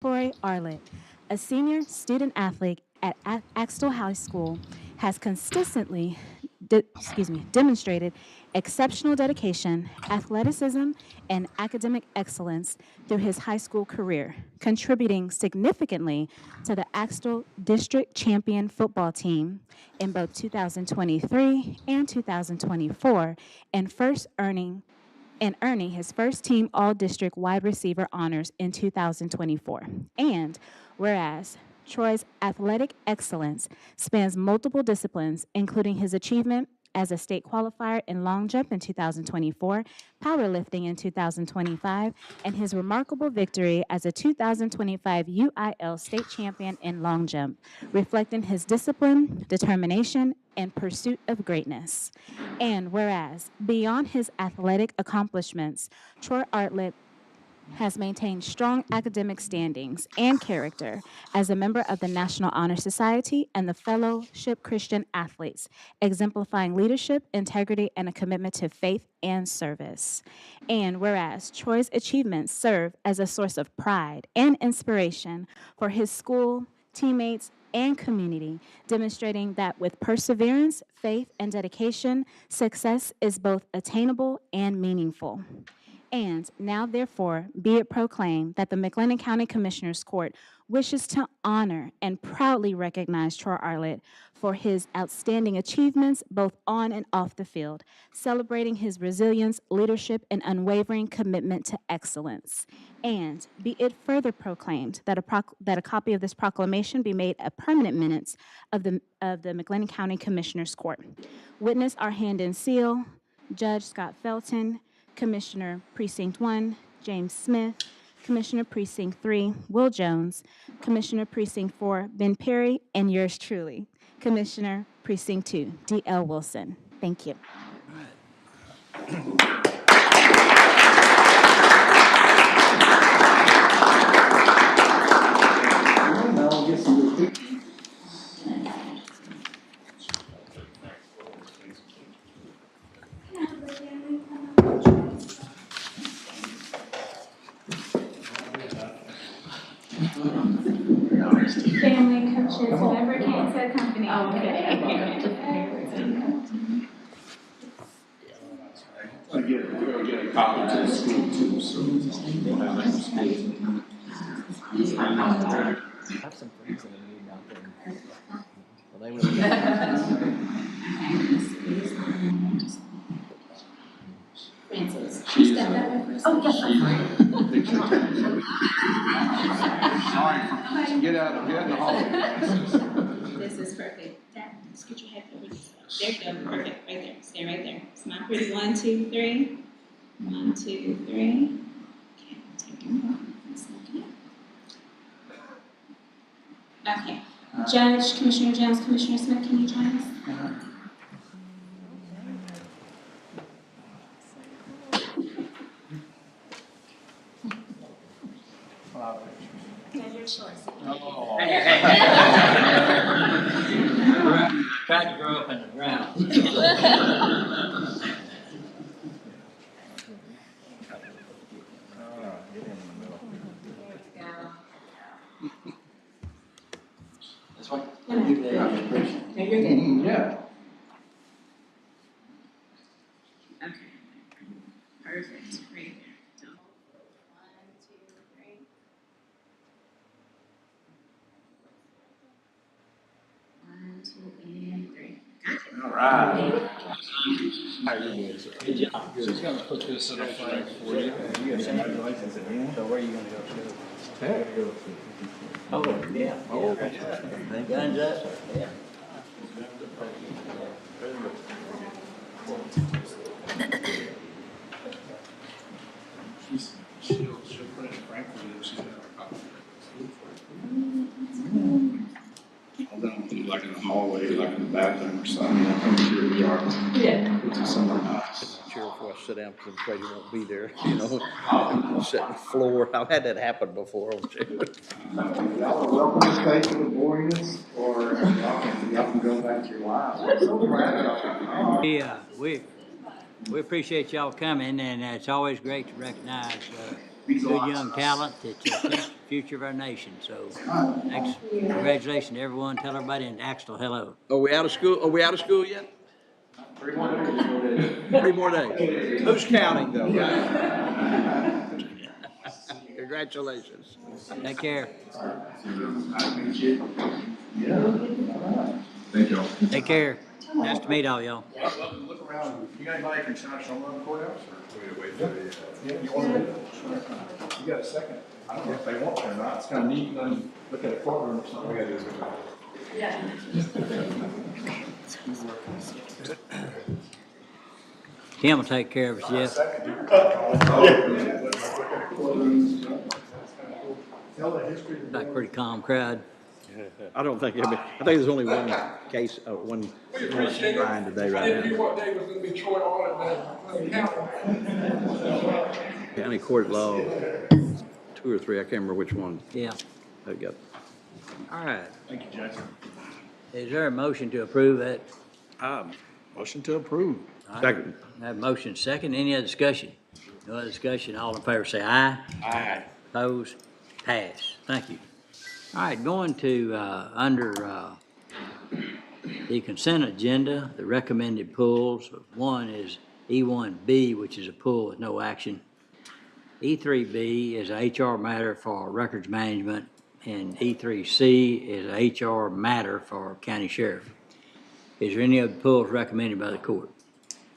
Troy Arlett, a senior student athlete at Axtell High School, has consistently demonstrated exceptional dedication, athleticism, and academic excellence through his high school career, contributing significantly to the Axtell District Champion football team in both 2023 and 2024, and earning his first team All-District wide receiver honors in 2024. And whereas Troy's athletic excellence spans multiple disciplines, including his achievement as a state qualifier in long jump in 2024, powerlifting in 2025, and his remarkable victory as a 2025 UIL state champion in long jump, reflecting his discipline, determination, and pursuit of greatness. And whereas, beyond his athletic accomplishments, Troy Artlett has maintained strong academic standings and character as a member of the National Honor Society and the Fellowship Christian Athletes, exemplifying leadership, integrity, and a commitment to faith and service. And whereas Troy's achievements serve as a source of pride and inspiration for his school, teammates, and community, demonstrating that with perseverance, faith, and dedication, success is both attainable and meaningful. And now, therefore, be it proclaimed that the McLennan County Commissioners Court wishes to honor and proudly recognize Troy Arlett for his outstanding achievements both on and off the field, celebrating his resilience, leadership, and unwavering commitment to excellence. And be it further proclaimed that a copy of this proclamation be made a permanent minutes of the McLennan County Commissioners Court. Witness our hand and seal, Judge Scott Felton, Commissioner Precinct 1, James Smith, Commissioner Precinct 3, Will Jones, Commissioner Precinct 4, Ben Perry, and yours truly, Commissioner Precinct 2, D.L. Wilson. Thank you. Family, coaches, whoever came to accompany. We're gonna get a copy to the school too, so we'll have that in school. I have some friends in the meeting out there. Well, they were. Francis. She's, Oh, yes. sorry, get out in the hallway, Francis. This is perfect. Dad, scoot your head over this way. There you go. Perfect. Right there. Stay right there. Smile pretty. 1, 2, 3. 1, 2, 3. Okay. Take your Okay. Judge, Commissioner Jones, Commissioner Smith, can you join us? Your choice. Oh. Tried to grow up in the ground. This way? No, no. You're good. Yeah. Okay. Perfect. Right there. 1, 2, 3. 1, 2, and 3. All right. How are you doing? Good job. She's gonna put this in a flag for you. You got some license in here? So where are you gonna go to? Oh, yeah. Oh, Guns up? Yeah. She'll put it in Frankfurt if she's got a copy. Hold on, do like in the hallway, like in the bathroom or something. I'm sure we are. Yeah. Put this somewhere nice. Chair before I sit down because I'm afraid you won't be there, you know. Sit on the floor. I've had that happen before on chair. Y'all are welcome to stay for the Warriors, or y'all can go back to your lives. Yeah, we appreciate y'all coming, and it's always great to recognize good young talent that's the future of our nation. So, congratulations to everyone. Tell everybody in Axtell hello. Are we out of school? Are we out of school yet? 3 more days. 3 more days. Who's counting though? Congratulations. Take care. Thank y'all. Take care. Nice to meet all y'all. Look around. You got anybody can shine someone on the courthouse? Yeah, you want to do it? You got a second? I don't know if they want to or not. It's kind of neat. Look at a courtroom or something. We got to do it. Tim will take care of us, Jeff. Like a pretty calm crowd. I don't think, I think there's only one case, one fine today right I didn't now. know what day was gonna be Troy audit, county. County Court of Law, 2 or 3, I can't remember which one Yeah. I got. All right. Thank you, Jackson. Is there a motion to approve that? Motion to approve. All right. Second. I have motion second. Any other discussion? No other discussion. All in favor say aye. Aye. Opposed? Pass. Thank you. All right, going to, under the consent agenda, the recommended pulls. One is E1B, which is a pull with no action. E3B is a HR matter for records management, and E3C is a HR matter for county sheriff. Is there any other pulls recommended by the court?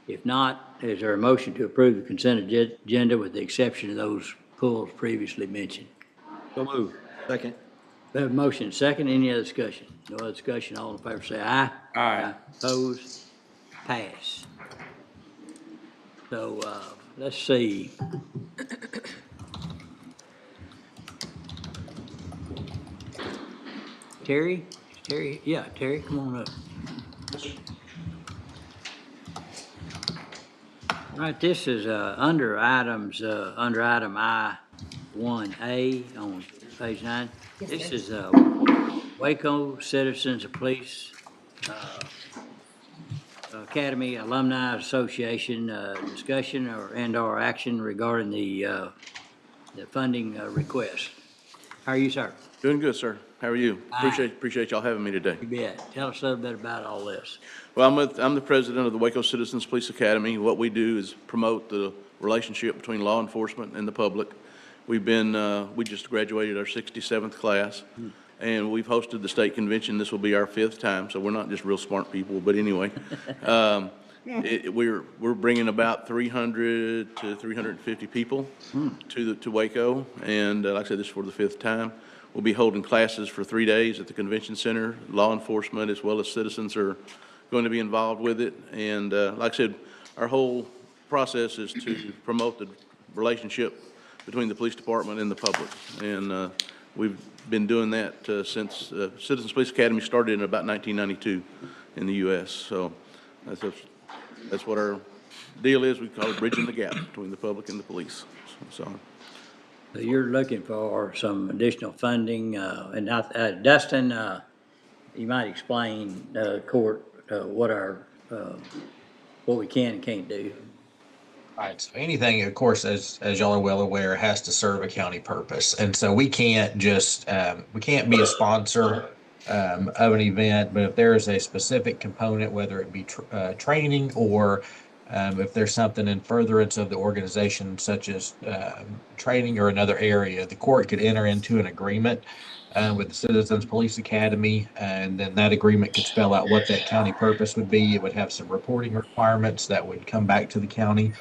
If not, is there a motion to approve the consent agenda with the exception of those pulls previously mentioned? So move. Second. We have a motion second. Any other discussion? No other discussion. All in favor say aye. Aye. Opposed? Pass. So, let's see. Terry? Terry? Yeah, Terry, come on up. All right, this is, under items, under item I-1A on page 9. This is, Waco Citizens Police, Academy Alumni Association, discussion and/or action regarding the funding, request. How are you, sir? Doing good, sir. How are you? Aye. Appreciate y'all having me today. You bet. Tell us a little bit about all this. Well, I'm the president of the Waco Citizens Police Academy. What we do is promote the relationship between law enforcement and the public. We just graduated our 67th class, and we've hosted the state convention. This will be our 5th time, so we're not just real smart people, but anyway. We're bringing about 300 to 350 people to Waco, and like I said, this is for the 5th time. We'll be holding classes for 3 days at the convention center. Law enforcement as well as citizens are going to be involved with it. And like I said, our whole process is to promote the relationship between the police department and the public. And we've been doing that since Citizens Police Academy started in about 1992 in the U.S. So that's what our deal is. We call it bridging the gap between the public and the police. So You're looking for some additional funding, and Dustin, you might explain, court, what we can and can't do. Right. So anything, of course, as y'all are well aware, has to serve a county purpose. And so we can't just, we can't be a sponsor of an event, but if there is a specific component, whether it be training or if there's something in furtherance of the organization, such as training or another area, the court could enter into an agreement with the Citizens Police Academy, and then that agreement could spell out what that county purpose would be. It would have some reporting requirements that would come back to the county.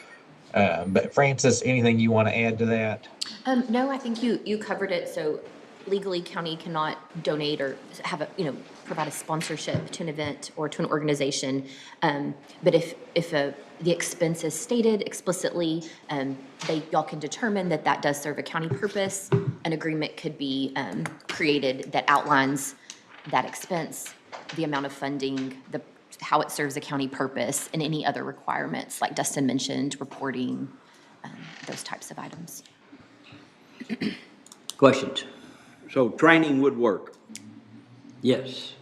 But Francis, anything you want to add to that? No, I think you covered it. So legally, county cannot donate or have provide a sponsorship to an event or to an organization. But if the expense is stated explicitly, y'all can determine that does serve a county purpose. An agreement could be created that outlines that expense, the amount of funding, how it serves a county purpose, and any other requirements, like Dustin mentioned, reporting, those types of items. Questions? So training would work. Yes.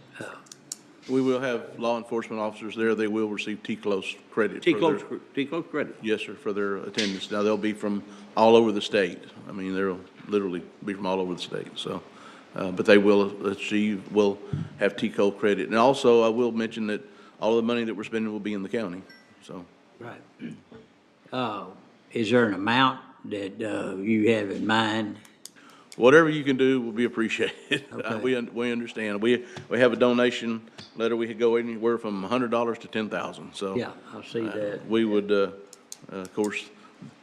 We will have law enforcement officers there. They will receive T-close credit. for T-close, their- T-close credit. Yes, sir, for their attendance. Now, they'll be from all over the state. I mean, they'll literally be from all over the state, so. But they will have T-close credit. And also, I will mention that all of the money that we're spending will be in the county, so. Right. Is there an amount that you have in mind? Whatever you can do will be appreciated. Okay. We understand. We have a donation letter. We could go anywhere from $100 to 10,000, so. Yeah, I see that. We would, of course,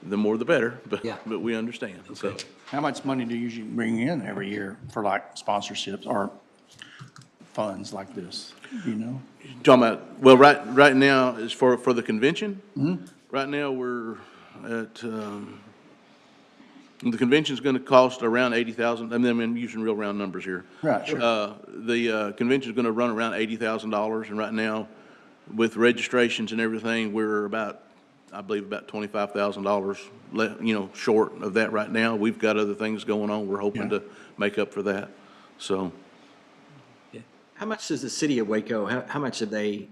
the more the better, but, Yeah. but we understand, so. How much money do you usually bring in every year for like sponsorships or funds like this, you know? Talking about, well, right now is for the convention. Right now, we're at, the convention's gonna cost around 80,000. I mean, I'm using real round numbers here. Right, sure. The convention's gonna run around $80,000, and right now, with registrations and everything, we're about, I believe, about $25,000 short of that right now. We've got other things going on. We're hoping Yeah. to make up for that, so. How much does the city of Waco, how much have they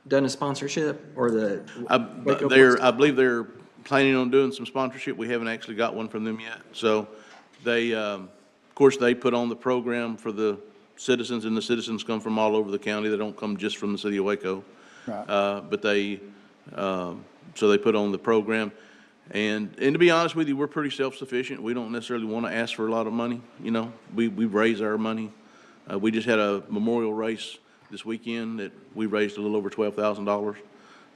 done a sponsorship or the Waco? I believe they're planning on doing some sponsorship. We haven't actually got one from them yet. So they, of course, they put on the program for the citizens, and the citizens come from all over the county. They don't come just from the city of Waco. Right. But they, so they put on the program. And to be honest with you, we're pretty self-sufficient. We don't necessarily want to ask for a lot of money, you know. We raise our money. We just had a memorial race this weekend that we raised a little over $12,000,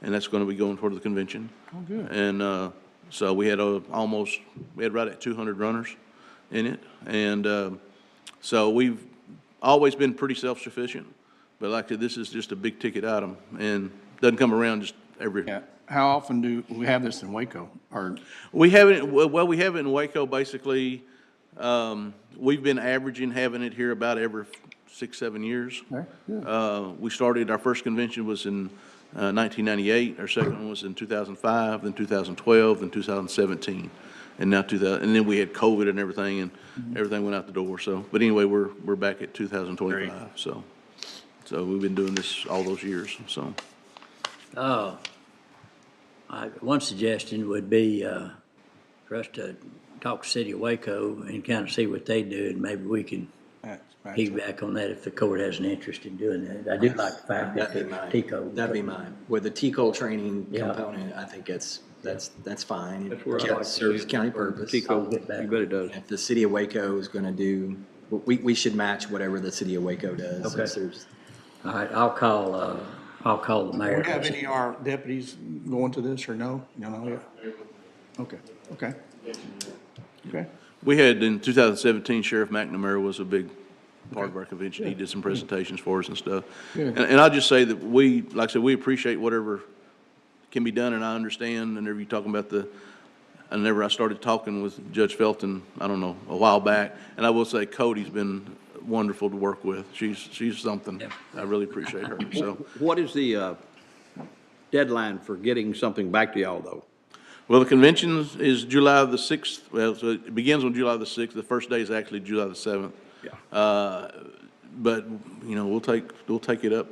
and that's going to be going toward the convention. Oh, good. And so we had right at 200 runners in it. And so we've always been pretty self-sufficient, but like I said, this is just a big ticket item and doesn't come around just every. Yeah. How often do we have this in Waco? Or We have it, well, we have it in Waco, basically. We've been averaging having it here about every 6-7 years. Okay, good. We started, our first convention was in 1998, our second one was in 2005, then 2012, then 2017, and now and then we had COVID and everything, and everything went out the door, so. But anyway, we're back at 2025, so we've been doing this all those years, so. One suggestion would be for us to talk to City of Waco and kind of see what they do, and maybe we can piggyback on that if the court has an interest in doing that. I do like the fact that That'd be the mine. TCO. That'd be mine. With the TCO training Yeah. component, I think that's fine. That's where I It like to serves see it. county purpose. T-code, get back. you bet it does. If the city of Waco is gonna do, we should match whatever the city of Waco does. Okay. If there's- All right, I'll call the Do mayor. we have any of our deputies going to this or no? You know, yeah. Okay, okay. Okay. We had, in 2017, Sheriff McNamara was a big part of our convention. He did some presentations for us and stuff. Good. And I'll just say that like I said, we appreciate whatever can be done, and I understand, whenever you're talking about I started talking with Judge Felton, I don't know, a while back, and I will say Cody's been wonderful to work with. She's something. Yeah. I really appreciate her, so. What is the deadline for getting something back to y'all, though? Well, the convention is July the 6th. Well, so it begins on July the 6th. The first day is actually July the 7th. Yeah. But, you know, we'll take it up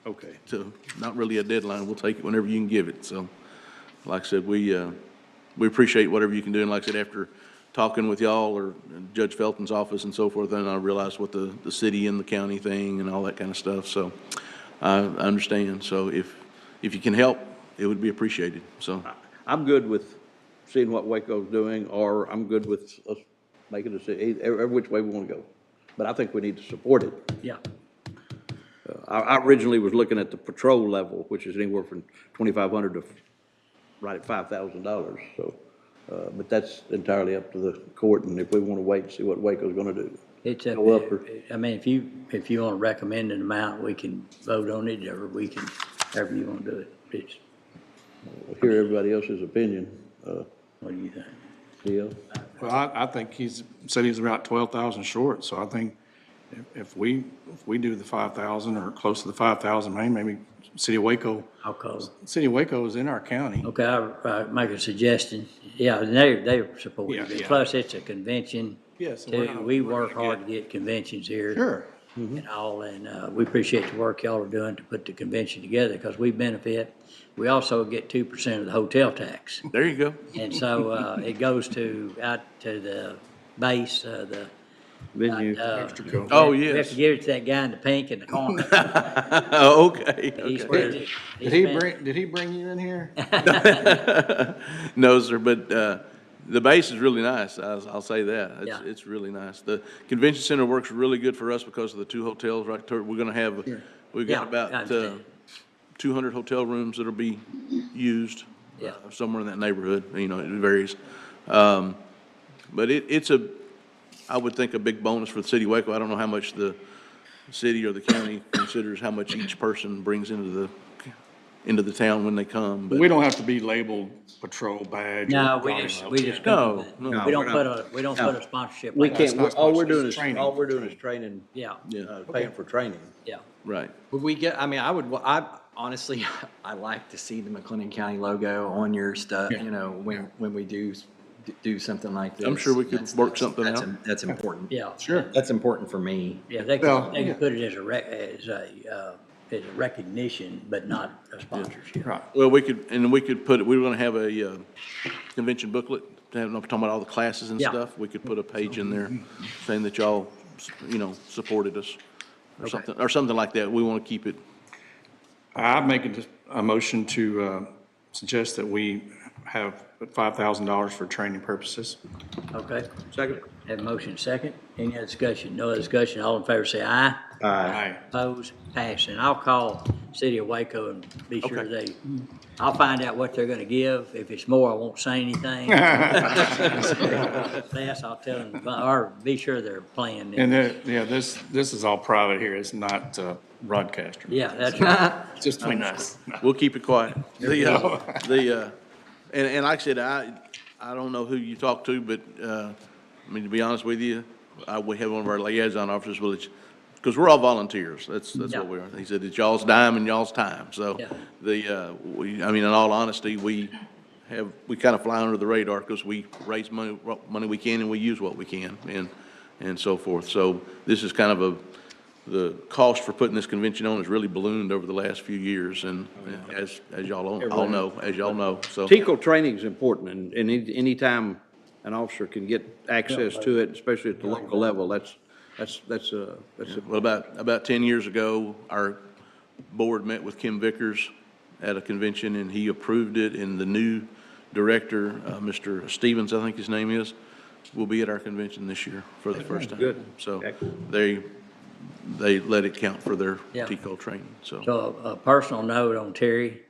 Okay. to, not really a deadline. We'll take it whenever you can give it. So, like I said, we appreciate whatever you can do. And like I said, after talking with y'all or Judge Felton's office and so forth, then I realized what the city and the county thing and all that kind of stuff. So I understand. So if you can help, it would be appreciated. So. I'm good with seeing what Waco's doing, or I'm good with us making a decision, every which way we want to go. But I think we need to support it. Yeah, I originally was looking at the patrol level, which is anywhere from $2,500 to right at $5,000, so. But that's entirely up to the court, and if we want to wait and see what Waco's going to do. it's up, Go up or- I mean, if you want to recommend an amount, we can vote on it, or we can, however you want to do it. It's, We'll hear everybody else's opinion. what do you think? Leo? Well, I think he's said he's about 12,000 short, so I think if we do the 5,000 or close to the 5,000, maybe City of Waco, I'll call them. City of Waco is in our county. Okay, I'll make a suggestion. Yeah, they support Yeah, it. yeah. Plus, it's a convention. Yes, and we're Too. not- We we're work gonna hard get- to get conventions here. Sure. And all, and we appreciate the work y'all are doing to put the convention together, because we benefit. We also get 2% of the hotel tax. There you go. And so it goes out to the base, the Venue. Extra cool. Oh, we have yes. to give it to that guy in the pink in the corner. Okay, He okay. spends it. Did he bring you in here? No, sir, but the base is really nice. I'll say that. Yeah. It's really nice. The convention center works really good for us because of the 2 hotels right there. We're gonna have, we've Yeah, got I about understand. 200 hotel rooms that'll be used. Yeah. Somewhere in that neighborhood, you know, it varies. But it's I would think a big bonus for the city of Waco. I don't know how much the city or the county considers how much each person brings into the town when they come, but. We don't have to be labeled patrol badge. No, or we dog just, up. we just. No, we no, don't we're put a sponsorship. We like that. can't, not all we're sponsored, doing it's is, training. all we're doing is training, Yeah, paying for training. yeah. Right. Would we get, I mean, I honestly, I like to see the McLennan County logo on your stuff, you know, when we do something like this. I'm sure we could work something that's- out. That's important. Yeah. Sure. That's important for me. Yeah, they Well, can put it as as a recognition, but not a sponsorship. Right. Well, we could put it, we were gonna have a convention booklet, talking about all the classes and Yeah. stuff. We could put a page in there saying that y'all, supported us or something like that. We wanna keep it. I'm making a motion to suggest that we have $5,000 for training purposes. Okay, Second? have a motion second. Any other discussion? No other discussion. All in favor say aye. Aye. Opposed, passed. And I'll call City of Waco and be sure Okay. I'll find out what they're gonna give. If it's more, I won't say anything. Less, I'll tell them, or be sure they're playing. And this is all private here. It's not broadcast. Yeah, that's right. It's just between us. We'll keep it quiet. And like I said, I don't know who you talk to, but, I mean, to be honest with you, we have one of our liaison officers, because we're all volunteers. That's Yeah. what we are. He said it's y'all's dime and y'all's time. So Yeah. in all honesty, we kind of fly under the radar because we raise money we can and we use what we can and so forth. So this is kind of the cost for putting this convention on has really ballooned over the last few years, and as y'all all know, so. TICO training is important, and anytime an officer can get access to it, especially at the local level, that's Well, about 10 years ago, our board met with Kim Vickers at a convention, and he approved it, and the new director, Mr. Stevens, I think his name is, will be at our convention this year for the first time. Good. So Excellent. they let it count for their Yeah. TICO training, so. So a personal note on Terry,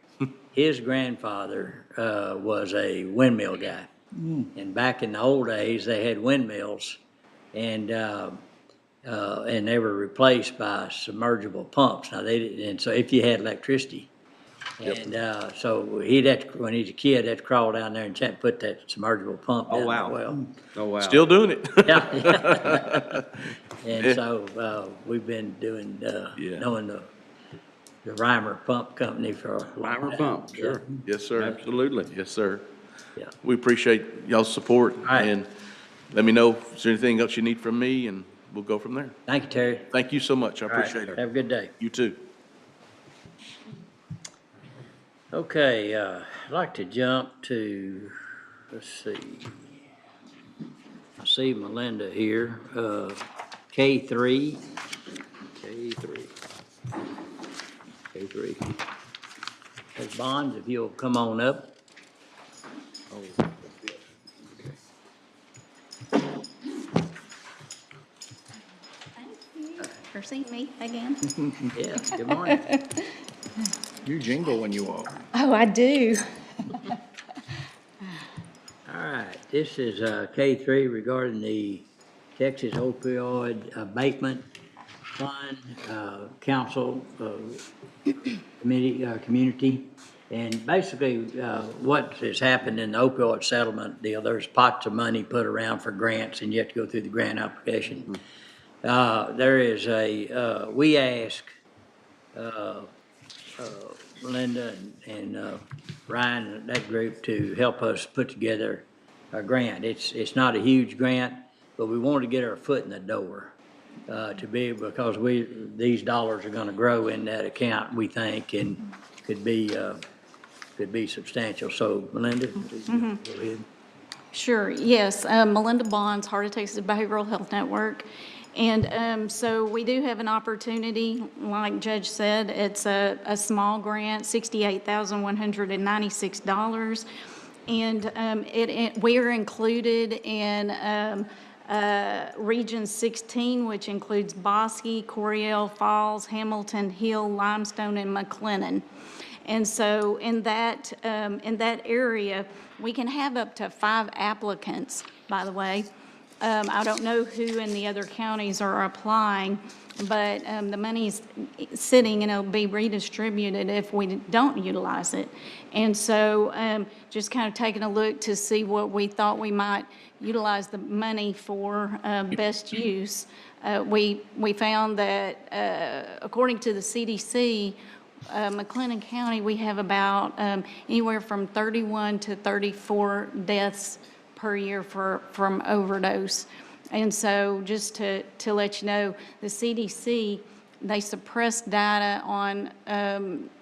his grandfather was a windmill guy. And back in the old days, they had windmills, and they were replaced by submergible pumps. Now, they didn't, and so if you had electricity. And so when he's a kid, had to crawl down there and put that submergible pump down the wow. well. Oh, wow. Still doing it. Yeah. And so we've been doing, knowing the Reimer Pump Company for a long Primer time. pump, sure. Yes, sir. Absolutely. Yes, sir. Yeah. We appreciate y'all's support, right. and let me know if there's anything else you need from me, and we'll go from there. Thank you, Terry. Thank you so much. I All right. appreciate it. Have a good day. You too. Okay, I'd like to jump to, let's see. I see Melinda here, K3. Hey, Bonds, if you'll come on up. For seeing me again. Yeah, good morning. You jingle when you walk. Oh, I do. All right, this is K3 regarding the Texas Opioid Abatement Fund, Council, Community. And basically, what has happened in the opioid settlement deal, there's pots of money put around for grants, and you have to go through the grant application. There is we ask Linda and Ryan and that group to help us put together a grant. It's not a huge grant, but we want to get our foot in the door because these dollars are going to grow in that account, we think, and could be substantial. So, Melinda, go ahead. Sure, yes. Melinda Bonds, Heart Attacks and Behavioral Health Network. And so we do have an opportunity, like Judge said, it's a small grant, $68,196. And we are included in Region 16, which includes Bosque, Coryell Falls, Hamilton Hill, Limestone, and McLennan. And so in that area, we can have up to 5 applicants, by the way. I don't know who in the other counties are applying, but the money's sitting and it'll be redistributed if we don't utilize it. And so just kind of taking a look to see what we thought we might utilize the money for best use. We found that according to the CDC, McLennan County, we have about anywhere from 31 to 34 deaths per year from overdose. And so just to let you know, the CDC, they suppressed data on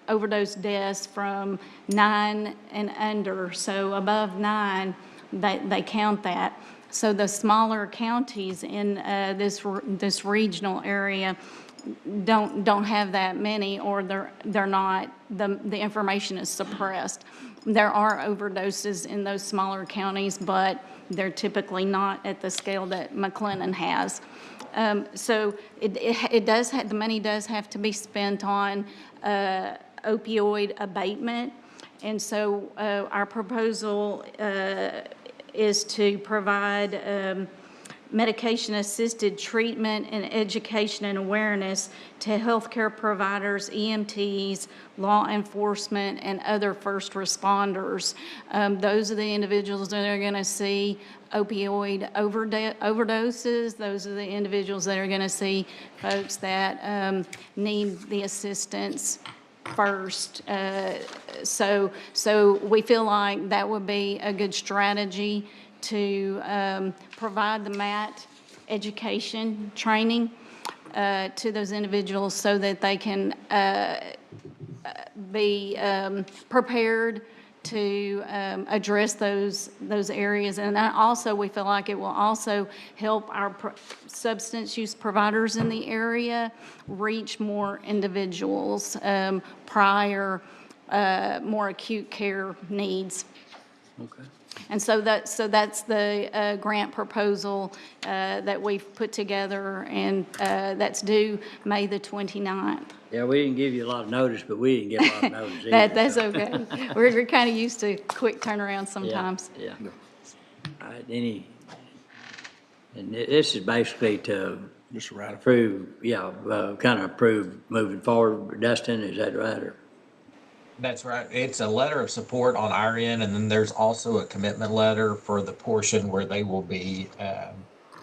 overdose deaths from 9 and under. So above 9, they count that. So the smaller counties in this regional area don't have that many, or they're not, the information is suppressed. There are overdoses in those smaller counties, but they're typically not at the scale that McLennan has. So the money does have to be spent on opioid abatement. And so our proposal is to provide medication-assisted treatment and education and awareness to healthcare providers, EMTs, law enforcement, and other first responders. Those are the individuals that are going to see opioid overdoses. Those are the individuals that are going to see folks that need the assistance first. So we feel like that would be a good strategy to provide the MAT education training to those individuals so that they can be prepared to address those areas. And also, we feel like it will also help our substance use providers in the area reach more individuals prior, more acute care needs. Okay. And so that's the grant proposal that we've put together, and that's due May the 29th. Yeah, we didn't give you a lot of notice, but we didn't get a lot of notice either. That's okay. We're kind of used to quick turnaround sometimes. Yeah. All right, and this is basically to Just right. approve, kind of approve moving forward. Dustin, is that right? Or? That's right. It's a letter of support on our end, and then there's also a commitment letter for the portion where they will be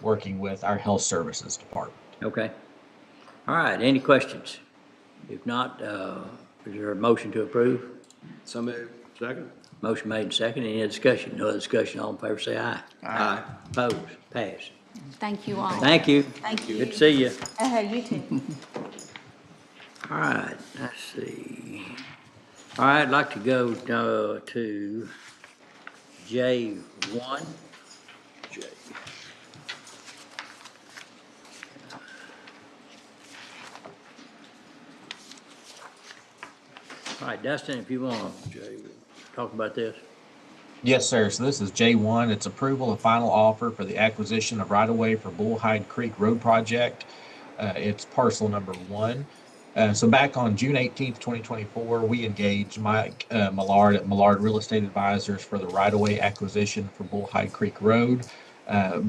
working with our health services department. Okay. All right, any questions? If not, is there a motion to approve? So moved. Second? Motion made and second. Any other discussion? No other discussion. All in favor say aye. Aye. Opposed? Pass. Thank you all. Thank you. Thank you. Good to see you. You too. All right, let's see. All right, I'd like to go to J1. J. All right, Dustin, if you want to talk about this. Yes, sir. So this is J1. It's approval of final offer for the acquisition of right-of-way for Bullhide Creek Road Project. It's parcel number 1. So back on June 18th, 2024, we engaged Mike Millard at Millard Real Estate Advisors for the right-of-way acquisition for Bullhide Creek Road.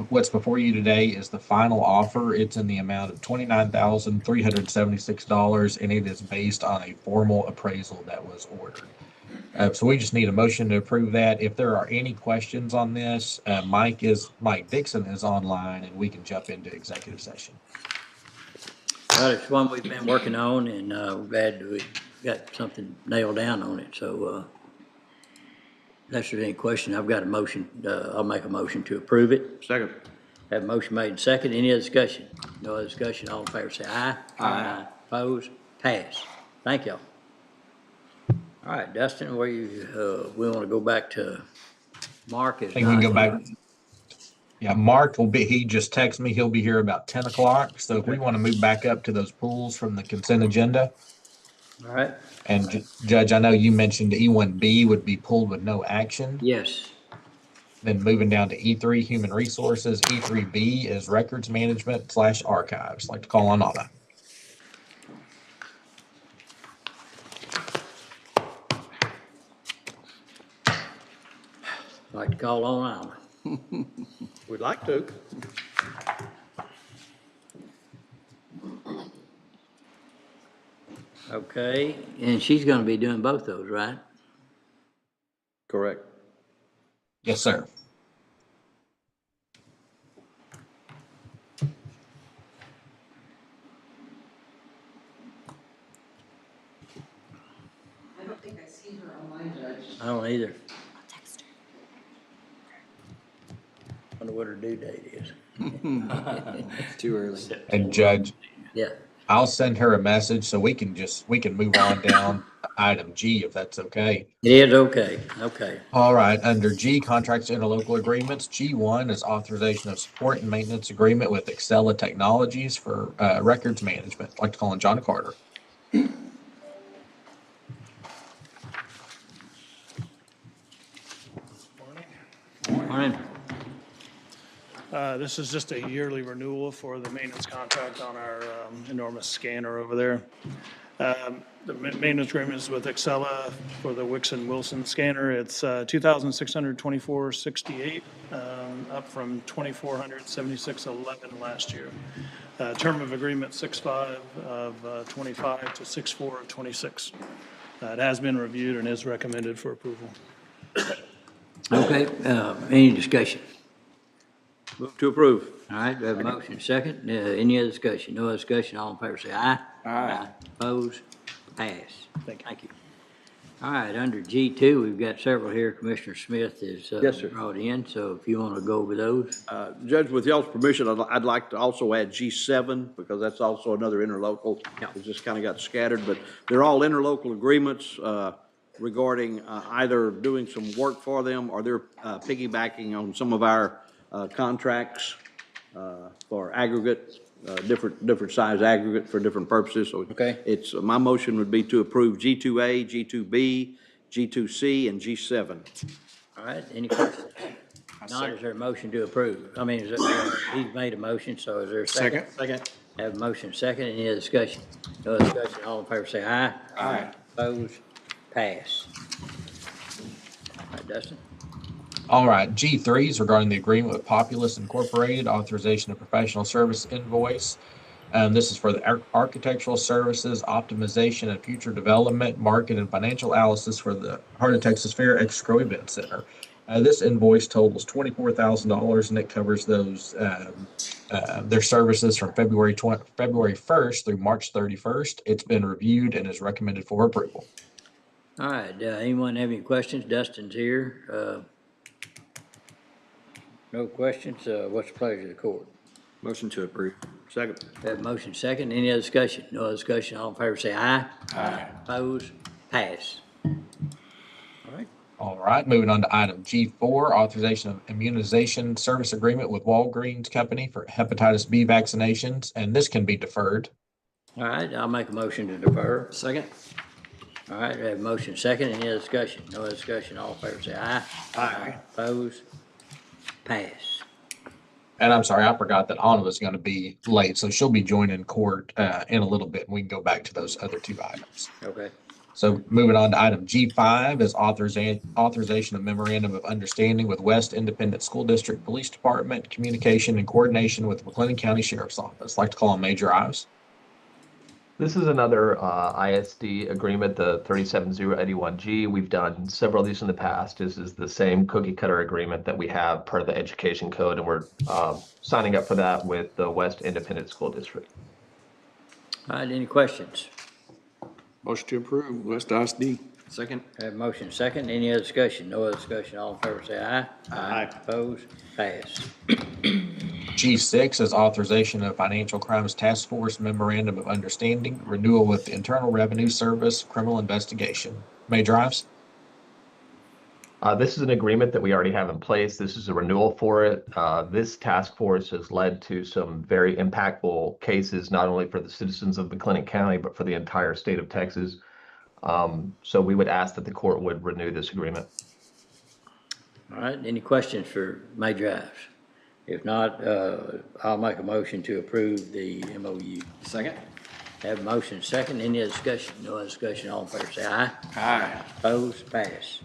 What's before you today is the final offer. It's in the amount of $29,376, and it is based on a formal appraisal that was ordered. So we just need a motion to approve that. If there are any questions on this, Mike Dixon is online, and we can jump into executive session. Well, it's one we've been working on, and we're glad we got something nailed down on it. So unless there's any question, I've got a motion. I'll make a motion to approve it. Second. Have a motion made and second. Any other discussion? No other discussion. All in favor say aye. Aye. Opposed? Pass. Thank y'all. All right, Dustin, we want to go back to Mark. I think we can go back. Yeah, Mark will be, he just texted me, he'll be here about 10 o'clock. So if we want to move back up to those pools from the consent agenda. All right. And Judge, I know you mentioned E1B would be pulled with no action. Yes. Then moving down to E3, human resources. E3B is records management / archives. Like to call on Anna. Like to call on Alma. We'd like to. Okay, and she's gonna be doing both those, right? Correct. Yes, sir. I don't think I see her online, Judge. I don't either. I'll text her. Wonder what her due date is. It's too early. And Judge, Yeah. I'll send her a message so we can move on down to item G if that's okay. It is okay, okay. All right, under G, contracts and interlocal agreements, G1 is authorization of support and maintenance agreement with Excella Technologies for records management. I'd like to call on John Carter. Morning. This is just a yearly renewal for the maintenance contract on our enormous scanner over there. The maintenance agreement is with Excella for the Wixon Wilson scanner. It's $2,624.68, up from $2,476.11 last year. Term of agreement 6/5 of 25 to 6/4 of 26. It has been reviewed and is recommended for approval. Okay, any discussion? Move to approve. All right, we have a motion second. Any other discussion? No other discussion. All in favor say aye. Aye. Opposed? Pass. Thank you. Thank you. All right, under G2, we've got several here. Commissioner Smith is Yes, sir. brought in, so if you want to go over those. Judge, with y'all's permission, I'd like to also add G7 because that's also another interlocal. Yeah. It's just kind of got scattered, but they're all interlocal agreements regarding either doing some work for them or they're piggybacking on some of our contracts for aggregate, different size aggregate for different purposes. So Okay. it's, my motion would be to approve G2A, G2B, G2C, and G7. All right, any questions? Not, is there a motion to approve? I mean, he's made a motion, so is there a second? Second. Have a motion second. Any other discussion? No other discussion. All in favor say aye. Aye. Opposed? Pass. All right, Dustin? All right, G3 is regarding the agreement with Populous Incorporated, authorization of professional service invoice. This is for the architectural services, optimization and future development, market and financial analysis for the Heart of Texas Fair Expo Event Center. This invoice totals $24,000 and it covers those their services from February 1st through March 31st. It's been reviewed and is recommended for approval. All right, anyone have any questions? Dustin's here. No questions. What's the pleasure of the court? Motion to approve. Second. Have a motion second. Any other discussion? No other discussion. All in favor say aye. Aye. Opposed? Pass. All right. All right, moving on to item G4, authorization of immunization service agreement with Walgreens Company for hepatitis B vaccinations, and this can be deferred. All right, I'll make a motion to defer. Second. All right, we have a motion second. Any other discussion? No other discussion. All in favor say aye. Aye. Opposed? Pass. And I'm sorry, I forgot that Anna was going to be late, so she'll be joining court in a little bit, and we can go back to those other two items. Okay. So moving on to item G5 is authorization of memorandum of understanding with West Independent School District Police Department, communication and coordination with McLennan County Sheriff's Office. I'd like to call on Major Ives. This is another ISD agreement, the 37081G. We've done several of these in the past. This is the same cookie cutter agreement that we have per the education code, and we're signing up for that with the West Independent School District. All right, any questions? Motion to approve, West ISD. Second? Have motion second, any other discussion? No other discussion, all in favor say aye. Aye. Opposed, pass. G6 is authorization of Financial Crimes Task Force Memorandum of Understanding, renewal with Internal Revenue Service, criminal investigation. Major Ives? This is an agreement that we already have in place. This is a renewal for it. This task force has led to some very impactful cases, not only for the citizens of McLennan County, but for the entire state of Texas. So we would ask that the court would renew this agreement. All right, any questions for Major Ives? If not, I'll make a motion to approve the MOU. Second? Have a motion second, any other discussion? No other discussion, all in favor say aye. Aye. Opposed, pass.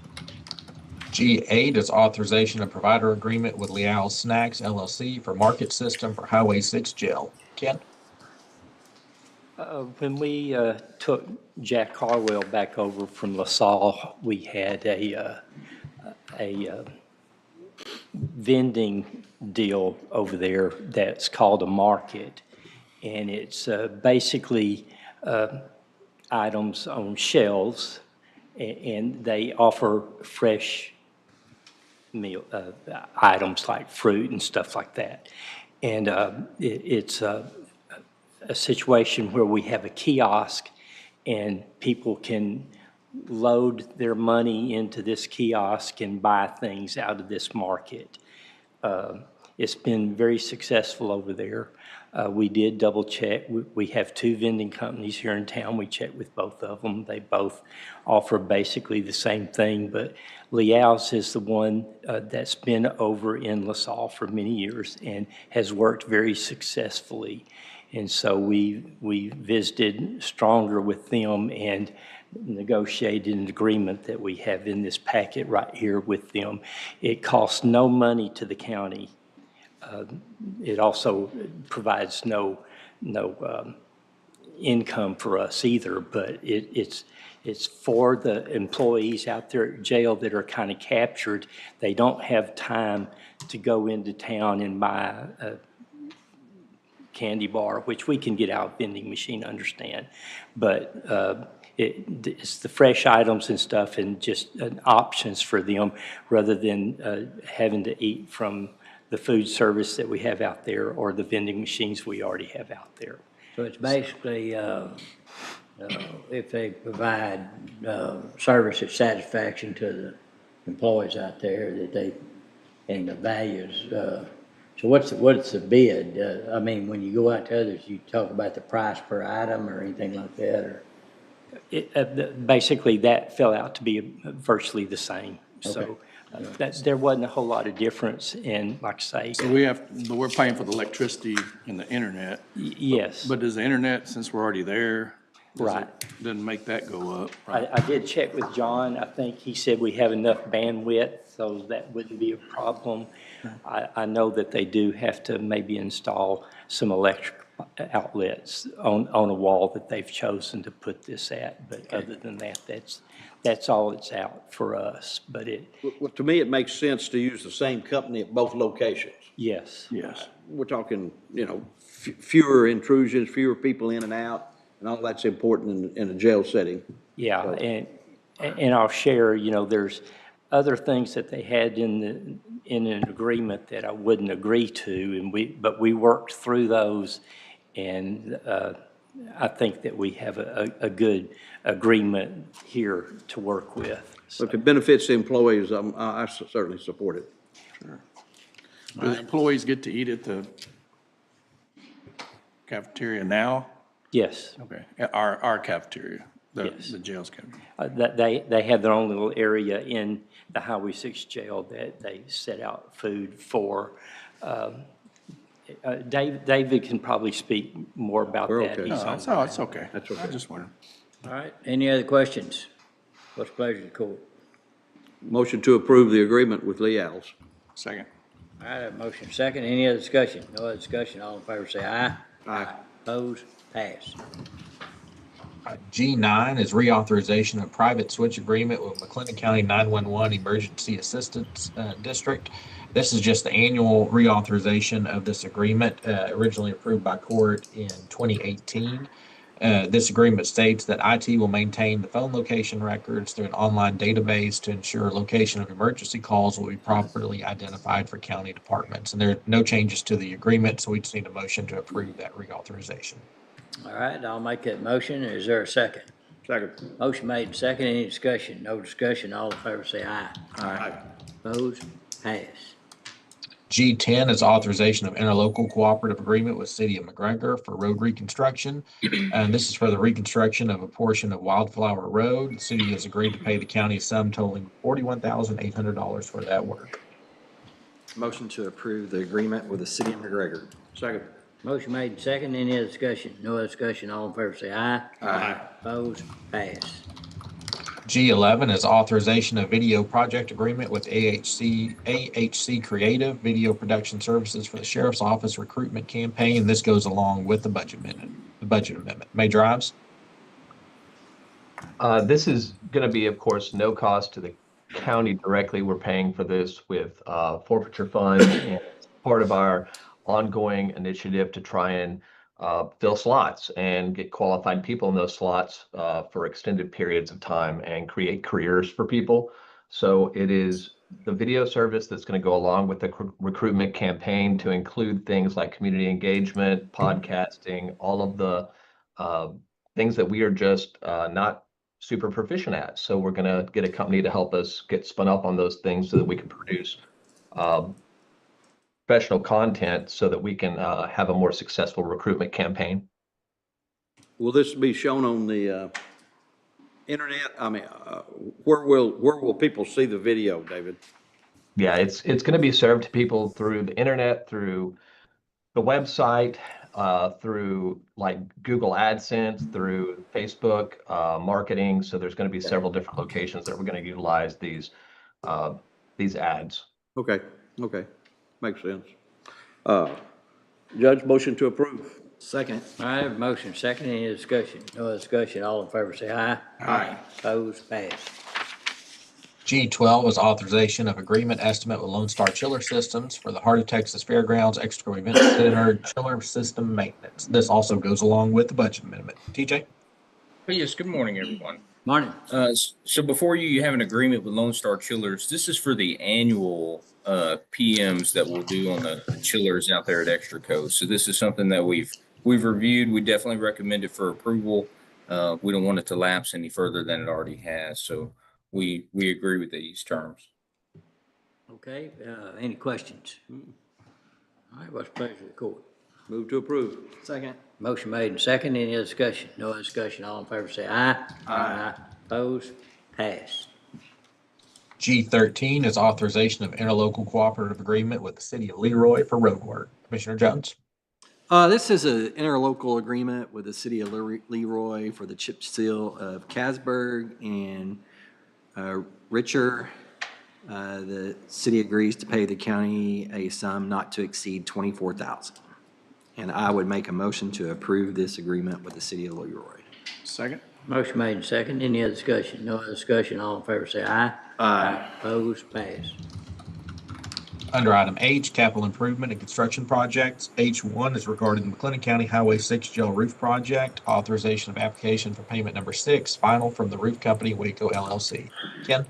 G8 is authorization of provider agreement with Leal Snacks LLC for market system for Highway 6 jail. Ken? When we took Jack Harwell back over from LaSalle, we had a vending deal over there that's called a market. And it's basically items on shelves, and they offer fresh meal items like fruit and stuff like that. And it's a situation where we have a kiosk and people can load their money into this kiosk and buy things out of this market. It's been very successful over there. We did double check. We have two vending companies here in town. We checked with both of them. They both offer basically the same thing, but Leal's is the one that's been over in LaSalle for many years and has worked very successfully. And so we visited stronger with them and negotiated an agreement that we have in this packet right here with them. It costs no money to the county. It also provides no income for us either, but it's for the employees out there at jail that are kind of captured. They don't have time to go into town and buy a candy bar, which we can get out of vending machine, understand, but it's the fresh items and stuff and just options for them rather than having to eat from the food service that we have out there or the vending machines we already have out there. So it's basically, if they provide service of satisfaction to the employees out there that they, and the values. So what's the bid? I mean, when you go out to others, you talk about the price per item or anything like that, or? Basically, that fell out to be virtually the same. So there wasn't a whole lot of difference in, like I say. So but we're paying for the electricity and the internet. Yes. But does the internet, since we're already there, Right. doesn't make that go up? Right? I did check with John. I think he said we have enough bandwidth, so that wouldn't be a problem. I know that they do have to maybe install some electric outlets on a wall that they've chosen to put this at. But other than that, that's all it's out for us. But Well, to me, it makes sense to use the same company at both locations. yes. Yes. We're talking, fewer intrusions, fewer people in and out, and all that's important in a jail setting. Yeah, and I'll share, there's other things that they had in an agreement that I wouldn't agree to, but we worked through those, and I think that we have a good agreement here to work with. So if it benefits the employees, I certainly support it. Sure. Do the employees get to eat at the cafeteria now? Yes. Okay, our cafeteria, Yes. the jail's cafeteria. They have their own little area in the Highway 6 jail that they set out food for. David can probably speak more about We're that. okay. He's No, on it's okay. That's okay. I just wondered. All right, any other questions? What's the pleasure of the court? Motion to approve the agreement with Leal's. Second. All right, motion second, any other discussion? No other discussion, all in favor say aye. Aye. Opposed, pass. G9 is reauthorization of private switch agreement with McLennan County 911 Emergency Assistance District. This is just the annual reauthorization of this agreement, originally approved by court in 2018. This agreement states that IT will maintain the phone location records through an online database to ensure location of emergency calls will be properly identified for county departments. And there are no changes to the agreement, so we just need a motion to approve that reauthorization. All right, I'll make that motion. Is there a second? Second. Motion made, second. Any discussion? No discussion. All in favor say aye. Aye. Opposed? Pass. G10 is authorization of interlocal cooperative agreement with City of McGregor for road reconstruction. And this is for the reconstruction of a portion of Wildflower Road. The city has agreed to pay the county a sum totaling $41,800 for that work. Motion to approve the agreement with the city of McGregor. Second. Motion made, second. Any other discussion? No other discussion. All in favor say aye. Aye. Opposed? Pass. G11 is authorization of video project agreement with AHC Creative Video Production Services for the Sheriff's Office recruitment campaign. This goes along with the budget amendment. Major Ives? This is going to be, of course, no cost to the county directly. We're paying for this with forfeiture funds, and it's part of our ongoing initiative to try and fill slots and get qualified people in those slots for extended periods of time and create careers for people. So it is the video service that's going to go along with the recruitment campaign to include things like community engagement, podcasting, all of the things that we are just not super proficient at. So we're going to get a company to help us get spun up on those things so that we can produce professional content so that we can have a more successful recruitment campaign. Will this be shown on the internet? I mean, where will people see the video, David? Yeah, it's going to be served to people through the internet, through the website, through like Google AdSense, through Facebook marketing. So there's going to be several different locations that we're going to utilize these ads. Okay, makes sense. Judge, motion to approve. Second. All right, motion second. Any discussion? No other discussion. All in favor say aye. Aye. Opposed? Pass. G12 is authorization of agreement estimate with Lone Star Chiller Systems for the Heart of Texas Fairgrounds Extra Event Center chiller system maintenance. This also goes along with the budget amendment. TJ? Yes, good morning, everyone. Morning. So before you have an agreement with Lone Star Chillers, this is for the annual PMs that we'll do on the chillers out there at Extra Coast. So this is something that we've reviewed. We definitely recommend it for approval. We don't want it to lapse any further than it already has. So we agree with these terms. Okay, any questions? All right, what's the pleasure of the court? Move to approve. Second. Motion made and second. Any other discussion? No other discussion. All in favor say aye. Aye. Opposed? Pass. G13 is authorization of interlocal cooperative agreement with the City of Leroy for road work. Commissioner Jones? This is an interlocal agreement with the city of Leroy for the chip seal of Casburg and Richer. The city agrees to pay the county a sum not to exceed $24,000. And I would make a motion to approve this agreement with the city of Leroy. Second? Motion made and second. Any other discussion? No other discussion. All in favor say aye. Aye. Opposed? Pass. Under item H, capital improvement and construction projects. H1 is regarding the McLennan County Highway 6 jail roof project. Authorization of application for payment number 6, final from the roof company Waco LLC. Ken?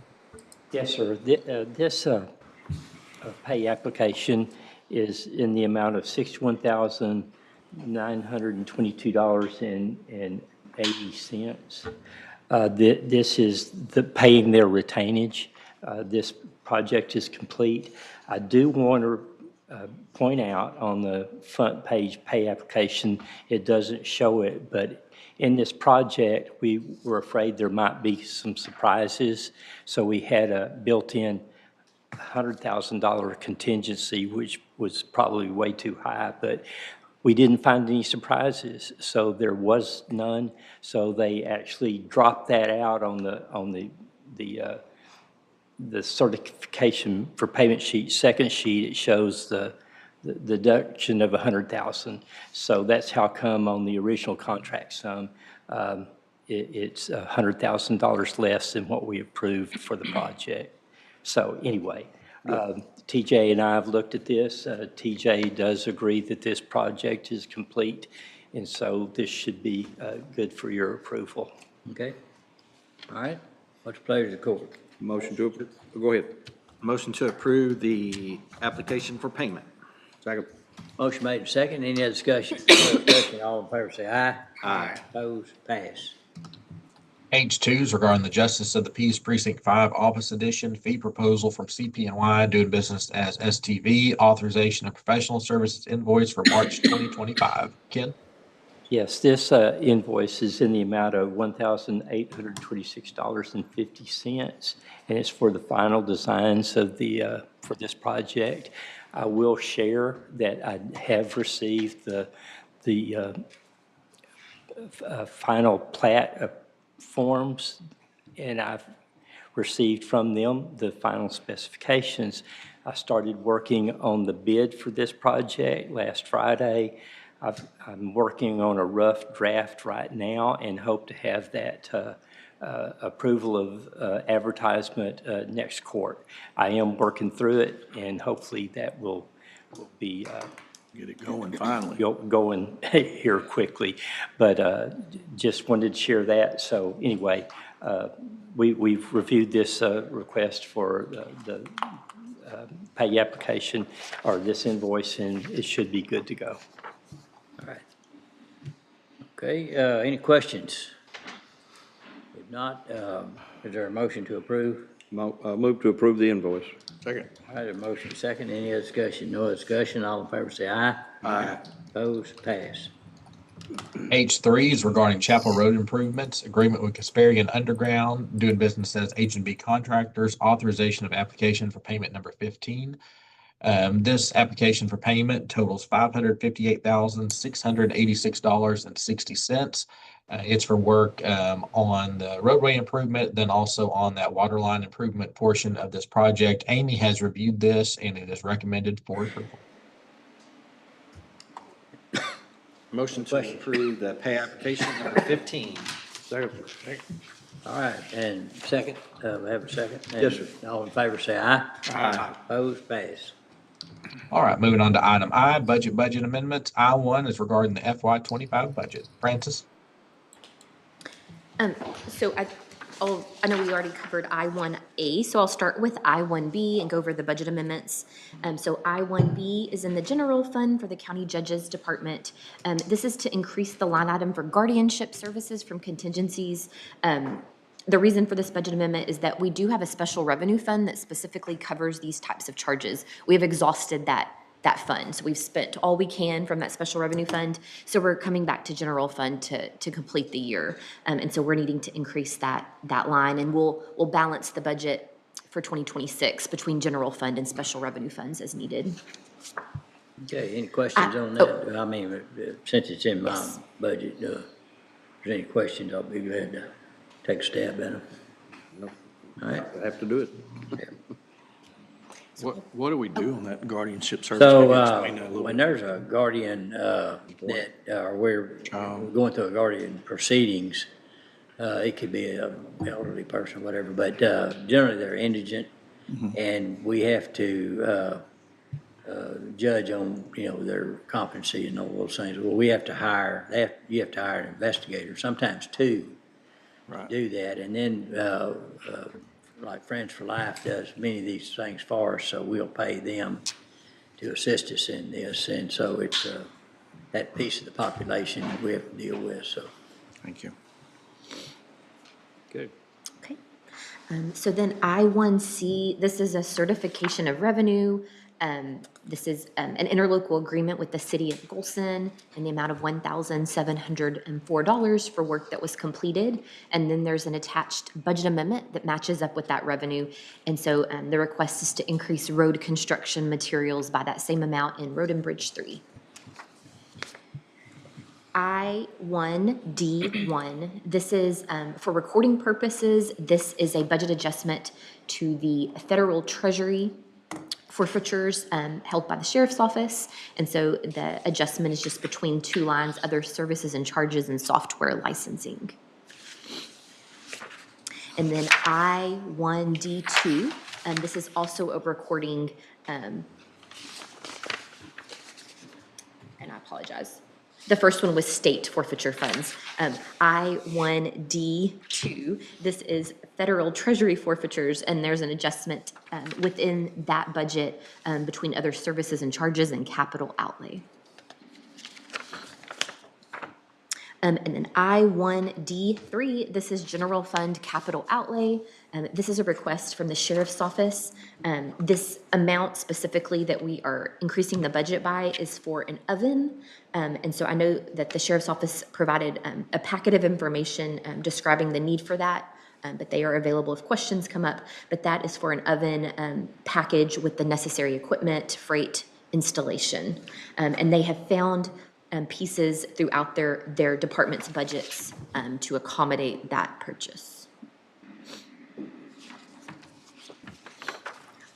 Yes, sir. This pay application is in the amount of $61,922.80. This is the paying their retainage. This project is complete. I do want to point out on the front page pay application, it doesn't show it, but in this project, we were afraid there might be some surprises. So we had a built-in $100,000 contingency, which was probably way too high, but we didn't find any surprises. So there was none. So they actually dropped that out on the certification for payment sheet. Second sheet, it shows the deduction of $100,000. So that's how come on the original contract sum, it's $100,000 less than what we approved for the project. So anyway, TJ and I have looked at this. TJ does agree that this project is complete. And so this should be good for your approval. Okay. All right. What's the pleasure of the court? Motion to approve. Go ahead. Motion to approve the application for payment. Second. Motion made and second. Any other discussion? No discussion. All in favor say aye. Aye. Opposed? Pass. H2 is regarding the Justice of the Peace Precinct 5 Office Edition fee proposal from CPNY doing business as STV, authorization of professional services invoice for March 2025. Ken? Yes, this invoice is in the amount of $1,826.50, and it's for the final designs of the, for this project. I will share that I have received the final plat forms, and I've received from them the final specifications. I started working on the bid for this project last Friday. I'm working on a rough draft right now and hope to have that approval of advertisement next court. I am working through it, and hopefully that will be Get it going finally. going here quickly. But just wanted to share that. So anyway, we've reviewed this request for the pay application, or this invoice, and it should be good to go. All right. Okay, any questions? If not, is there a motion to approve? Move to approve the invoice. Second. All right, a motion second. Any other discussion? No other discussion. All in favor say aye. Aye. Opposed? Pass. H3 is regarding Chapel Road improvements, agreement with Kasperian Underground, doing business as H&B Contractors, authorization of application for payment number 15. This application for payment totals $558,686.60. It's for work on the roadway improvement, then also on that water line improvement portion of this project. Amy has reviewed this and it is recommended for approval. Motion to approve the pay application number 15. Second. All right, and second, we have a second? Yes, sir. All in favor say aye. Aye. Opposed? Pass. All right, moving on to item I, budget amendments. I1 is regarding the FY25 budget. Francis? So I know we already covered I1A, so I'll start with I1B and go over the budget amendments. So I1B is in the general fund for the county judge's department. This is to increase the line item for guardianship services from contingencies. The reason for this budget amendment is that we do have a special revenue fund that specifically covers these types of charges. We have exhausted that fund. So we've spent all we can from that special revenue fund. So we're coming back to general fund to complete the year. And so we're needing to increase that line, and we'll balance the budget for 2026 between general fund and special revenue funds as needed. Okay, any questions on that? I mean, since it's in my budget, if there's any questions, I'll be glad to take a stab at them. No. All right. I have to do it. What do we do on that guardianship service? So, Maybe explain that a little when bit. there's a guardian, that, we're going through a guardian proceedings, it could be a elderly person, whatever, but, generally they're indigent, and we have to, judge on, their competency and all those things. Well, we have to hire, you have to hire an investigator, sometimes two, to do that, and then, like Friends for Life does many of these things for us, so we'll pay them to assist us in this. And so it's that piece of the population that we have to deal with, so. Thank you. Good. Okay. So then I1C, this is a certification of revenue. This is an interlocal agreement with the city of Golson in the amount of $1,704 for work that was completed. And then there's an attached budget amendment that matches up with that revenue. And so the request is to increase road construction materials by that same amount in Road and Bridge 3. I1D1, this is for recording purposes, this is a budget adjustment to the federal treasury forfeitures held by the sheriff's office. And so the adjustment is just between two lines, other services and charges and software licensing. And then I1D2, this is also a recording, and I apologize. The first one was state forfeiture funds. I-1D2, this is federal treasury forfeitures, and there's an adjustment within that budget between other services and charges and capital outlay. And then I-1D3, this is general fund capital outlay. This is a request from the sheriff's office. This amount specifically that we are increasing the budget by is for an oven. And so I know that the sheriff's office provided a packet of information describing the need for that, but they are available if questions come up. But that is for an oven package with the necessary equipment, freight, installation. And they have found pieces throughout their department's budgets to accommodate that purchase.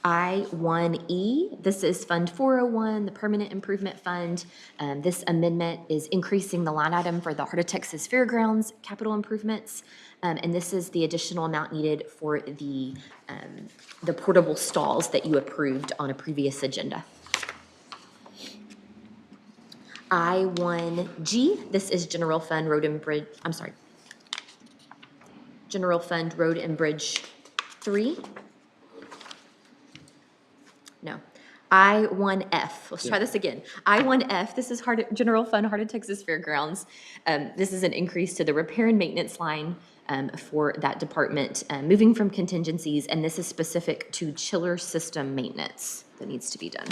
I-1E, this is Fund 401, the Permanent Improvement Fund. This amendment is increasing the line item for the Heart of Texas Fairgrounds capital improvements. And this is the additional amount needed for the portable stalls that you approved on a previous agenda. I-1G, this is General Fund Road and Bridge, General Fund Road and Bridge 3. No, I-1F, let's try this again. I-1F, this is General Fund Heart of Texas Fairgrounds. This is an increase to the repair and maintenance line for that department, moving from contingencies, and this is specific to chiller system maintenance that needs to be done.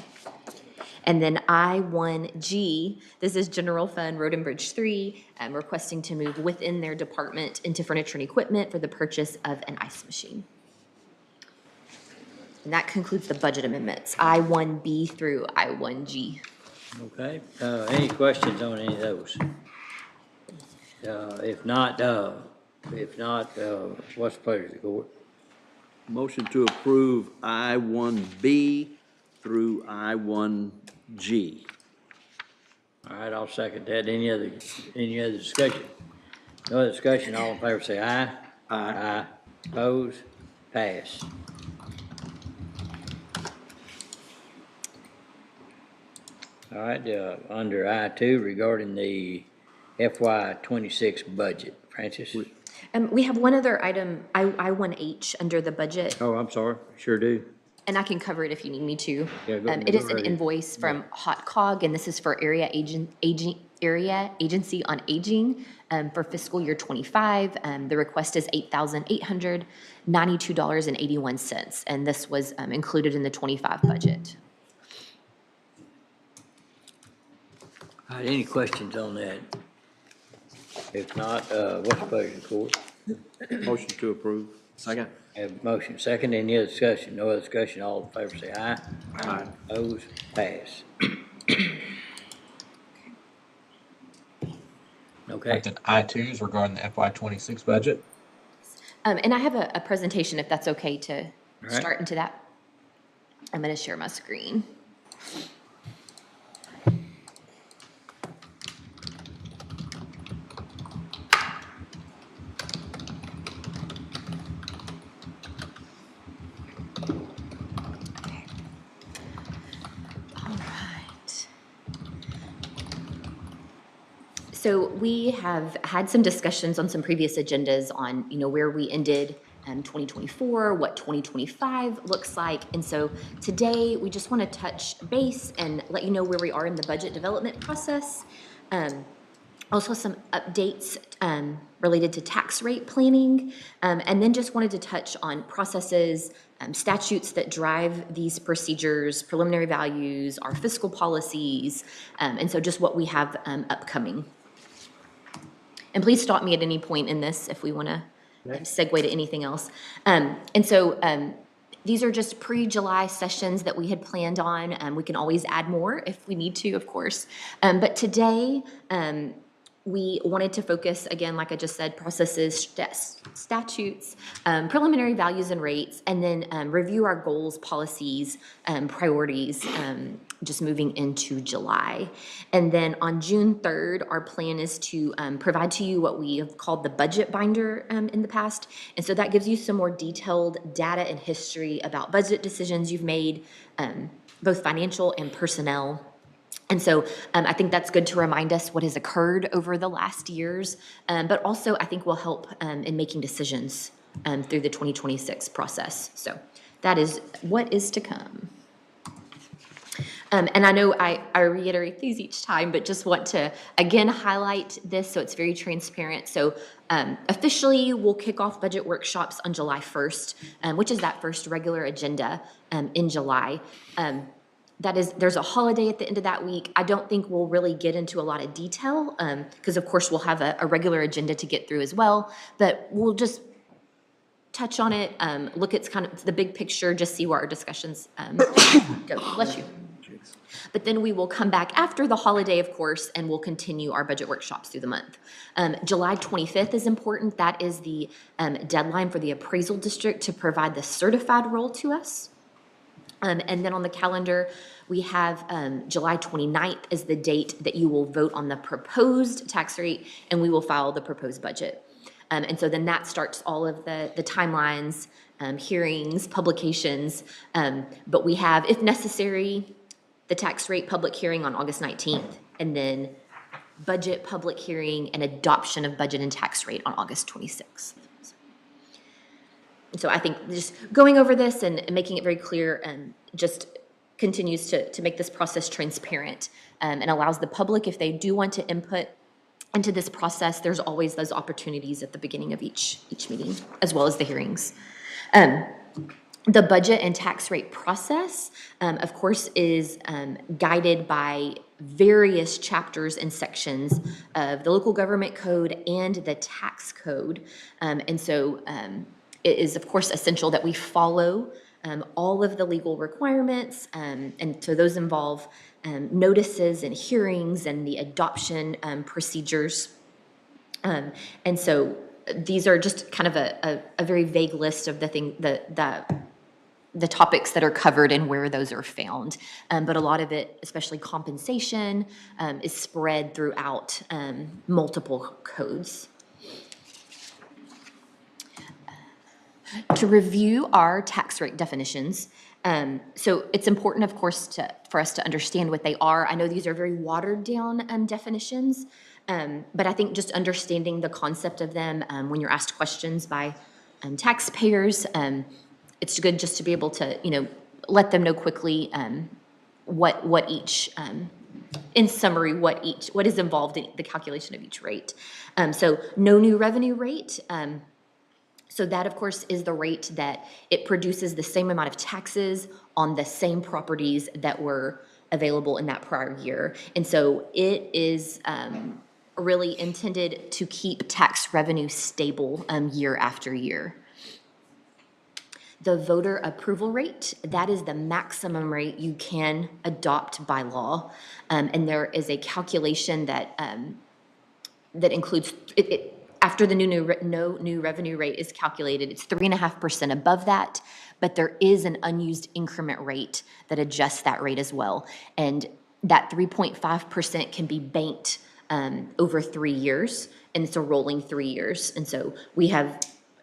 And then I-1G, this is General Fund Road and Bridge 3, requesting to move within their department into furniture and equipment for the purchase of an ice machine. And that concludes the budget amendments, I-1B through I-1G. Okay, any questions on any of those? If not, what's the pleasure of the court? Motion to approve I-1B through I-1G. All right, I'll second that. Any other discussion? No other discussion, all in favor say aye. Aye. Aye. Opposed? Pass. All right, under I-2 regarding the FY26 budget. Francis? We have one other item, I-1H, under the budget, Oh, I'm sorry, sure do. and I can cover it if you need me to. Yeah, go It is right an ahead. invoice from Hot Cog, and this is for Area Agency on Aging for fiscal year 25. The request is $8,892.81, and this was included in the 25 budget. All right, any questions on that? If not, what's the pleasure of the court? Motion to approve. Second. Have a motion second, any other discussion? No other discussion, all in favor say aye. Aye. Opposed? Pass. Okay. I-2s regarding the FY26 budget. And I have a presentation, if that's okay to right. start into that. I'm going to share my screen. So we have had some discussions on some previous agendas on, where we ended 2024, what 2025 looks like. And so today we just want to touch base and let you know where we are in the budget development process. Also some updates related to tax rate planning, and then just wanted to touch on processes, statutes that drive these procedures, preliminary values, our fiscal policies, and so just what we have upcoming. And please stop me at any point in this if we want to segue to anything else. And so these are just pre-July sessions that we had planned on. We can always add more if we need to, of course. But today, we wanted to focus, again, like I just said, processes, statutes, preliminary values and rates, and then review our goals, policies, priorities, just moving into July. And then on June 3rd, our plan is to provide to you what we have called the budget binder in the past. And so that gives you some more detailed data and history about budget decisions you've made, both financial and personnel. And so I think that's good to remind us what has occurred over the last years, but also I think will help in making decisions through the 2026 process. So that is what is to come. And I know I reiterate these each time, but just want to again highlight this so it's very transparent. So officially, we'll kick off budget workshops on July 1st, which is that first regular agenda in July. There's a holiday at the end of that week. I don't think we'll really get into a lot of detail because, of course, we'll have a regular agenda to get through as well. But we'll just touch on it, look at kind of the big picture, just see where our discussions go. Bless you. But then we will come back after the holiday, of course, and we'll continue our budget workshops through the month. July 25th is important. That is the deadline for the appraisal district to provide the certified roll to us. And then on the calendar, we have July 29th is the date that you will vote on the proposed tax rate, and we will file the proposed budget. And so then that starts all of the timelines, hearings, publications. But we have, if necessary, the tax rate public hearing on August 19th, and then budget public hearing and adoption of budget and tax rate on August 26th. So I think just going over this and making it very clear just continues to make this process transparent and allows the public, if they do want to input into this process, there's always those opportunities at the beginning of each meeting, as well as the hearings. The budget and tax rate process, of course, is guided by various chapters and sections of the local government code and the tax code. And so it is, of course, essential that we follow all of the legal requirements. And so those involve notices and hearings and the adoption procedures. And so these are just kind of a very vague list of the topics that are covered and where those are found. But a lot of it, especially compensation, is spread throughout multiple codes. To review our tax rate definitions, so it's important, of course, for us to understand what they are. I know these are very watered down definitions, but I think just understanding the concept of them when you're asked questions by taxpayers, it's good just to be able to, let them know quickly what each, in summary, what is involved in the calculation of each rate. So no new revenue rate. So that, of course, is the rate that it produces the same amount of taxes on the same properties that were available in that prior year. And so it is really intended to keep tax revenue stable year after year. The voter approval rate, that is the maximum rate you can adopt by law. And there is a calculation that includes it. After the no new revenue rate is calculated, it's 3.5% above that, but there is an unused increment rate that adjusts that rate as well. And that 3.5% can be banked over 3 years, and it's a rolling 3 years. And so we have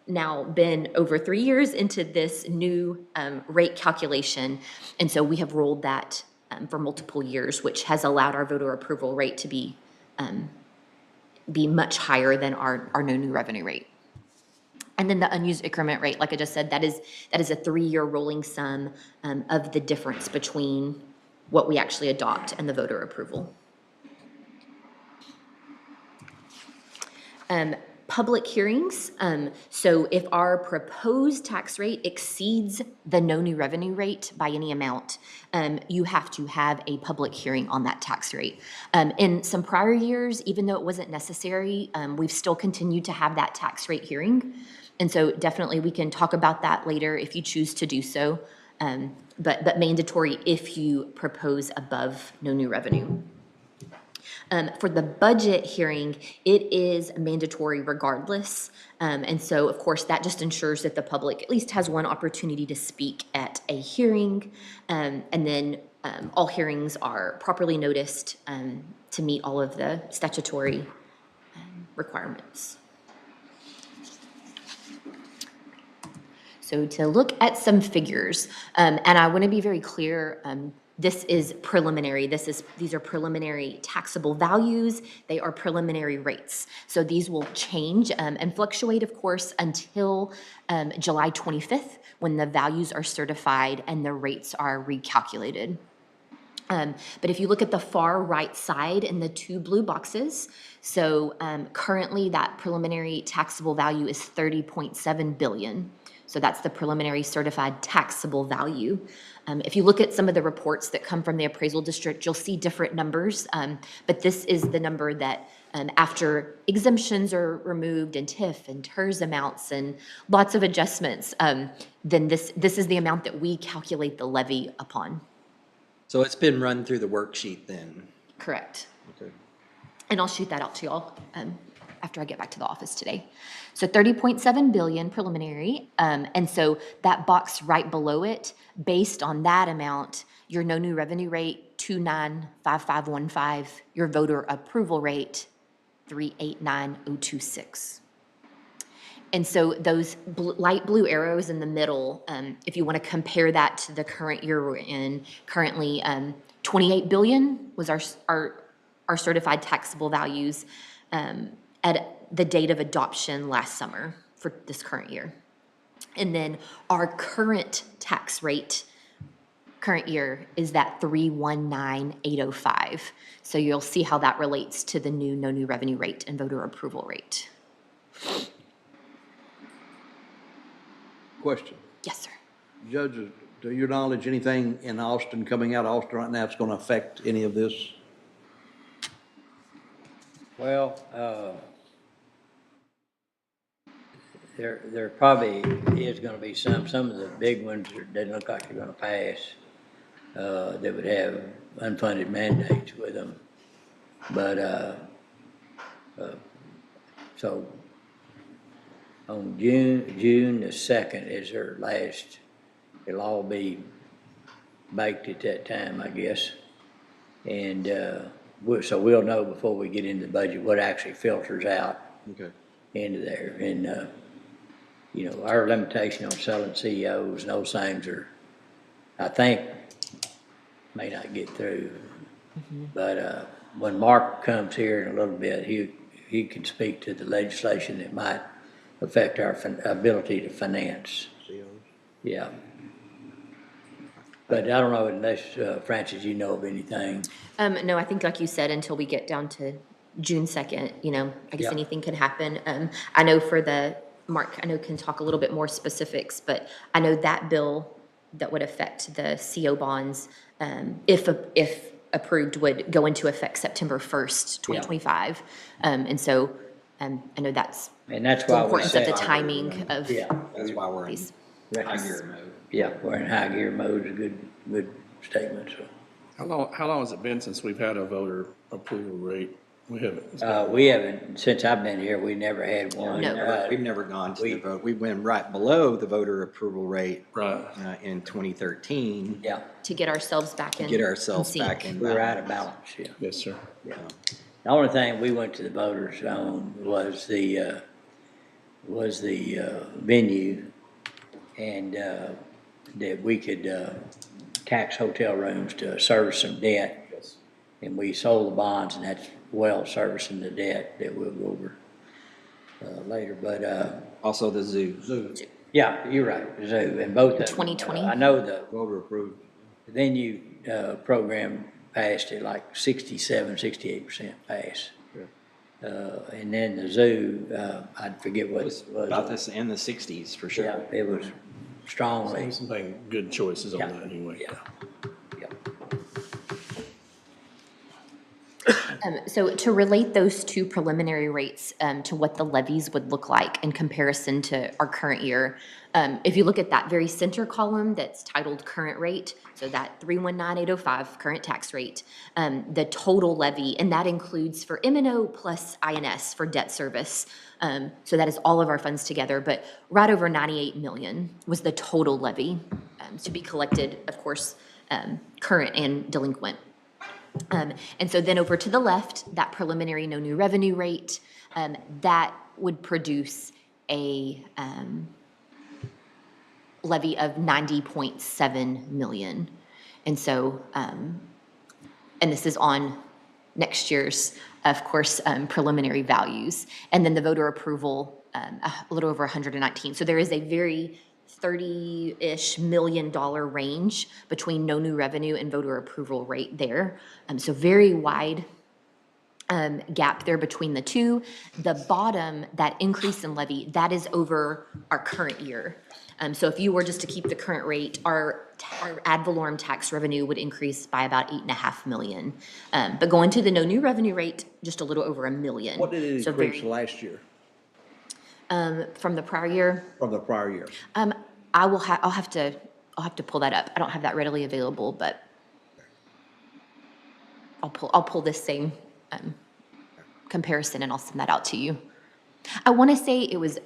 now been over 3 years into this new rate calculation, and so we have rolled that for multiple years, which has allowed our voter approval rate to be much higher than our no new revenue rate. And then the unused increment rate, like I just said, that is a 3-year rolling sum of the difference between what we actually adopt and the voter approval. Public hearings. So if our proposed tax rate exceeds the no new revenue rate by any amount, you have to have a public hearing on that tax rate. In some prior years, even though it wasn't necessary, we've still continued to have that tax rate hearing. And so definitely we can talk about that later if you choose to do so, but mandatory if you propose above no new revenue. For the budget hearing, it is mandatory regardless. And so, of course, that just ensures that the public at least has one opportunity to speak at a hearing. And then all hearings are properly noticed to meet all of the statutory requirements. So to look at some figures, and I want to be very clear, This is preliminary. These are preliminary taxable values. They are preliminary rates. So these will change and fluctuate, of course, until July 25th, when the values are certified and the rates are recalculated. But if you look at the far right side in the two blue boxes, so currently that preliminary taxable value is 30.7 billion. So that's the preliminary certified taxable value. If you look at some of the reports that come from the appraisal district, you'll see different numbers, but this is the number that after exemptions are removed and TIF and TERS amounts and lots of adjustments, then this is the amount that we calculate the levy upon. So it's been run through the worksheet then? Correct. Okay. And I'll shoot that out to y'all after I get back to the office today. So 30.7 billion preliminary, and so that box right below it, based on that amount, your no new revenue rate 295515, your voter approval rate 389026. And so those light blue arrows in the middle, if you want to compare that to the current year we're in, currently 28 billion was our certified taxable values at the date of adoption last summer for this current year. And then our current tax rate, current year, is that 319,805. So you'll see how that relates to the new no new revenue rate and voter approval rate. Question. Yes, sir. Judge, to your knowledge, anything in Austin, coming out of Austin right now, that's going to affect any of this? Well, there probably is gonna be some of the big ones that doesn't look like they're gonna pass, that would have unfunded mandates with them. But, so on June the 2nd is their last, it'll all be baked at that time, I guess. And, so we'll know before we get into the budget what actually filters out into there. And, you know, our limitation on selling CEOs and those things are, I think, may not get through. But when Mark comes here in a little bit, he can speak to the legislation that might affect our ability to finance. Yeah. But I don't know unless, Francis, you know of anything. No, I think like you said, until we get down to June 2nd, you know, I guess anything could happen. I know for Mark, I know can talk a little bit more specifics, but I know that bill that would affect the CO bonds, if approved, would go into effect September 1st, 2025. And so I know that's And that's the why we importance of said, the timing of That's why we're in these. high gear mode. yeah, we're in high gear mode is a good statement, so. How long has it been since we've had a voter approval rate? We haven't. We haven't, since I've been here, we never had one. No. We've never gone to the vote. We went right below the voter approval rate Right. in 2013. Yeah, To get ourselves back in. Get ourselves in sync. back in we're out of balance. balance, yeah. Yes, sir. Yeah. The only thing we went to the voters on was the venue, and that we could tax hotel rooms to service some debt. Yes. And we sold the bonds, and that's well servicing the debt that we'll go over later. But Also the zoo. yeah, you're right, the zoo, and both of them. 2020? I know the Voter approved. venue program passed at like 68% pass. And then the zoo, I forget what it was. About this in the 60s for sure. Yeah, it was strongly. Some good choices on Yeah. that anyway. Yeah. So to relate those two preliminary rates to what the levies would look like in comparison to our current year, if you look at that very center column that's titled current rate, so that 319,805 current tax rate, the total levy, and that includes for M&O plus INS for debt service. So that is all of our funds together, but right over 98 million was the total levy to be collected, of course, current and delinquent. And so then over to the left, that preliminary no new revenue rate, that would produce a levy of 90.7 million. And so, and this is on next year's, of course, preliminary values. And then the voter approval, a little over 119. So there is a very $30-ish million range between no new revenue and voter approval rate there. So very wide gap there between the two. The bottom, that increase in levy, that is over our current year. So if you were just to keep the current rate, our ad valorem tax revenue would increase by about 8.5 million. But going to the no new revenue rate, just a little over $1 million. What did it So increase very- last year from the prior year? from the prior year? I'll have to pull that up. I don't have that readily available, but I'll pull this same comparison and I'll send that out to you. I want to say it was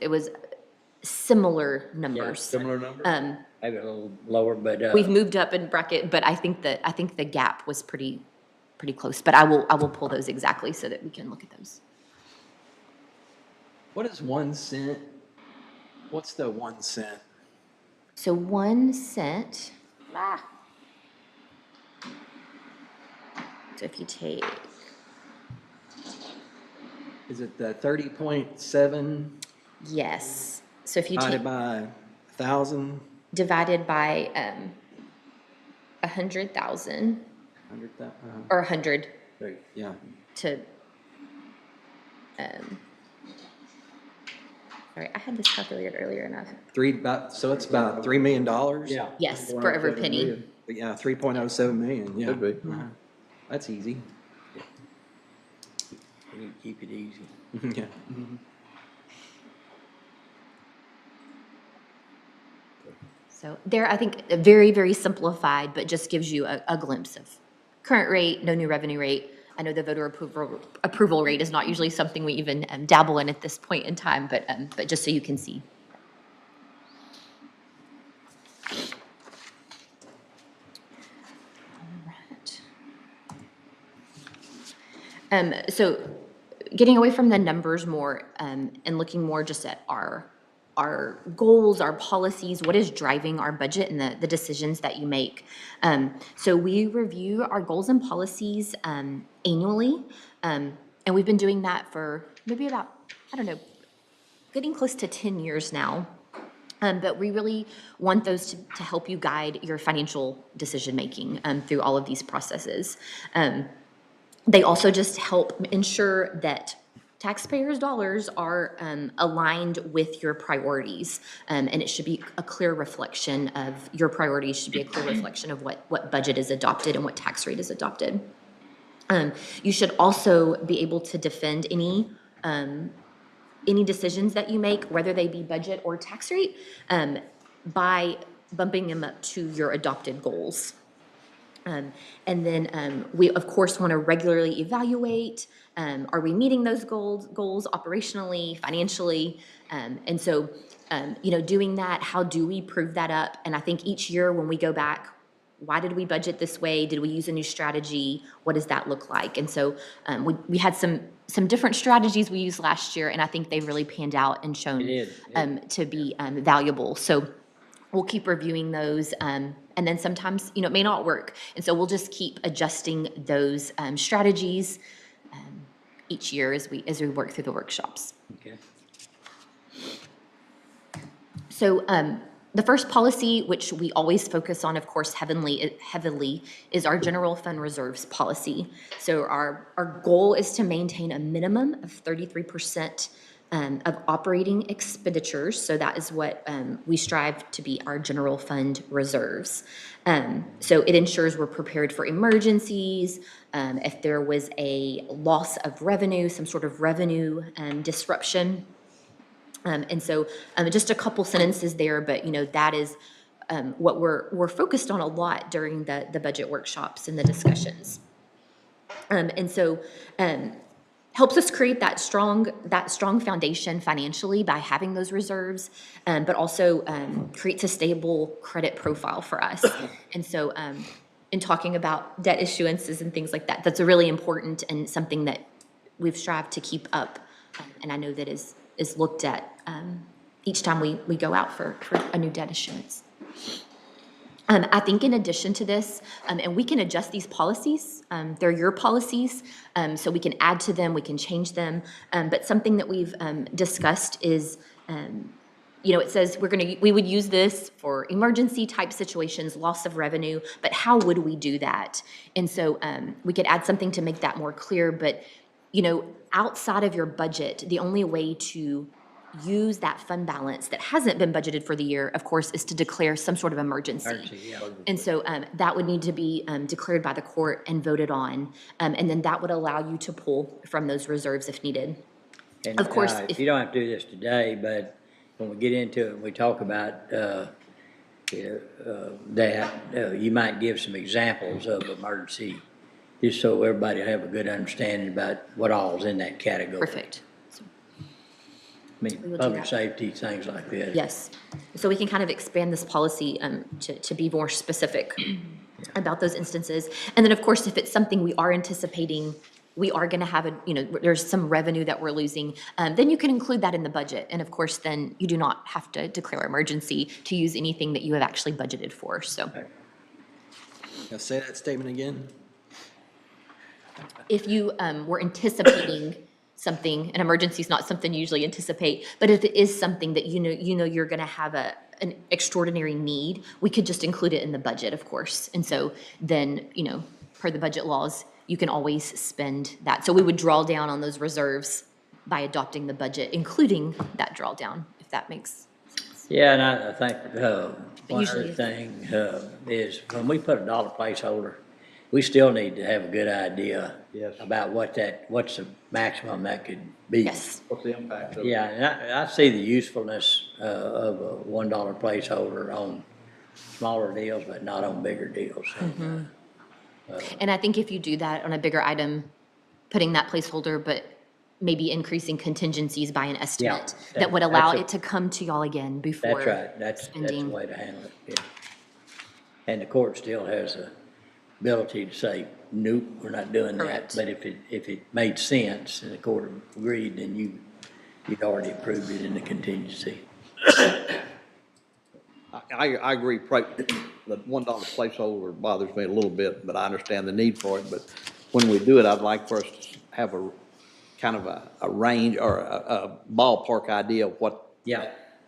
similar numbers. Similar number? Maybe a little lower, but. We've moved up in bracket, but I think the gap was pretty close. But I will pull those exactly so that we can look at those. What is 1 cent? What's the 1 cent? So 1 cent. So if you take. Is it the 30.7 Yes. So if you divided take. by 1,000? Divided by 100,000 100,000? or 100 Yeah. to. Sorry, I had this calculated earlier and So it's about $3 million? Yeah. yes, for every penny. Yeah, 3.07 million, yeah. Could be. That's easy. We need to keep it easy. Yeah. So there, I think, very, very simplified, but just gives you a glimpse of current rate, no new revenue rate. I know the voter approval rate is not usually something we even dabble in at this point in time, but just so you can see. All right. So getting away from the numbers more and looking more just at our goals, our policies, what is driving our budget and the decisions that you make. So we review our goals and policies annually, and we've been doing that for maybe about, I don't know, getting close to 10 years now. But we really want those to help you guide your financial decision-making through all of these processes. They also just help ensure that taxpayers' dollars are aligned with your priorities, and it should be a clear reflection of your priorities, should be a clear reflection of what budget is adopted and what tax rate is adopted. You should also be able to defend any decisions that you make, whether they be budget or tax rate, by bumping them up to your adopted goals. And then we, of course, want to regularly evaluate, are we meeting those goals operationally, financially? And so, doing that, how do we prove that up? And I think each year when we go back, why did we budget this way? Did we use a new strategy? What does that look like? And so we had some different strategies we used last year, and I think they've really panned out and shown to be valuable. So we'll keep reviewing those, and then sometimes, it may not work. And so we'll just keep adjusting those strategies each year as we work through the workshops. Okay. So the first policy, which we always focus on, of course, heavily, is our general fund reserves policy. So our goal is to maintain a minimum of 33% of operating expenditures. So that is what we strive to be our general fund reserves. So it ensures we're prepared for emergencies, if there was a loss of revenue, some sort of revenue disruption. And so just a couple sentences there, but that is what we're focused on a lot during the budget workshops and the discussions. And so helps us create that strong foundation financially by having those reserves, but also creates a stable credit profile for us. And so in talking about debt issuances and things like that, that's a really important and something that we've strived to keep up. And I know that is looked at each time we go out for a new debt issuance. I think in addition to this, and we can adjust these policies, they're your policies, so we can add to them, we can change them, but something that we've discussed is, it says we would use this for emergency type situations, loss of revenue, but how would we do that? And so we could add something to make that more clear, but, outside of your budget, the only way to use that fund balance that hasn't been budgeted for the year, of course, is to declare some sort of emergency. And so that would need to be declared by the court and voted on, and then that would allow you to pull from those reserves if needed. And, Of course, if you don't have to do this today, but when we get into it, we talk about that, you might give some examples of emergency, just so everybody have a good understanding about what all's in that category. Perfect. I mean, public safety, things like that. Yes. So we can kind of expand this policy to be more specific about those instances. And then, of course, if it's something we are anticipating, we are going to have there's some revenue that we're losing, then you can include that in the budget. And of course, then you do not have to declare emergency to use anything that you have actually budgeted for, so. Now say that statement again. If you were anticipating something, an emergency is not something you usually anticipate, but if it is something that you know you're going to have an extraordinary need, we could just include it in the budget, of course. And so then, per the budget laws, you can always spend that. So we would draw down on those reserves by adopting the budget, including that drawdown, if that makes sense. Yeah, and I think one Usually other thing is when we put a dollar placeholder, we still need to have a good idea about what's the maximum that could be. Yes. What's the impact of it? Yeah, and I see the usefulness of a $1 placeholder on smaller deals, but not on bigger deals. And I think if you do that on a bigger item, putting that placeholder, but maybe increasing contingencies by an estimate, that would allow it to come to y'all again before. That's right. That's the way to handle it. Yeah. And the court still has the ability to say, nope, we're not doing Correct. that. But if it made sense and the court agreed, then you'd already approved it in the contingency. I agree, the $1 placeholder bothers me a little bit, but I understand the need for it. But when we do it, I'd like for us to have a kind of a range or a ballpark idea of what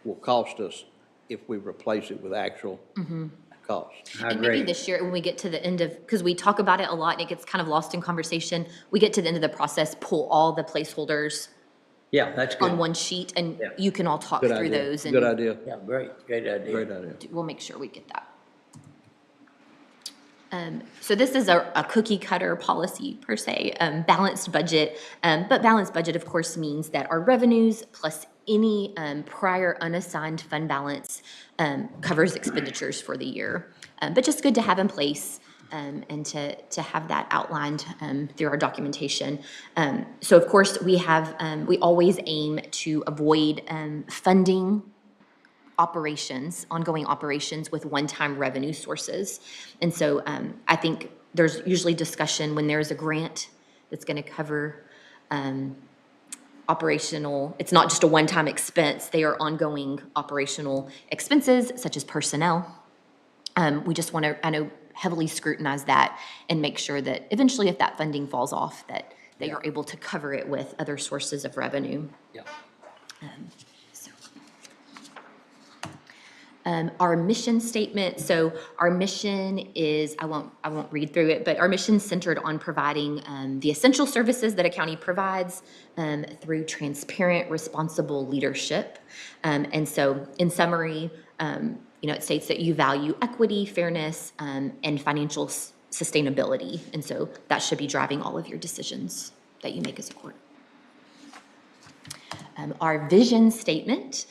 will cost us if we replace it with actual cost. And maybe this year, when we get to the end of, because we talk about it a lot and it gets kind of lost in conversation, we get to the end of the process, pull all the placeholders that's good. on one sheet, and you can all talk through those. And Good idea. Yeah, great idea. Great idea. we'll make sure we get that. So this is a cookie cutter policy per se, balanced budget. But balanced budget, of course, means that our revenues plus any prior unassigned fund balance covers expenditures for the year. But just good to have in place and to have that outlined through our documentation. So of course, we always aim to avoid funding ongoing operations with one-time revenue sources. And so I think there's usually discussion when there's a grant that's going to cover operational, it's not just a one-time expense, they are ongoing operational expenses such as personnel. We just want to, heavily scrutinize that and make sure that eventually if that funding falls off, that you're able to cover it with other sources of revenue. Our mission statement. So our mission is, I won't read through it, but our mission is centered on providing the essential services that a county provides through transparent, responsible leadership. And so in summary, it states that you value equity, fairness, and financial sustainability. And so that should be driving all of your decisions that you make as a court. Our vision statement.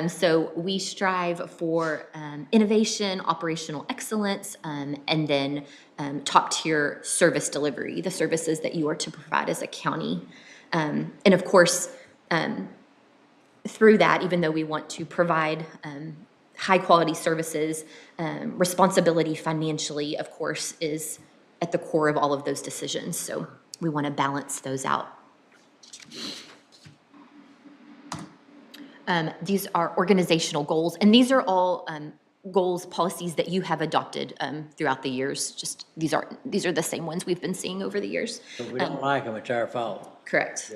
So we strive for innovation, operational excellence, and then top-tier service delivery, the services that you are to provide as a county. And of course, through that, even though we want to provide high-quality services, responsibility financially, of course, is at the core of all of those decisions. So we want to balance those out. These are organizational goals, and these are all goals, policies that you have adopted throughout the years. Just these are the same ones we've been seeing over the years. If we don't like them, it's our fault. Correct.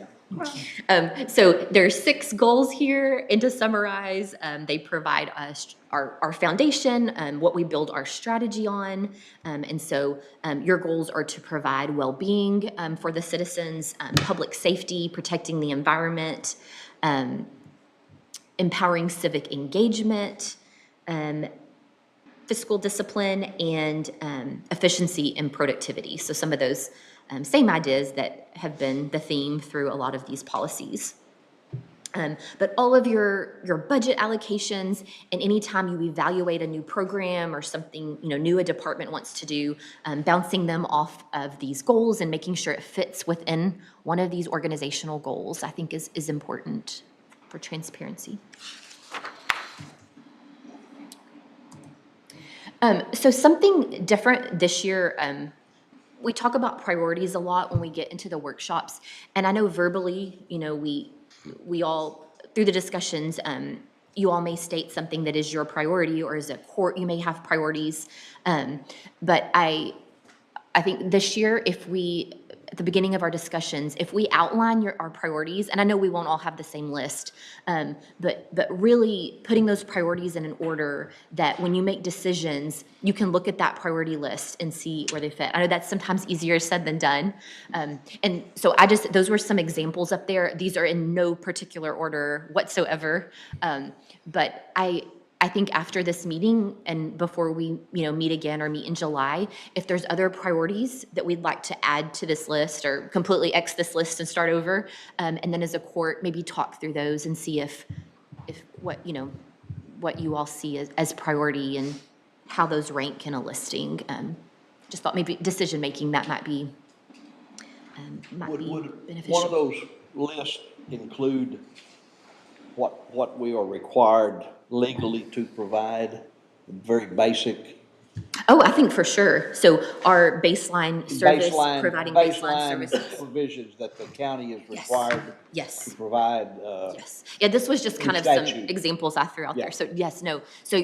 Yeah. So there's 6 goals here, and to summarize, they provide us our foundation, what we build our strategy on, and so your goals are to provide well-being for the citizens, public safety, protecting the environment, empowering civic engagement, fiscal discipline, and efficiency and productivity. So some of those same ideas that have been the theme through a lot of these policies. But all of your budget allocations, and anytime you evaluate a new program or something new a department wants to do, bouncing them off of these goals and making sure it fits within one of these organizational goals, I think is important for transparency. So something different this year, we talk about priorities a lot when we get into the workshops, and I know verbally, we all, through the discussions, you all may state something that is your priority, or as a court, you may have priorities. But I think this year, if we, at the beginning of our discussions, if we outline our priorities, and I know we won't all have the same list, but really putting those priorities in an order that when you make decisions, you can look at that priority list and see where they fit. I know that's sometimes easier said than done. And so those were some examples up there. These are in no particular order whatsoever. But I think after this meeting and before we meet again or meet in July, if there's other priorities that we'd like to add to this list or completely X this list and start over, and then as a court maybe talk through those and see if what you all see as priority and how those rank in a listing. Just thought maybe decision making that might be beneficial. One of those lists include what we are required legally to provide, very basic? Oh, I think for sure. So our baseline service, providing baseline services. Provisions that the county is required yes. to provide. Yes. Yeah, this was just kind of statute. some examples I threw out there. So yes, no. So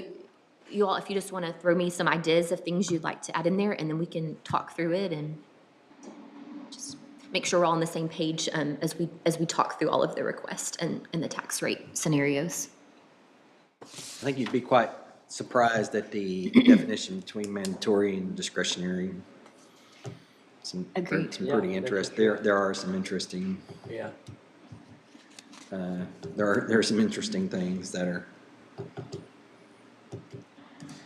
you all, if you just want to throw me some ideas of things you'd like to add in there, and then we can talk through it and just make sure we're all on the same page as we talk through all of the requests and the tax rate scenarios. I think you'd be quite surprised at the definition between mandatory and discretionary. Agreed. Some pretty interesting. There are some interesting. Yeah. There are some interesting things that are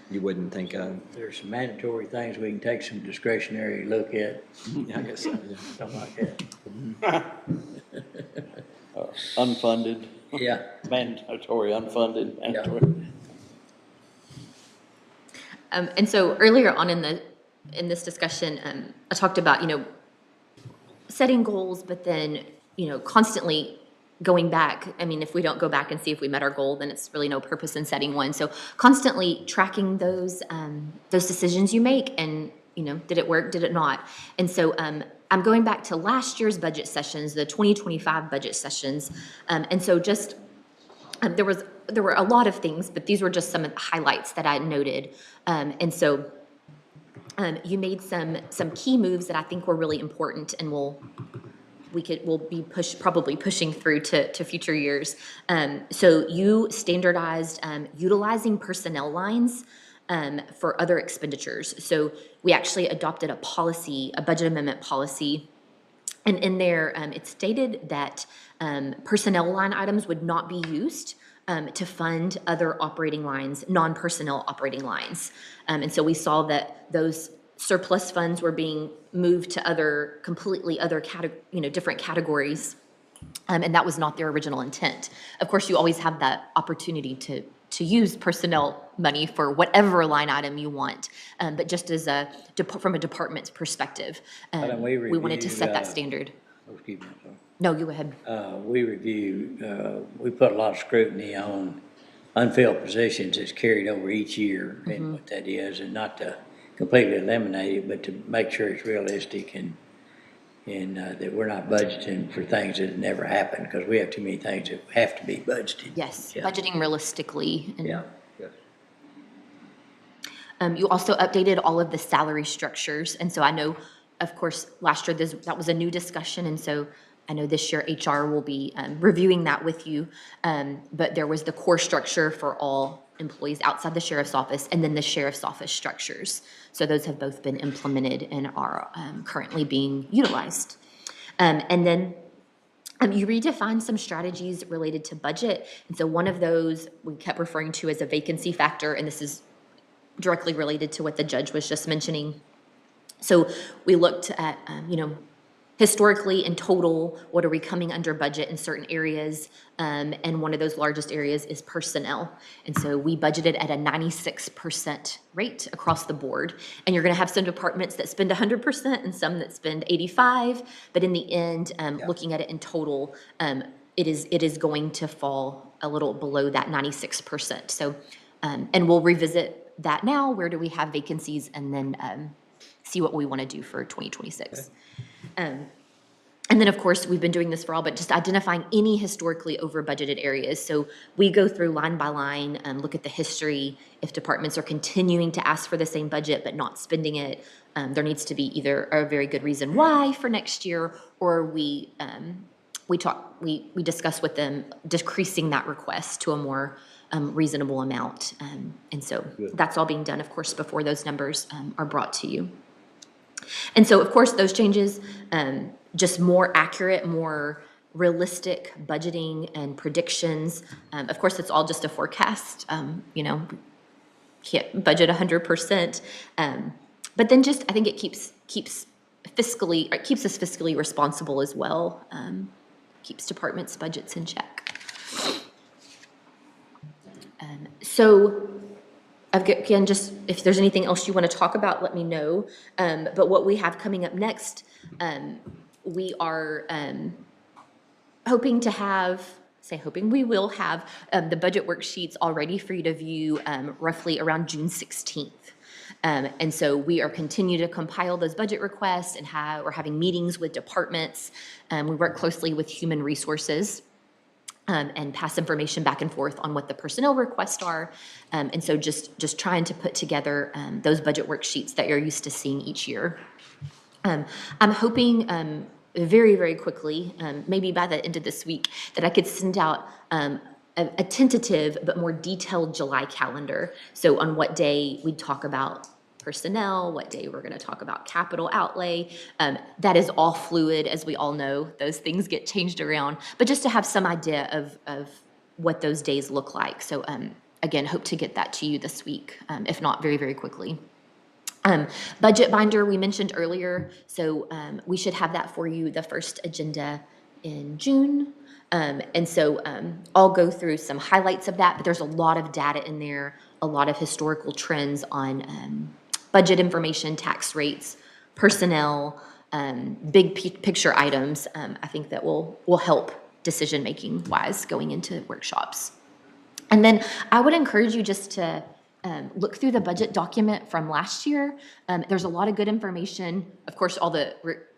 you wouldn't think of. There's some mandatory things we can take some discretionary look at. Yeah, I guess so. Yeah. Something like that. Unfunded. Yeah. Mandatory, unfunded, mandatory. And so earlier on in this discussion, I talked about setting goals, but then constantly going back. I mean, if we don't go back and see if we met our goal, then it's really no purpose in setting one. So constantly tracking those decisions you make, and did it work? Did it not? And so I'm going back to last year's budget sessions, the 2025 budget sessions, and so just there were a lot of things, but these were just some of the highlights that I noted. And so you made some key moves that I think were really important, and we'll be probably pushing through to future years. So you standardized utilizing personnel lines for other expenditures. So we actually adopted a budget amendment policy, and in there it stated that personnel line items would not be used to fund other operating lines, non-personnel operating lines. And so we saw that those surplus funds were being moved to completely other different categories, and that was not their original intent. Of course, you always have that opportunity to use personnel money for whatever line item you want, but just as from a department's perspective, we wanted to set that standard. Oh, excuse me, I'm sorry. No, you go ahead. We put a lot of scrutiny on unfilled positions that's carried over each year, and what that is, and not to completely eliminate it, but to make sure it's realistic and that we're not budgeting for things that never happen, because we have too many things that have to be budgeted. Yes, Yeah. budgeting realistically. And Yeah. You also updated all of the salary structures, and so I know, of course, last year that was a new discussion, and so I know this year HR will be reviewing that with you. But there was the core structure for all employees outside the sheriff's office, and then the sheriff's office structures. So those have both been implemented and are currently being utilized. And then you redefined some strategies related to budget. And so one of those we kept referring to as a vacancy factor, and this is directly related to what the judge was just mentioning. So we looked at, historically in total, what are we coming under budget in certain areas? And one of those largest areas is personnel. And so we budgeted at a 96% rate across the board. And you're gonna have some departments that spend 100% and some that spend 85. But in the end, looking at it in total, it is going to fall a little below that 96%. So, and we'll revisit that now. Where do we have vacancies? And then see what we wanna do for 2026. And then, of course, we've been doing this for all, but just identifying any historically over budgeted areas. So we go through line by line, look at the history. If departments are continuing to ask for the same budget but not spending it, there needs to be either a very good reason why for next year, or we discuss with them decreasing that request to a more reasonable amount. And so that's all being done, of course, before those numbers are brought to you. And so, of course, those changes, just more accurate, more realistic budgeting and predictions. Of course, it's all just a forecast. Can't budget 100%. But then just, I think it keeps us fiscally responsible as well. Keeps departments' budgets in check. So again, just if there's anything else you want to talk about, let me know. But what we have coming up next, we are hoping we will have the budget worksheets all ready for you to view roughly around June 16th. And so we are continuing to compile those budget requests, and we're having meetings with departments. We work closely with human resources. And pass information back and forth on what the personnel requests are. And so just trying to put together those budget worksheets that you're used to seeing each year. I'm hoping very, very quickly, maybe by the end of this week, that I could send out a tentative but more detailed July calendar. So on what day we'd talk about personnel, what day we're going to talk about capital outlay. That is all fluid, as we all know. Those things get changed around, but just to have some idea of what those days look like. So again, hope to get that to you this week, if not very, very quickly. Budget binder we mentioned earlier, so we should have that for you, the first agenda in June. And so I'll go through some highlights of that, but there's a lot of data in there, a lot of historical trends on budget information, tax rates, personnel, big picture items. I think that will help decision-making wise going into workshops. And then I would encourage you just to look through the budget document from last year. There's a lot of good information, of course, all the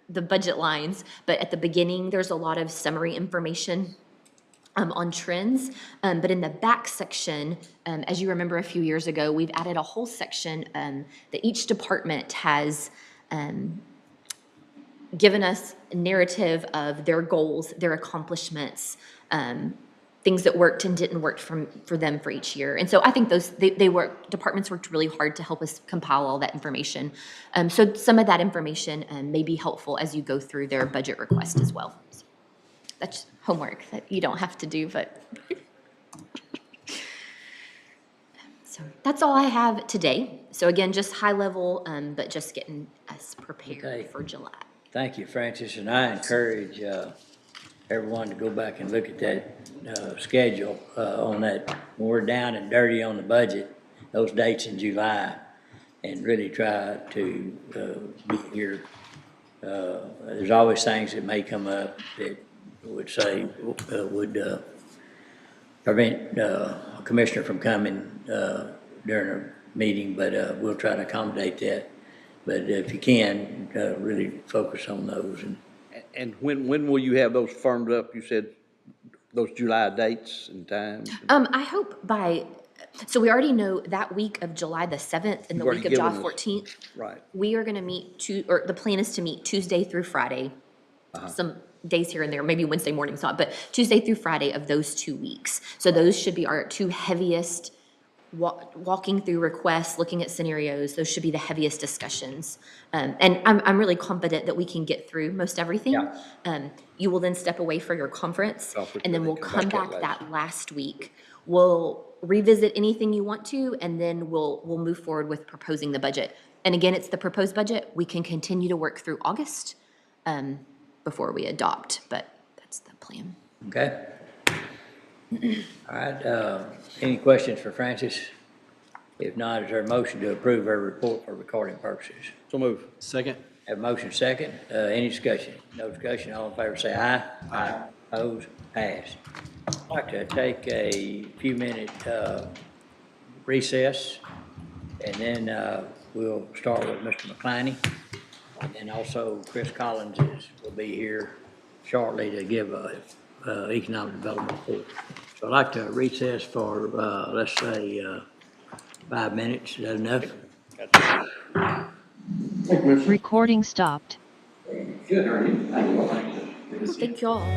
budget lines, but at the beginning, there's a lot of summary information on trends. But in the back section, as you remember a few years ago, we've added a whole section that each department has given us a narrative of their goals, their accomplishments, things that worked and didn't work for them for each year. And so I think departments worked really hard to help us compile all that information. So some of that information may be helpful as you go through their budget request as well. So that's homework that you don't have to do, but. So that's all I have today. So again, just high level, but just getting us prepared for July. Thank you, Francis, and I encourage everyone to go back and look at that schedule on that. When we're down and dirty on the budget, those dates in July, and really try to be here. There's always things that may come up that would say would prevent a commissioner from coming during a meeting, but we'll try to accommodate that. But if you can, really focus on those. And when will you have those firmed up? You said those July dates and times? I hope So we already know that week of July the 7th and the You've already week of July given us- 14th, Right. we are going to meet or the plan is to meet Tuesday through Friday. Some days here and there, maybe Wednesday morning's not, but Tuesday through Friday of those 2 weeks. So those should be our two heaviest walking through requests, looking at scenarios. Those should be the heaviest discussions. And I'm really confident that we can get through most everything. Yeah. You will then step away for your conference, Conference, and then and we'll then come come back back that last week. We'll revisit anything you want to, and then we'll move forward with proposing the budget. And again, it's the proposed budget. We can continue to work through August before we adopt, but that's the plan. Okay. All right, any questions for Francis? If not, is there a motion to approve her report for recording purposes? So move. Second. Have a motion second, any discussion? No discussion, all in favor say aye. Aye. Opposed, passed. I'd like to take a few minute recess, and then we'll start with Mr. McCliney. And then also Chris Collins will be here shortly to give a economic development report. So I'd like to recess for, let's say, 5 minutes. Is that enough? Recording stopped. Good, how are you? Thank you all.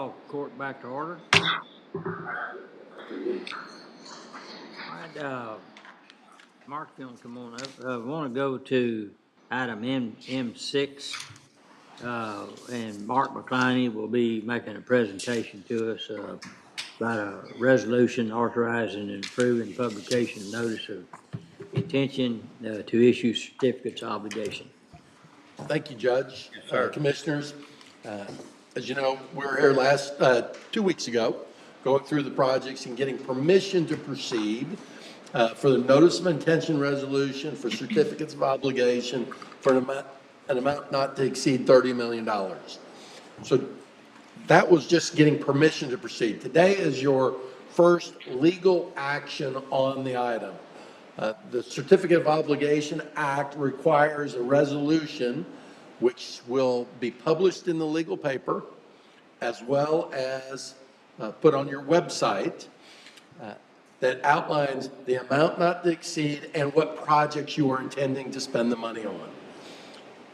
call court back to order. All right, Mark, if you want to come on up, I want to go to item M6, and Mark McCliney will be making a presentation to us about a resolution authorizing and approving publication of notice of intention to issue certificates of obligation. Thank you, Judge. Yes, sir. Commissioners, as you know, we were here 2 weeks ago, going through the projects and getting permission to proceed for the notice of intention resolution for certificates of obligation for an amount not to exceed $30 million. So that was just getting permission to proceed. Today is your first legal action on the item. The Certificate of Obligation Act requires a resolution which will be published in the legal paper as well as put on your website that outlines the amount not to exceed and what projects you are intending to spend the money on.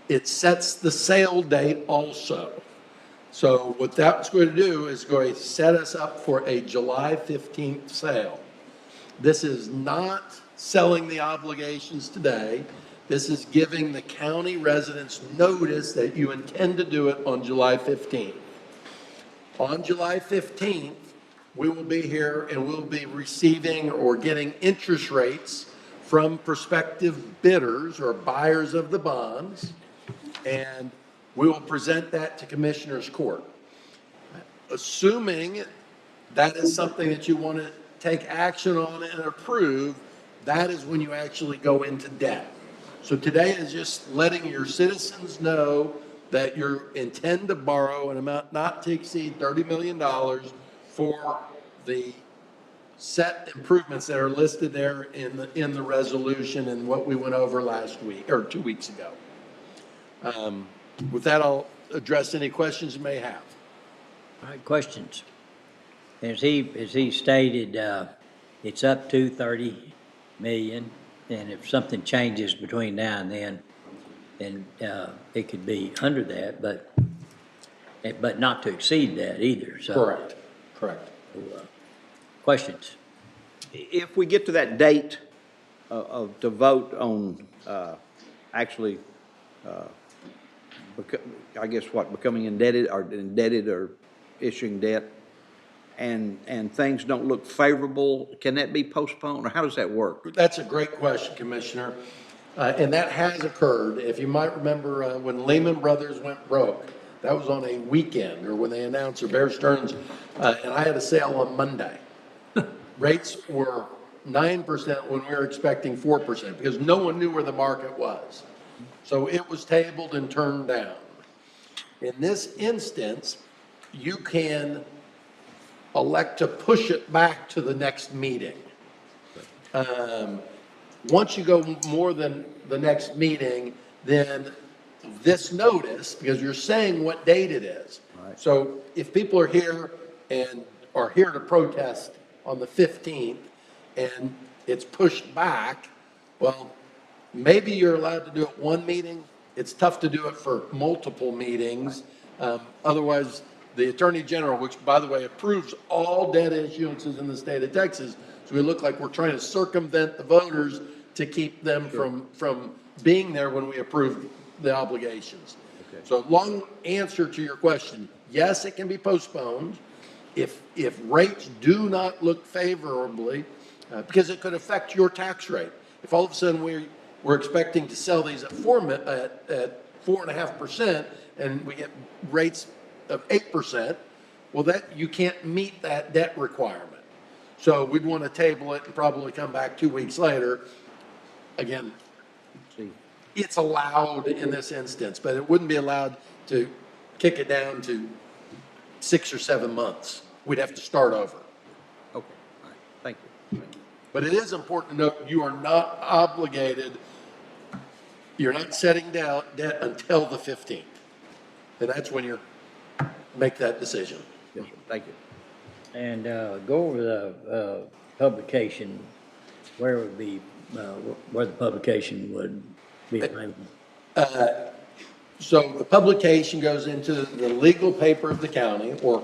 It sets the sale date also. So what that's going to do is going to set us up for a July 15th sale. This is not selling the obligations today. This is giving the county residents notice that you intend to do it on July 15th. On July 15th, we will be here and we'll be receiving or getting interest rates from prospective bidders or buyers of the bonds, and we will present that to Commissioners Court. Assuming that is something that you want to take action on and approve, that is when you actually go into debt. So today is just letting your citizens know that you intend to borrow an amount not to exceed $30 million for the set improvements that are listed there in the resolution and what we went over last week or 2 weeks ago. With that, I'll address any questions you may have. All right, questions? As he stated, it's up to 30 million, and if something changes between now and then it could be under that, but not to exceed that either. So, Correct. Questions? If we get to that date to vote on actually, I guess becoming indebted or issuing debt, and things don't look favorable, can that be postponed, or how does that work? That's a great question, Commissioner. And that has occurred. If you might remember when Lehman Brothers went broke, that was on a weekend, or when they announced, or Bear Stearns, and I had a sale on Monday. Rates were 9% when we were expecting 4% because no one knew where the market was. So it was tabled and turned down. In this instance, you can elect to push it back to the next meeting. Once you go more than the next meeting, then this notice, because you're saying what date it is. Right. So if people are here and are here to protest on the 15th and it's pushed back, well, maybe you're allowed to do it one meeting. It's tough to do it for multiple meetings. Otherwise, the Attorney General, which by the way approves all debt issuances in the state of Texas, so we look like we're trying to circumvent the voters to keep them from being there when we approve the obligations. Okay. So long answer to your question, yes, it can be postponed if rates do not look favorably, because it could affect your tax rate. If all of a sudden we're expecting to sell these at 4.5% and we get rates of 8%, well, that you can't meet that debt requirement. So we'd want to table it and probably come back 2 weeks later. Again, it's allowed in this instance, but it wouldn't be allowed to kick it down to 6 or 7 months. We'd have to start over. Okay, all right, thank you. But it is important to note you are not obligated, you're not setting down debt until the 15th. And that's when you make that decision. Yes, sir. Thank you. And go over the publication, where would be, where the publication would be available. So the publication goes into the legal paper of the county, or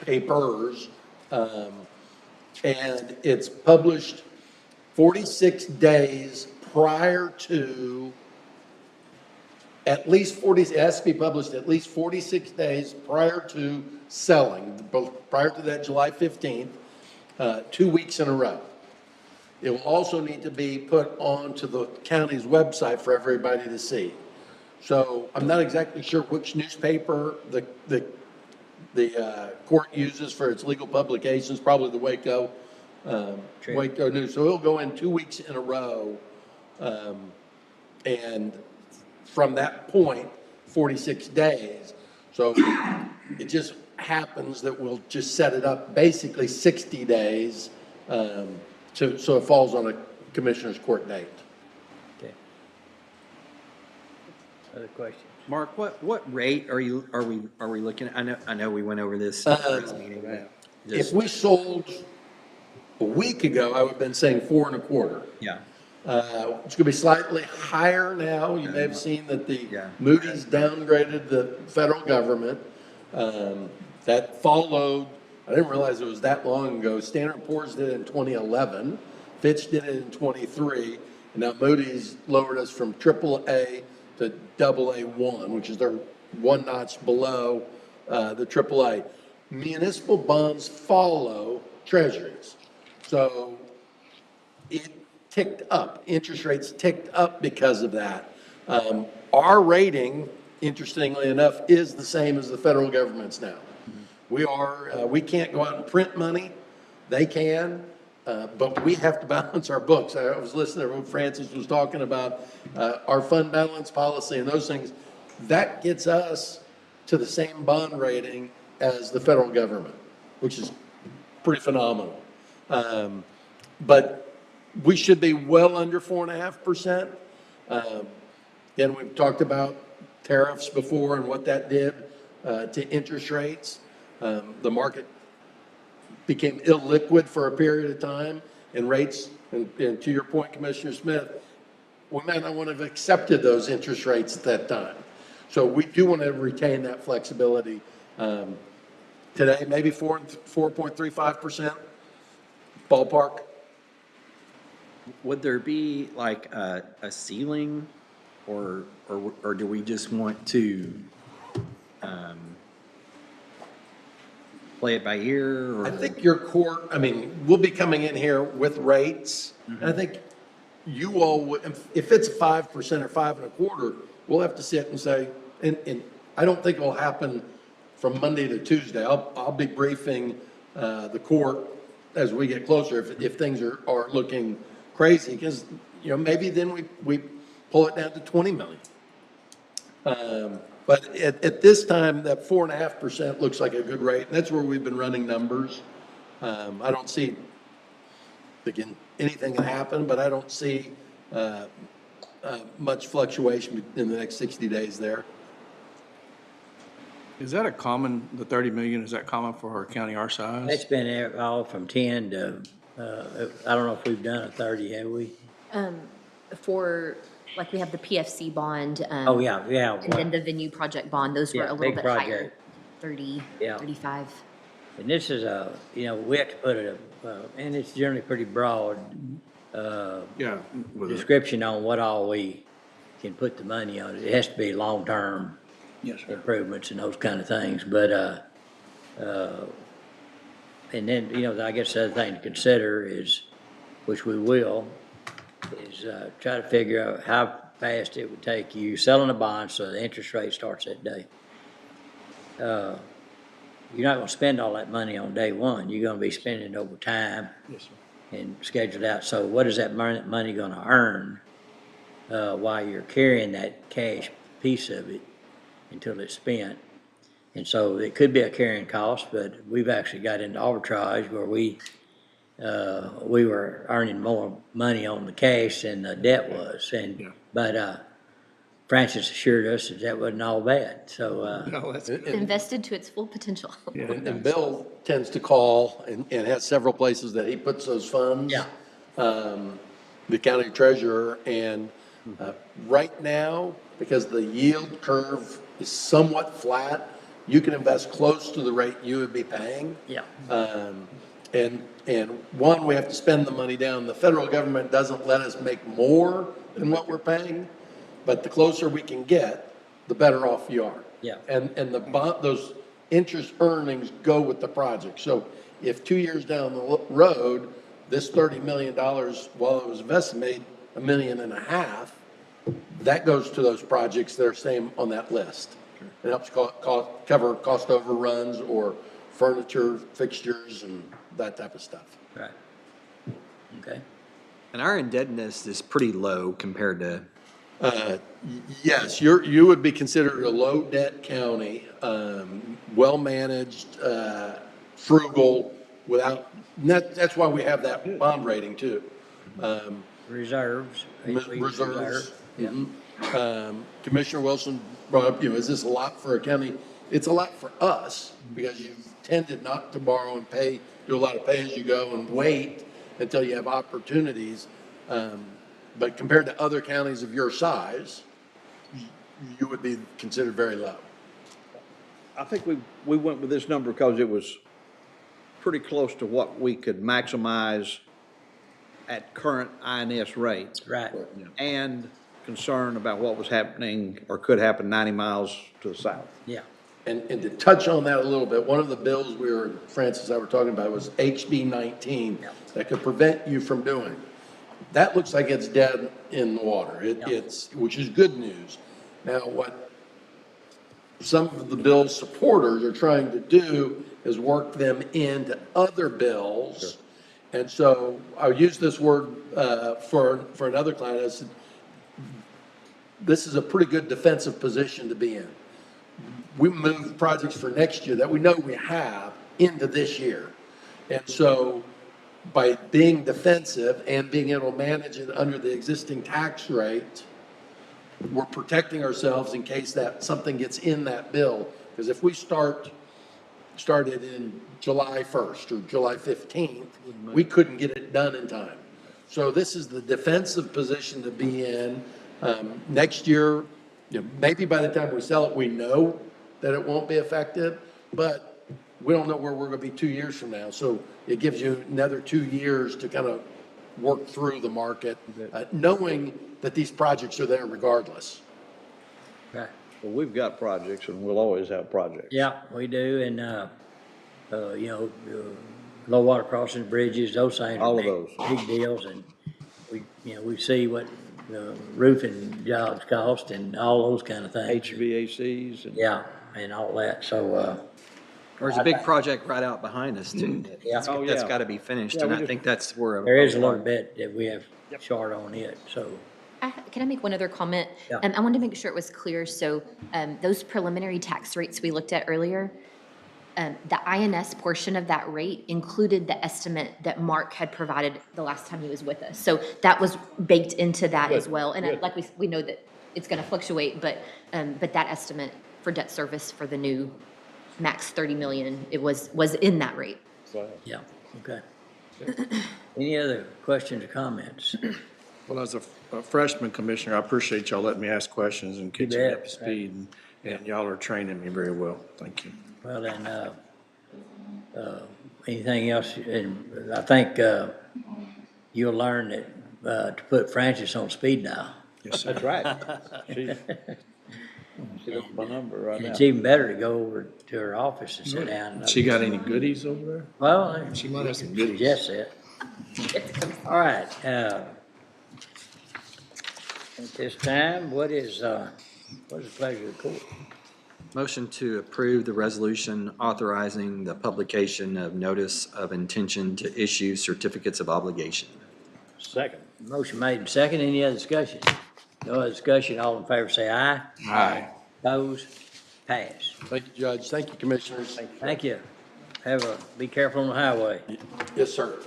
papers. And it's published 46 days prior to, at least 40, it has to be published at least 46 days prior to selling, prior to that July 15th, 2 weeks in a row. It will also need to be put onto the county's website for everybody to see. So I'm not exactly sure which newspaper the court uses for its legal publications, probably the Waco News. So it'll go in 2 weeks in a row. And from that point, 46 days. So it just happens that we'll just set it up basically 60 days, so it falls on a commissioner's court date. Okay. Other questions? Mark, what rate are we looking at? I know we went over this at the first meeting, but If we sold a week ago, I would have been saying 4.25. yeah. It's going to be slightly higher now. You may have seen that the Moody's downgraded the federal government. That followed, I didn't realize it was that long ago. Standard & Poor's did it in 2011. Fitch did it in 23. And now Moody's lowered us from AAA to AA1, which is their one notch below the AAA. Municipal bonds follow treasuries. So it ticked up. Interest rates ticked up because of that. Our rating, interestingly enough, is the same as the federal government's now. We can't go out and print money. They can, but we have to balance our books. I was listening to what Francis was talking about, our fund balance policy and those things. That gets us to the same bond rating as the federal government, which is pretty phenomenal. But we should be well under 4.5%. Again, we've talked about tariffs before and what that did to interest rates. The market became illiquid for a period of time, and rates, and to your point, Commissioner Smith, we might not want to have accepted those interest rates at that time. So we do want to retain that flexibility. Today, maybe 4.35% ballpark. Would there be like a ceiling, or do we just want to play it by ear? Or? I think your court, we'll be coming in here with rates. And I think you all would, if it's 5% or 5.25, we'll have to sit and say, and I don't think it'll happen from Monday to Tuesday. I'll be briefing the court as we get closer if things are looking crazy, because maybe then we pull it down to 20 million. But at this time, that 4.5% looks like a good rate, and that's where we've been running numbers. I don't see, again, anything can happen, but I don't see much fluctuation in the next 60 days there. Is that the 30 million, is that common for our county our size? It's been all from 10 to, I don't know if we've done a 30, have we? We have the PFC bond. Oh, yeah. And then the venue project bond, those were a little bit higher, 30, 35. And this is we have to put and it's generally pretty broad, description on what all we can put the money on. It has to be long-term improvements and those kind of things, but, and then, I guess the other thing to consider is, which we will, is try to figure out how fast it would take you selling a bond so the interest rate starts that day. You're not going to spend all that money on day one. You're going to be spending it over time and scheduled out. So what is that money going to earn while you're carrying that cash piece of it until it's spent? And so it could be a carrying cost, but we've actually got into arbitrage where we were earning more money on the cash than the debt was, but Francis assured us that wasn't all bad. So Invested to its full potential. And Bill tends to call and has several places that he puts those funds. The county treasurer, and right now, because the yield curve is somewhat flat, you can invest close to the rate you would be paying. Yeah. And one, we have to spend the money down. The federal government doesn't let us make more than what we're paying, but the closer we can get, the better off you are. Yeah. And the bond, those interest earnings go with the project. So if 2 years down the road, this $30 million, while it was invested, made $1.5 million, that goes to those projects that are staying on that list. It helps cover cost overruns or furniture, fixtures, and that type of stuff. Right. Okay. And our indebtedness is pretty low compared to, Yes, you would be considered a low debt county, well-managed, frugal, that's why we have that bond rating too. Reserves. Reserves. Yeah. Commissioner Wilson brought up, is this a lot for a county? It's a lot for us because you've tended not to borrow and do a lot of pay-as-you-go and wait until you have opportunities. But compared to other counties of your size, you would be considered very low. I think we went with this number because it was pretty close to what we could maximize at current INS rates. Right. And concern about what was happening or could happen 90 miles to the south. Yeah. And to touch on that a little bit, one of the bills Francis and I were talking about was HB 19 that could prevent you from doing. That looks like it's dead in the water. Which is good news. Now, what some of the bill's supporters are trying to do is work them into other bills. Sure. And so I'll use this word for another client. I said, this is a pretty good defensive position to be in. We move projects for next year that we know we have into this year. And so by being defensive and being able to manage it under the existing tax rate, we're protecting ourselves in case that something gets in that bill. Because if we started in July 1st or July 15th, we couldn't get it done in time. So this is the defensive position to be in. Next year, maybe by the time we sell it, we know that it won't be effective, but we don't know where we're going to be 2 years from now. So it gives you another 2 years to kind of work through the market, knowing that these projects are there regardless. Right. Well, we've got projects and we'll always have projects. Yeah, we do. And, low water crossings, bridges, those things. All of those. Big deals. And we see what the roofing jobs cost and all those kind of things. HVACs. Yeah, and all that. So, there's a big project right out behind us too. Yeah. That's got to be finished, and I think that's where. There is a little bit that we have short on it, so. Can I make one other comment? Yeah. I wanted to make sure it was clear. So those preliminary tax rates we looked at earlier, the INS portion of that rate included the estimate that Mark had provided the last time he was with us. So that was baked into that as well. And like we know that it's going to fluctuate, but that estimate for debt service for the new max 30 million, it was in that rate. Yeah, okay. Any other questions or comments? Well, as a freshman commissioner, I appreciate y'all letting me ask questions and get you up to speed, and y'all are training me very well. Thank you. Well, then, anything else? And I think you'll learn that to put Francis on speed dial. Yes, sir. That's right. She knows my number right now. It's even better to go over to her office and sit down. And She got any goodies over there? Well, She might have some goodies. Yes, it. All right. At this time, what is the pleasure of the court? Motion to approve the resolution authorizing the publication of notice of intention to issue certificates of obligation. Second. Motion made and second. Any other discussion? No other discussion. All in favor say aye. Aye. Opposed? Pass. Thank you, Judge. Thank you, Commissioners. Thank you. Be careful on the highway. Yes, sir.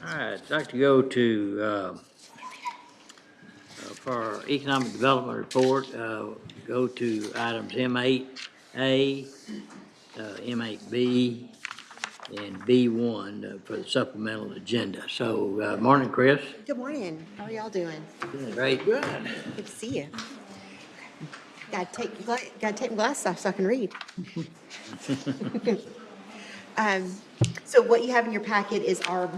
All right, I'd like to go to, for our economic development report, go to items M8A, M8B, and B1 for the supplemental agenda. So, morning, Chris. Good morning. How are y'all doing? Doing great. Good to see you. Gotta take my glasses off so I can read. So what you have in your packet is our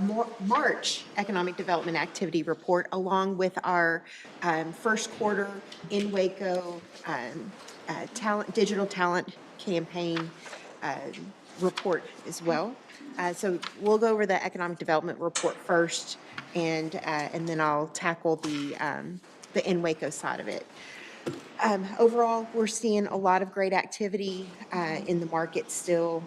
March Economic Development Activity Report, along with our first quarter in Waco digital talent campaign report as well. So we'll go over the Economic Development Report first, and then I'll tackle the in Waco side of it. Overall, we're seeing a lot of great activity in the market still.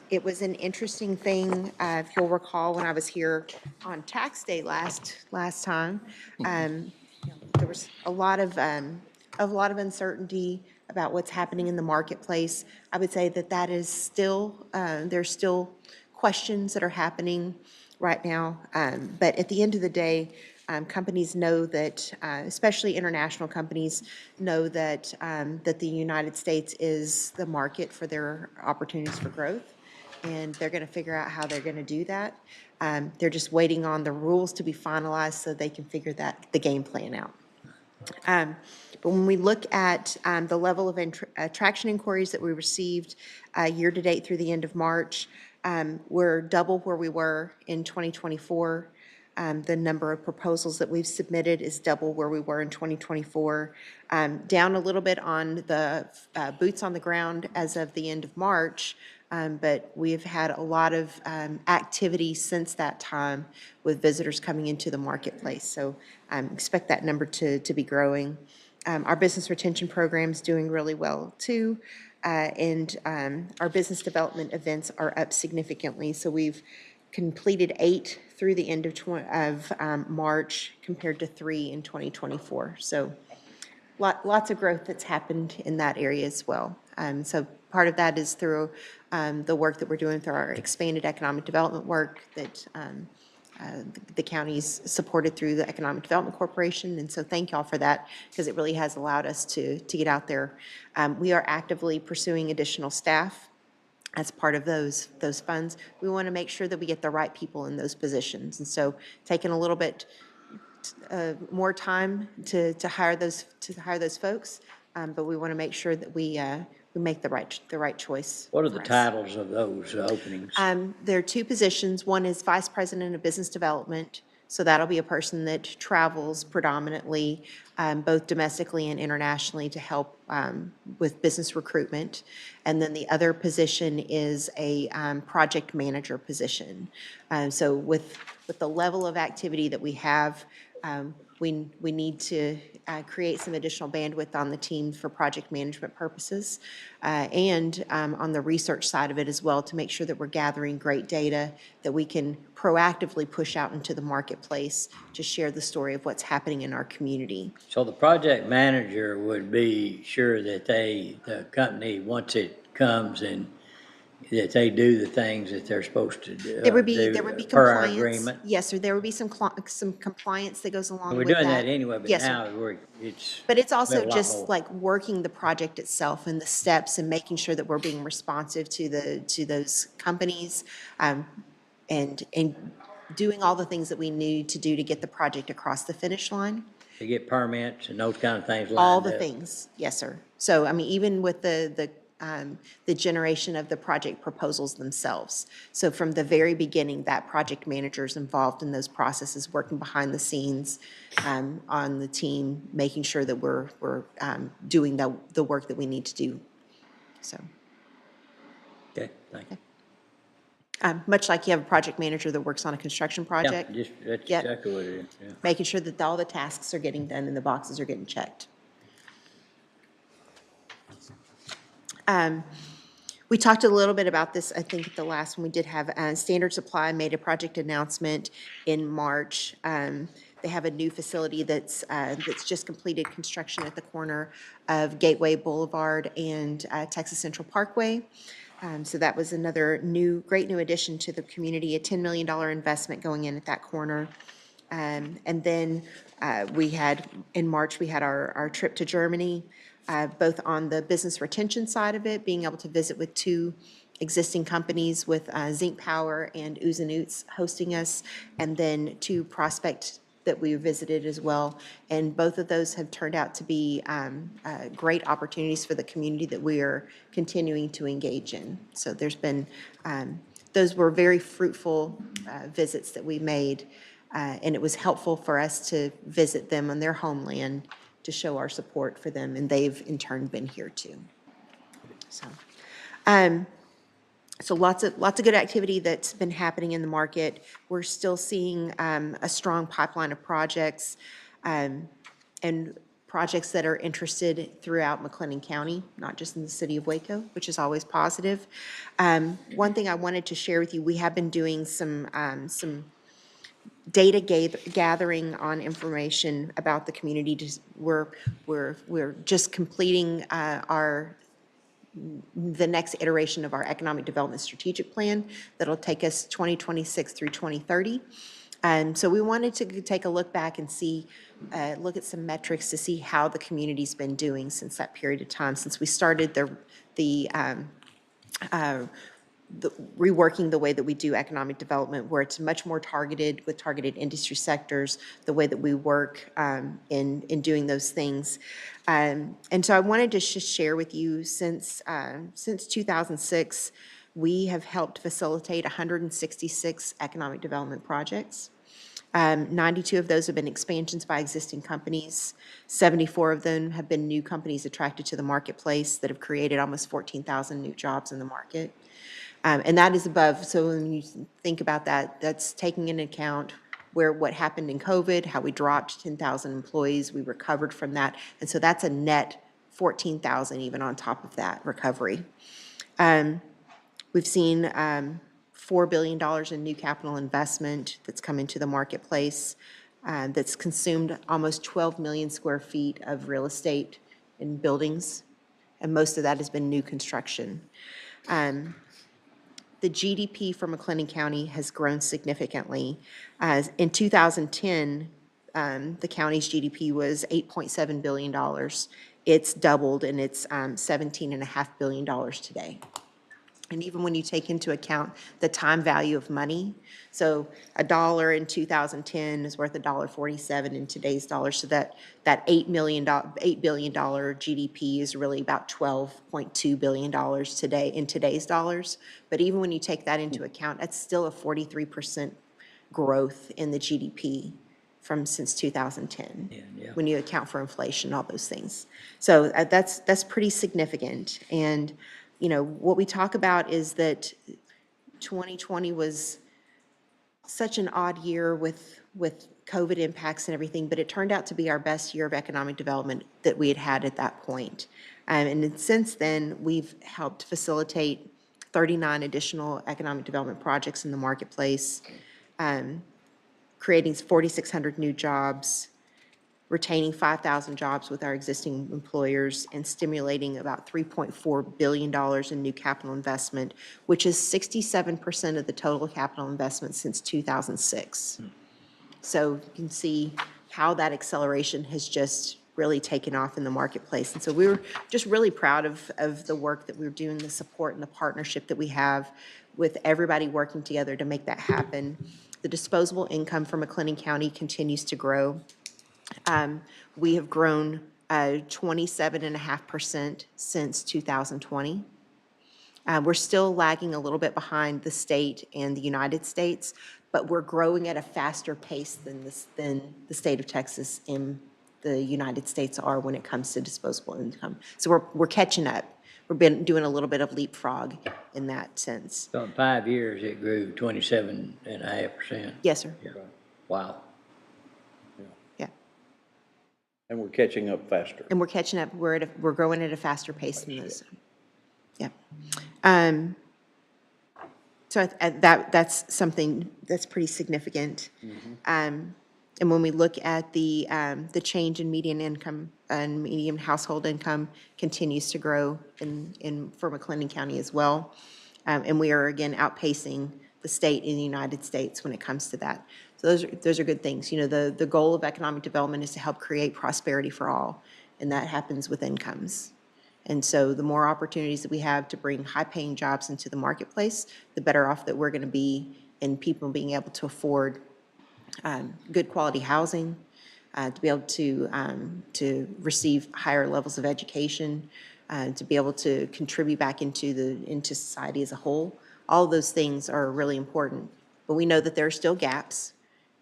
It was an interesting thing, if you'll recall, when I was here on tax day last time. There was a lot of uncertainty about what's happening in the marketplace. I would say that is still, there's still questions that are happening right now. But at the end of the day, companies know that, especially international companies, know that that the United States is the market for their opportunities for growth, and they're going to figure out how they're going to do that. They're just waiting on the rules to be finalized so they can figure the game plan out. But when we look at the level of attraction inquiries that we received year to date through the end of March, we're double where we were in 2024. The number of proposals that we've submitted is double where we were in 2024. Down a little bit on the boots on the ground as of the end of March, but we've had a lot of activity since that time with visitors coming into the marketplace. So expect that number to be growing. Our business retention program is doing really well too. And our business development events are up significantly. So we've completed 8 through the end of March compared to 3 in 2024. So lots of growth that's happened in that area as well. So part of that is through the work that we're doing through our expanded economic development work that the county's supported through the Economic Development Corporation. And so thank y'all for that, because it really has allowed us to get out there. We are actively pursuing additional staff as part of those funds. We want to make sure that we get the right people in those positions. And so taking a little bit more time to hire those folks, but we want to make sure that we make the right choice. What are the titles of those openings? There are 2 positions. One is Vice President of Business Development. So that'll be a person that travels predominantly, both domestically and internationally, to help with business recruitment. And then the other position is a project manager position. So with the level of activity that we have, we need to create some additional bandwidth on the team for project management purposes, and on the research side of it as well, to make sure that we're gathering great data that we can proactively push out into the marketplace to share the story of what's happening in our community. So the project manager would be sure that the company, once it comes and that they do the things that they're supposed to do. There would be per our compliance. agreement. Yes, sir. There would be some compliance that goes along We're with doing that. that anyway, but Yes, sir. now it's. But it's a also lot just more. like working the project itself and the steps and making sure that we're being responsive to those companies, and doing all the things that we need to do to get the project across the finish line. To get permits and those kind of things lined All the up. things, yes, sir. So, I mean, even with the generation of the project proposals themselves. So from the very beginning, that project manager is involved in those processes, working behind the scenes on the team, making sure that we're doing the work that we need to do. So. Okay, thank you. Much like you have a project manager that works on a construction project. Yeah, that's Yep. exactly what it is, yeah. Making sure that all the tasks are getting done and the boxes are getting checked. We talked a little bit about this, I think, at the last one. We did have Standard Supply made a project announcement in March. They have a new facility that's just completed construction at the corner of Gateway Boulevard and Texas Central Parkway. So that was another great new addition to the community, a $10 million investment going in at that corner. And then in March, we had our trip to Germany, both on the business retention side of it, being able to visit with 2 existing companies with Zinc Power and Ooze & Oots hosting us, and then 2 prospect that we visited as well. And both of those have turned out to be great opportunities for the community that we are continuing to engage in. So there's been, those were very fruitful visits that we made, and it was helpful for us to visit them on their homeland to show our support for them, and they've in turn been here too. So lots of good activity that's been happening in the market. We're still seeing a strong pipeline of projects and projects that are interested throughout McLennan County, not just in the city of Waco, which is always positive. One thing I wanted to share with you, we have been doing some data gathering on information about the community. We're just completing the next iteration of our economic development strategic plan that'll take us 2026 through 2030. So we wanted to take a look back and see, look at some metrics to see how the community's been doing since that period of time, since we started the reworking the way that we do economic development, where it's much more targeted with targeted industry sectors, the way that we work in doing those things. And so I wanted to just share with you, since 2006, we have helped facilitate 166 economic development projects. 92 of those have been expansions by existing companies. 74 of them have been new companies attracted to the marketplace that have created almost 14,000 new jobs in the market. And that is above, so when you think about that, that's taking into account what happened in COVID, how we dropped 10,000 employees, we recovered from that. And so that's a net 14,000 even on top of that recovery. We've seen $4 billion in new capital investment that's come into the marketplace, that's consumed almost 12 million square feet of real estate in buildings, and most of that has been new construction. The GDP for McLennan County has grown significantly. In 2010, the county's GDP was $8.7 billion. It's doubled, and it's $17.5 billion today. And even when you take into account the time value of money, so $1 in 2010 is worth $1.47 in today's dollars. So that $8 billion GDP is really about $12.2 billion today in today's dollars. But even when you take that into account, that's still a 43% growth in the GDP since 2010. When you account for inflation, all those things. So that's pretty significant. And you know, what we talk about is that 2020 was such an odd year with COVID impacts and everything, but it turned out to be our best year of economic development that we had had at that point. And since then, we've helped facilitate 39 additional economic development projects in the marketplace, creating 4,600 new jobs, retaining 5,000 jobs with our existing employers, and stimulating about $3.4 billion in new capital investment, which is 67% of the total capital investment since 2006. So you can see how that acceleration has just really taken off in the marketplace. And so we were just really proud of the work that we're doing, the support and the partnership that we have with everybody working together to make that happen. The disposable income for McLennan County continues to grow. We have grown 27.5% since 2020. We're still lagging a little bit behind the state and the United States, but we're growing at a faster pace than the state of Texas and the United States are when it comes to disposable income. So we're catching up. We've been doing a little bit of leapfrog in that sense. So in 5 years, it grew 27.5%. Yes, sir. Yeah. Wow. And we're catching up faster. And we're catching up. We're growing at a faster pace than those. Yeah. So that's something that's pretty significant. And when we look at the change in median income and median household income continues to grow for McLennan County as well. And we are again outpacing the state in the United States when it comes to that. So those are good things. You know, the goal of economic development is to help create prosperity for all, and that happens with incomes. And so the more opportunities that we have to bring high-paying jobs into the marketplace, the better off that we're going to be in people being able to afford good quality housing, to be able to receive higher levels of education, to be able to contribute back into society as a whole. All of those things are really important. But we know that there are still gaps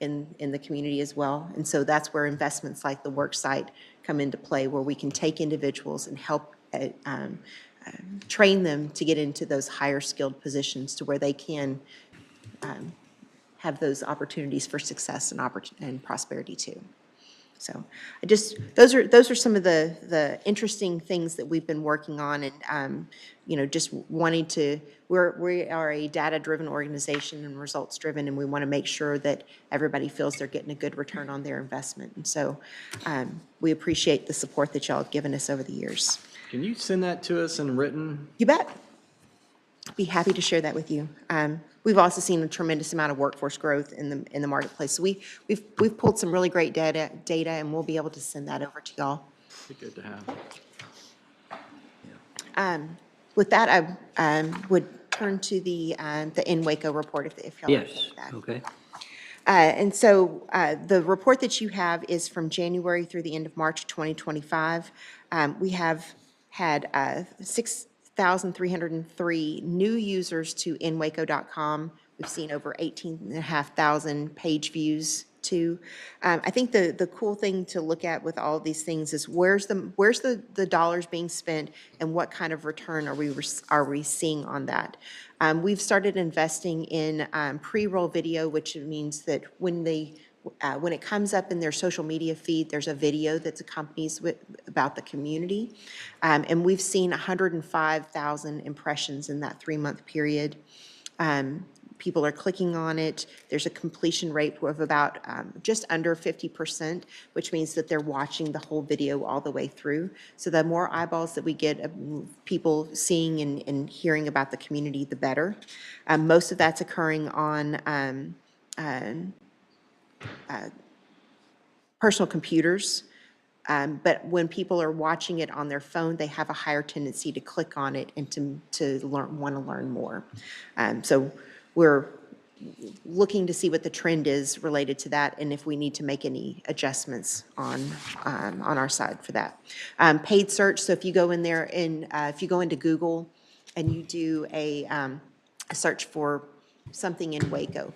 in the community as well. And so that's where investments like the work site come into play, where we can take individuals and help train them to get into those higher skilled positions to where they can have those opportunities for success and prosperity too. So those are some of the interesting things that we've been working on, and just wanting to, we are a data-driven organization and results-driven, and we want to make sure that everybody feels they're getting a good return on their investment. And so we appreciate the support that y'all have given us over the years. Can you send that to us in written? You bet. Be happy to share that with you. We've also seen a tremendous amount of workforce growth in the marketplace. So we've pulled some really great data, and we'll be able to send that over to y'all. Be good to have. With that, I would turn to the In Waco report if y'all Yes, like that. okay. And so the report that you have is from January through the end of March 2025. We have had 6,303 new users to inwaco.com. We've seen over 18,500 page views too. I think the cool thing to look at with all of these things is where's the dollars being spent, and what kind of return are we seeing on that. We've started investing in pre-roll video, which means that when it comes up in their social media feed, there's a video that accompanies about the community. And we've seen 105,000 impressions in that 3-month period. People are clicking on it. There's a completion rate of about just under 50%, which means that they're watching the whole video all the way through. So the more eyeballs that we get of people seeing and hearing about the community, the better. Most of that's occurring on personal computers. But when people are watching it on their phone, they have a higher tendency to click on it and to want to learn more. So we're looking to see what the trend is related to that, and if we need to make any adjustments on our side for that. Paid search. So if you go in there and if you go into Google and you do a search for something in Waco,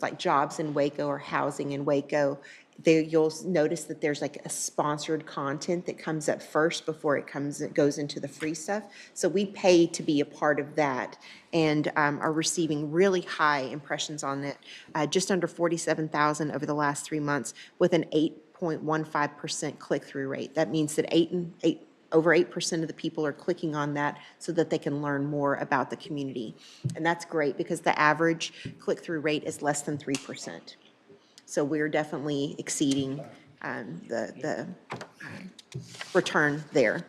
like jobs in Waco or housing in Waco, you'll notice that there's like a sponsored content that comes up first before it goes into the free stuff. So we pay to be a part of that, and are receiving really high impressions on it, just under 47,000 over the last 3 months, with an 8.15% click-through rate. That means that over 8% of the people are clicking on that so that they can learn more about the community. And that's great because the average click-through rate is less than 3%. So we're definitely exceeding the return there.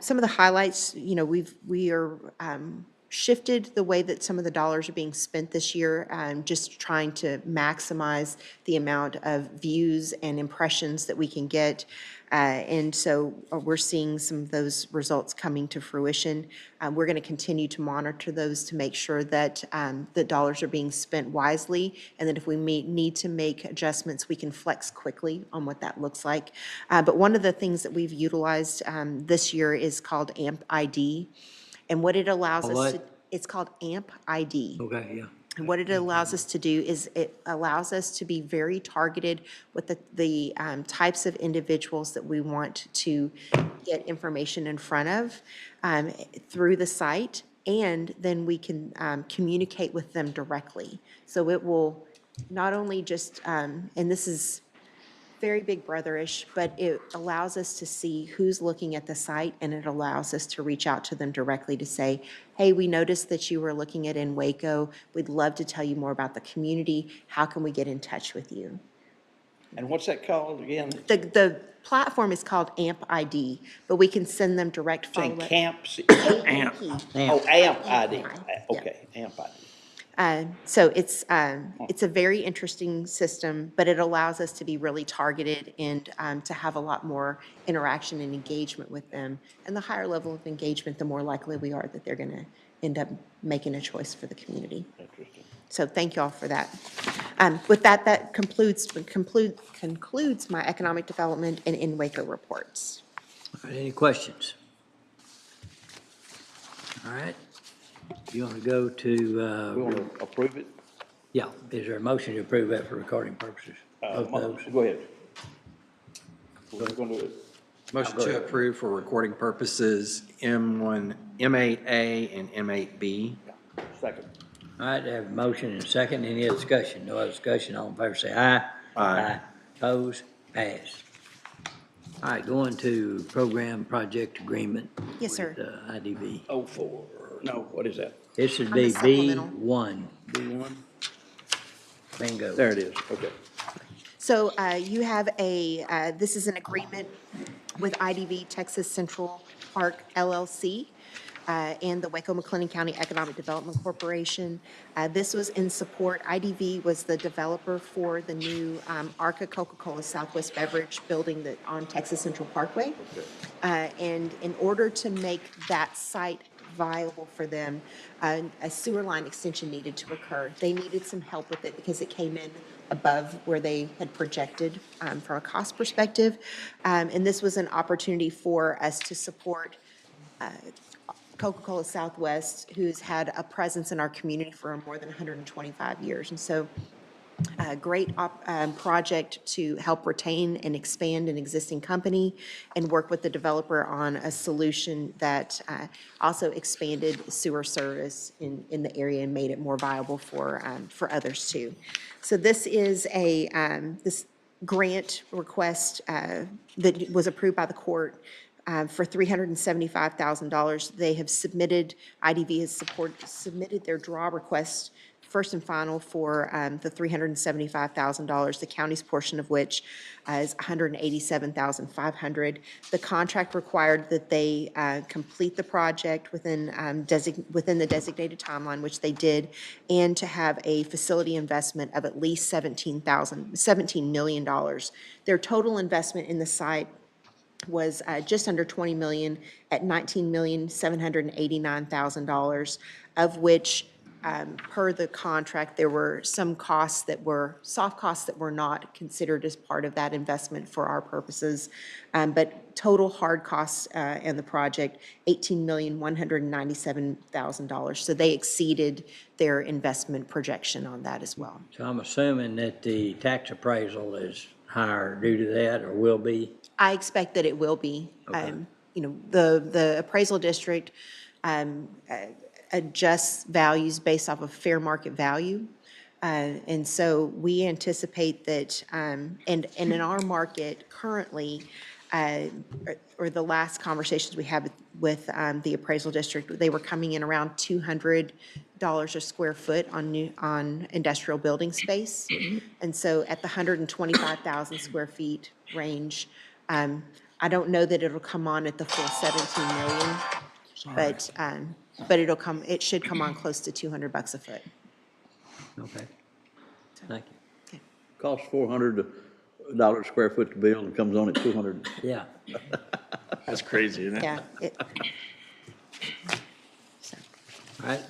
Some of the highlights, we are shifted the way that some of the dollars are being spent this year, just trying to maximize the amount of views and impressions that we can get. And so we're seeing some of those results coming to fruition. We're going to continue to monitor those to make sure that the dollars are being spent wisely, and that if we need to make adjustments, we can flex quickly on what that looks like. But one of the things that we've utilized this year is called AMP ID. And what it allows us to, it's called AMP ID. Okay, yeah. And what it allows us to do is it allows us to be very targeted with the types of individuals that we want to get information in front of through the site, and then we can communicate with them directly. So it will not only just, and this is very big brotherish, but it allows us to see who's looking at the site, and it allows us to reach out to them directly to say, hey, we noticed that you were looking at in Waco. We'd love to tell you more about the community. How can we get in touch with you? And what's that called again? The platform is called AMP ID, but we can send them direct follow-up. Saying AMP. Oh, AMP ID. Okay, AMP ID. So it's a very interesting system, but it allows us to be really targeted and to have a lot more interaction and engagement with them. And the higher level of engagement, the more likely we are that they're going to end up making a choice for the community. Interesting. So thank you all for that. With that, that concludes my economic development and in Waco reports. All right, any questions? All right. You want to go to, We want to approve it? yeah, is there a motion to approve that for recording purposes? Both those? Go ahead. We're going to do it. Motion to approve for recording purposes M1, M8A and M8B. Second. All right, I have a motion and a second. Any other discussion? No other discussion. All in favor say aye. Aye. Opposed? Pass. All right, going to program project agreement. Yes, sir. With IDV. 04, no, what is that? This should On be the supplemental. B1. B1? Bingo. There it is, okay. So you have this is an agreement with IDV Texas Central Park LLC and the Waco McLennan County Economic Development Corporation. This was in support. IDV was the developer for the new Arca Coca-Cola Southwest Beverage building on Texas Central Parkway. And in order to make that site viable for them, a sewer line extension needed to occur. They needed some help with it because it came in above where they had projected from a cost perspective. And this was an opportunity for us to support Coca-Cola Southwest, who's had a presence in our community for more than 125 years. And so a great project to help retain and expand an existing company and work with the developer on a solution that also expanded sewer service in the area and made it more viable for others too. So this is this grant request that was approved by the court for $375,000. They have submitted, IDV has submitted their draw request first and final for the $375,000, the county's portion of which is $187,500. The contract required that they complete the project within the designated timeline, which they did, and to have a facility investment of at least $17 million. Their total investment in the site was just under $20 million at $19,789,000, of which per the contract, there were some costs that were soft costs that were not considered as part of that investment for our purposes. But total hard costs in the project, $18,197,000. So they exceeded their investment projection on that as well. So I'm assuming that the tax appraisal is higher due to that, or will be? I expect that it will be. Okay. The appraisal district adjusts values based off of fair market value. And so we anticipate that, and in our market currently, or the last conversations we had with the appraisal district, they were coming in around $200 a square foot on industrial building space. And so at the 125,000 square feet range, I don't know that it'll come on at the full 17 million, but it should come on close to $200 a foot. Okay. Thank you. Costs $400 a square foot to build and comes on at 200. Yeah. That's crazy, isn't it? Yeah. All right.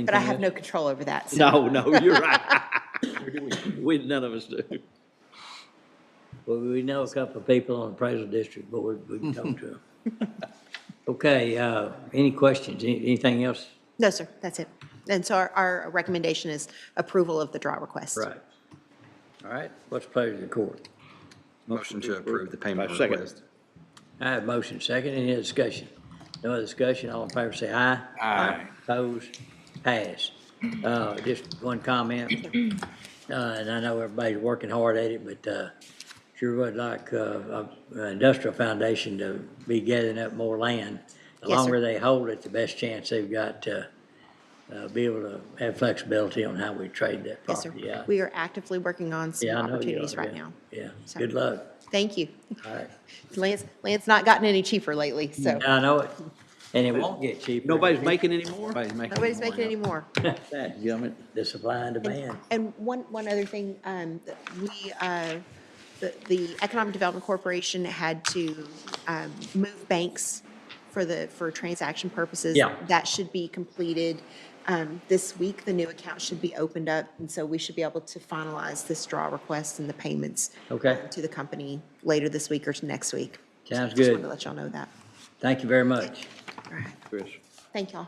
But I have no control over that. So. No, you're right. None of us do. Well, we know a couple of people on the appraisal district board. We can talk to them. Okay, any questions? Anything else? No, sir, that's it. And so our recommendation is approval of the draw request. Right. All right, what's the pleasure of the court? Motion to approve the payment Second. request. I have motion second. Any other discussion? No other discussion. All in favor say aye. Aye. Opposed? Pass. Just one comment. And I know everybody's working hard at it, but sure would like Industrial Foundation to be gathering up more land. The Yes, sir. longer they hold it, the best chance they've got to be able to have flexibility on how we trade that Yes, sir. property out. We are actively working on some Yeah, I know you opportunities are, right yeah. now. Yeah, So- good luck. Thank you. All right. Land's not gotten any cheaper lately, so I know it, and it won't get cheaper. Nobody's making any more? nobody's making any more. Gummit. The supply and demand. And one other thing, the Economic Development Corporation had to move banks for transaction purposes. Yeah. That should be completed This week, the new account should be opened up, and so we should be able to finalize this draw request and the payments Okay. to the company later this week or next week. Sounds Just wanted good. to let y'all know that. Thank you very much. All right. Chris. Thank y'all.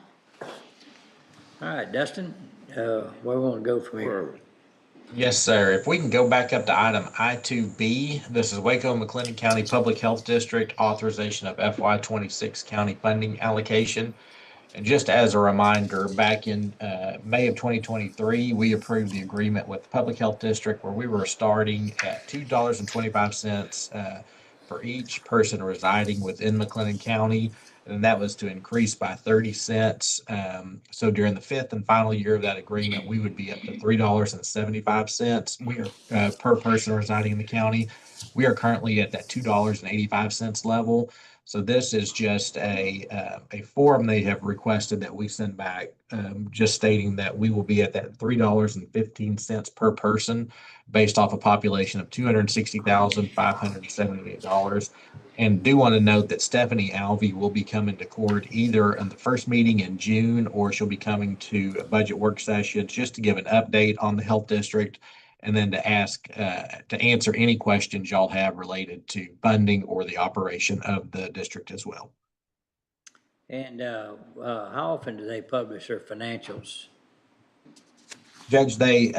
All right, Dustin, where we want to go from here? Yes, sir. If we can go back up to item I2B, this is Waco and McLennan County Public Health District authorization of FY26 county funding allocation. And just as a reminder, back in May of 2023, we approved the agreement with the Public Health District where we were starting at $2.25 for each person residing within McLennan County. And that was to increase by 30 cents. So during the fifth and final year of that agreement, we would be up to $3.75. We are per person residing in the county. We are currently at that $2.85 level. So this is just a form they have requested that we send back, just stating that we will be at that $3.15 per person based off a population of $260,578. And do want to note that Stephanie Alvey will be coming to court either in the first meeting in June, or she'll be coming to a budget work session just to give an update on the health district, and then to answer any questions y'all have related to funding or the operation of the district as well. And how often do they publish their financials? Judge, they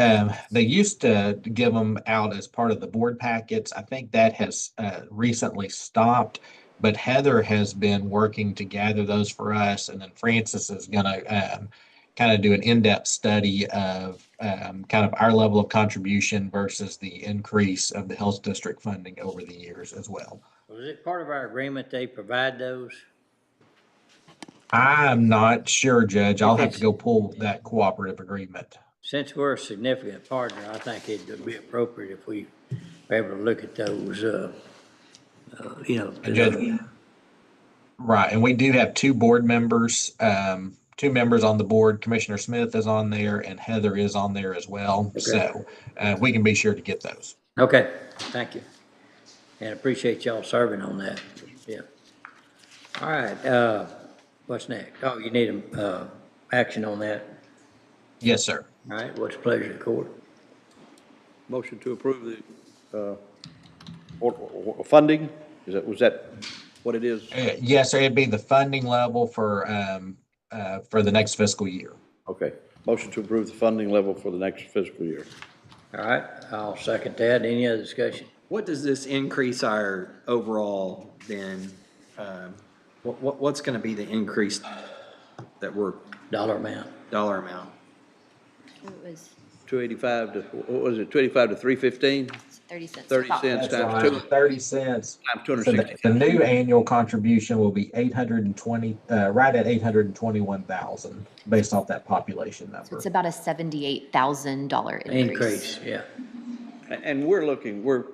used to give them out as part of the board packets. I think that has recently stopped, but Heather has been working to gather those for us, and then Francis is going to kind of do an in-depth study of kind of our level of contribution versus the increase of the health district funding over the years as well. Was it part of our agreement they provide those? I'm not sure, Judge. I'll have to go pull that cooperative agreement. Since we're a significant partner, I think it would be appropriate if we were able to look at those, Judge, right, and we do have two board members, two members on the board. Commissioner Smith is on there, and Heather is on there as well. Okay. So we can be sure to get those. Okay, thank you. And appreciate y'all serving on that. Yeah. All right, what's next? Oh, you need action on that? Yes, sir. All right, what's the pleasure of the court? Motion to approve the funding? Was that what it is? Yes, sir. It'd be the funding level for the next fiscal year. Okay. Motion to approve the funding level for the next fiscal year. All right, I'll second that. Any other discussion? What does this increase our overall then? What's going to be the increase that we're dollar amount? It was 285 to, what was it, 285 to 315? 30 cents. 30 cents times right, 30 cents. Times 260. So the new annual contribution will be 820, right at 821,000 based off that population number. So it's about a $78,000 increase. Yeah. And we're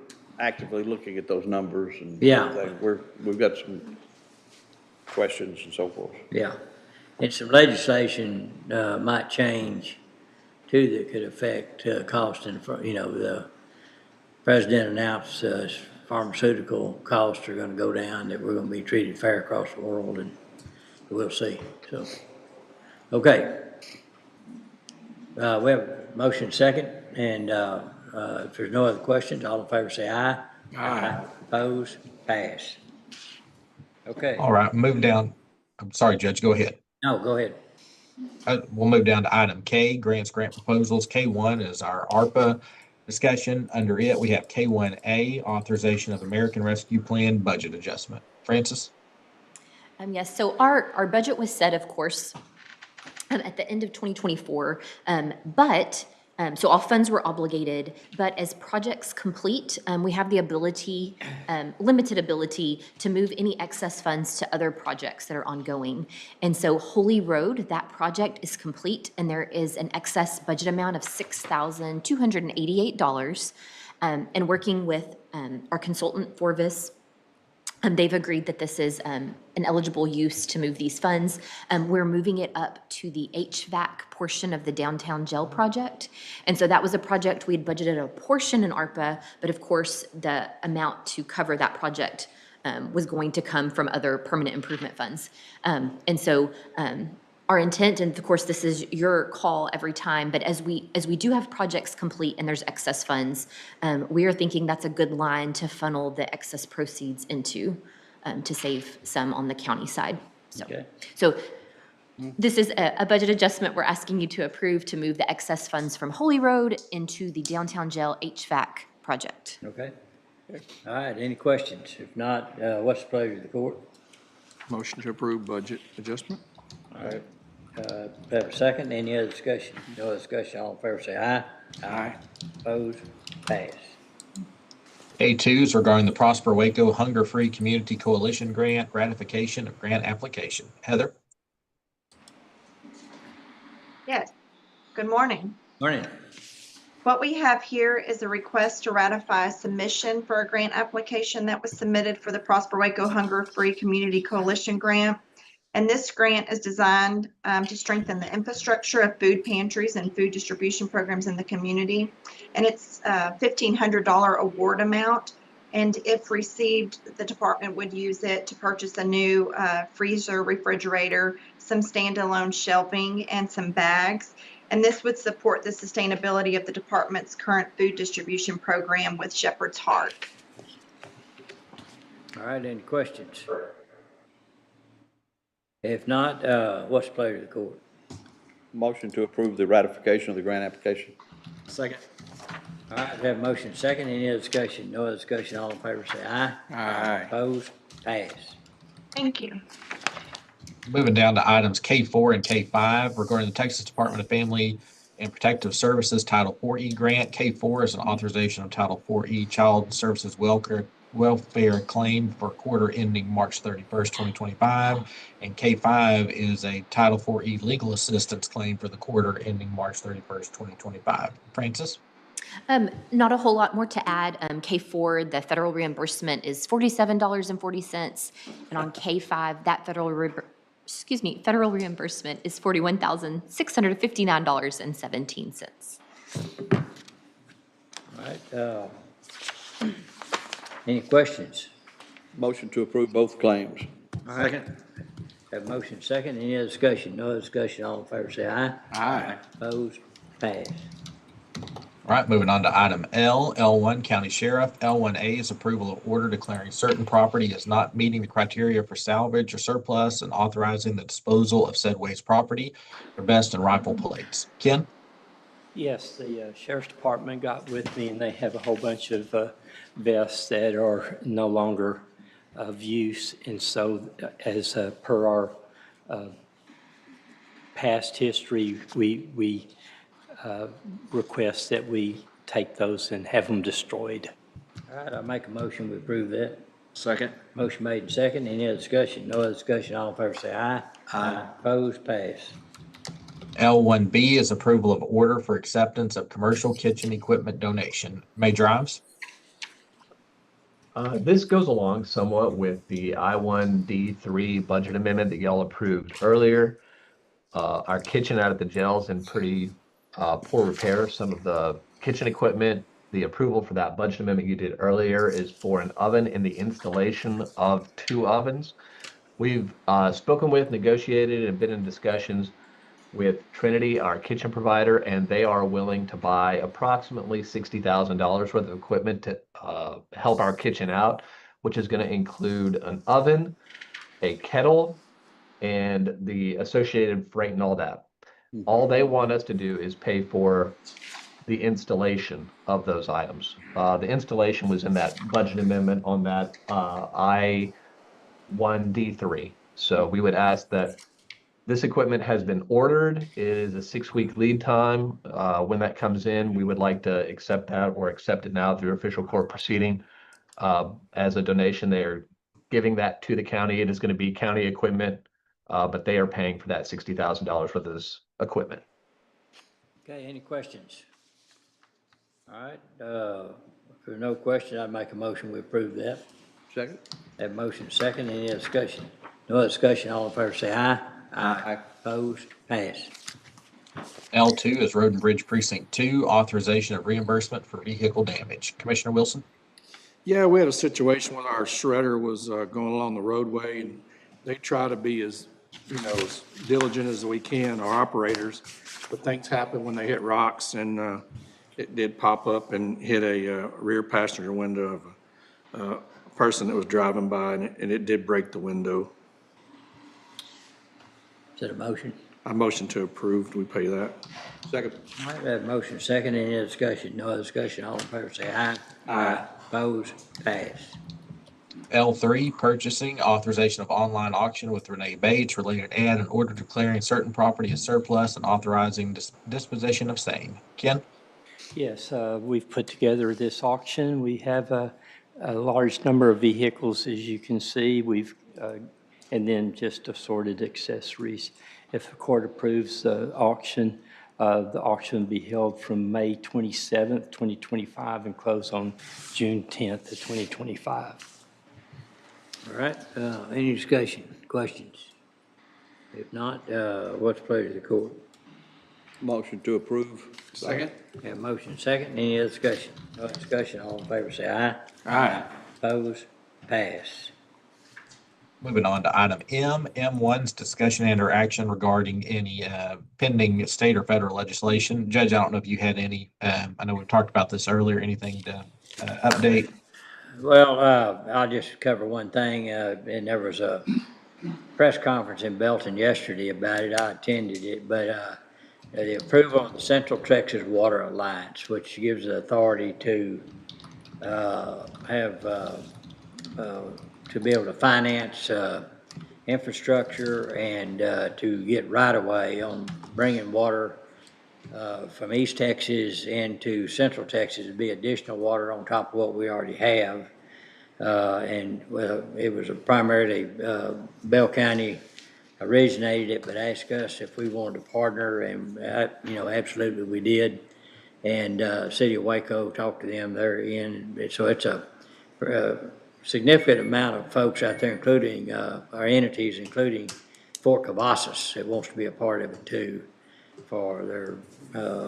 actively looking at those numbers and yeah, everything. We've got some questions and so forth. Yeah. And some legislation might change too that could affect cost. And the president announced pharmaceutical costs are going to go down, that we're going to be treated fair across the world, and we'll see. So, okay. We have a motion second, and if there's no other questions, all in favor say aye. Aye. Opposed? Pass. Okay. All right, move down. I'm sorry, Judge, go ahead. No, go ahead. We'll move down to item K, grant proposals. K1 is our ARPA discussion. Under it, we have K1A, authorization of American Rescue Plan budget adjustment. Francis? Yes, so our budget was set, of course, at the end of 2024, so all funds were obligated, but as projects complete, we have the ability, limited ability, to move any excess funds to other projects that are ongoing. And so Holy Road, that project is complete, and there is an excess budget amount of $6,288. And working with our consultant, Forvis, they've agreed that this is an eligible use to move these funds. We're moving it up to the HVAC portion of the downtown jail project. And so that was a project we had budgeted a portion in ARPA, but of course the amount to cover that project was going to come from other permanent improvement funds. And so Our intent, and of course, this is your call every time, but as we do have projects complete and there's excess funds, we are thinking that's a good line to funnel the excess proceeds into, to save some on the county side. So, Okay. so this is a budget adjustment we're asking you to approve to move the excess funds from Holy Road into the downtown jail HVAC project. Okay. All right, any questions? If not, what's the pleasure of the court? Motion to approve budget adjustment. All right. Have a second, any other discussion? No other discussion, all in favor say aye. Aye. Opposed, pass. A2 is regarding the Prosper Waco Hunger Free Community Coalition Grant ratification of grant application. Heather? Yes, good morning. Morning. What we have here is a request to ratify a submission for a grant application that was submitted for the Prosper Waco Hunger Free Community Coalition Grant. And this grant is designed to strengthen the infrastructure of food pantries and food distribution programs in the community. And it's a $1,500 award amount. And if received, the department would use it to purchase a new freezer, refrigerator, some standalone shelving, and some bags. And this would support the sustainability of the department's current food distribution program with Shepherd's Heart. All right, any questions? If not, what's the pleasure of the court? Motion to approve the ratification of the grant application. Second. All right, we have a motion second, any other discussion? No other discussion, all in favor say aye. Aye. Opposed, pass. Thank you. Moving down to items K4 and K5 regarding the Texas Department of Family and Protective Services Title 4E grant. K4 is an authorization of Title 4E Child Services Welfare claim for quarter ending March 31st, 2025. And K5 is a Title 4E legal assistance claim for the quarter ending March 31st, 2025. Francis? Not a whole lot more to add. K4, the federal reimbursement is $47.40. And on K5, that federal reimbursement is $41,659.17. All right, any questions? Motion to approve both claims. Second. Have a motion second, any other discussion? No other discussion, all in favor say aye. Aye. Opposed, pass. All right, moving on to item L, L1 County Sheriff. L1A is approval of order declaring certain property as not meeting the criteria for salvage or surplus and authorizing the disposal of said waste property for vest and rifle plates. Ken? Yes, the Sheriff's Department got with me, and they have a whole bunch of vests that are no longer of use. And so as per our past history, we request that we take those and have them destroyed. All right, I'll make a motion to approve that. Second. Motion made and second, any other discussion? No other discussion, all in favor say aye. Aye. Opposed, pass. L1B is approval of order for acceptance of commercial kitchen equipment donation. Major Ives? This goes along somewhat with the I-1D3 budget amendment that y'all approved earlier. Our kitchen out at the jail's in pretty poor repair. Some of the kitchen equipment, the approval for that budget amendment you did earlier is for an oven and the installation of 2 ovens. We've spoken with, negotiated, and been in discussions with Trinity, our kitchen provider, and they are willing to buy approximately $60,000 worth of equipment to help our kitchen out, which is going to include an oven, a kettle, and the associated freight and all that. All they want us to do is pay for the installation of those items. The installation was in that budget amendment on that I-1D3. So we would ask that this equipment has been ordered. It is a 6-week lead time. When that comes in, we would like to accept that or accept it now through official court proceeding as a donation. They are giving that to the county. It is going to be county equipment, but they are paying for that $60,000 for this equipment. Okay, any questions? All right, if there are no questions, I'd make a motion we approve that. Second. Have a motion second, any other discussion? No other discussion, all in favor say aye. Aye. Opposed, pass. L2 is Road and Bridge Precinct 2, authorization of reimbursement for vehicle damage. Commissioner Wilson? Yeah, we had a situation when our shredder was going along the roadway, and they try to be as as diligent as we can, our operators, but things happen when they hit rocks, and it did pop up and hit a rear passenger window of a person that was driving by, and it did break the window. Is that a motion? I motion to approve. Do we pay that? Second. All right, we have a motion second. Any other discussion? No other discussion. All in favor say aye. Aye. Opposed? Passed. L3, purchasing, authorization of online auction with Renee Bates, related ad, an order declaring certain property as surplus and authorizing disposition of same. Ken? Yes, we've put together this auction. We have a large number of vehicles, as you can see. And then just assorted accessories. If the court approves the auction will be held from May 27th, 2025 and close on June 10th of 2025. All right, any discussion, questions? If not, what's the pleasure of the court? Motion to approve. Second. We have a motion second. Any other discussion? No discussion. All in favor say aye. Aye. Opposed? Pass. Moving on to item M. M1's discussion and or action regarding any pending state or federal legislation. Judge, I don't know if you had any, I know we've talked about this earlier, anything to update? Well, I'll just cover one thing, and there was a press conference in Belton yesterday about it. I attended it, but the approval of the Central Texas Water Alliance, which gives the authority to to be able to finance infrastructure and to get right-of-way on bringing water from East Texas into Central Texas to be additional water on top of what we already have. It was primarily Bell County originated it, but asked us if we wanted to partner, and absolutely we did. And City of Waco talked to them. They're in, so it's a significant amount of folks out there, including our entities, including Fort Cavazos, that wants to be a part of it too, for their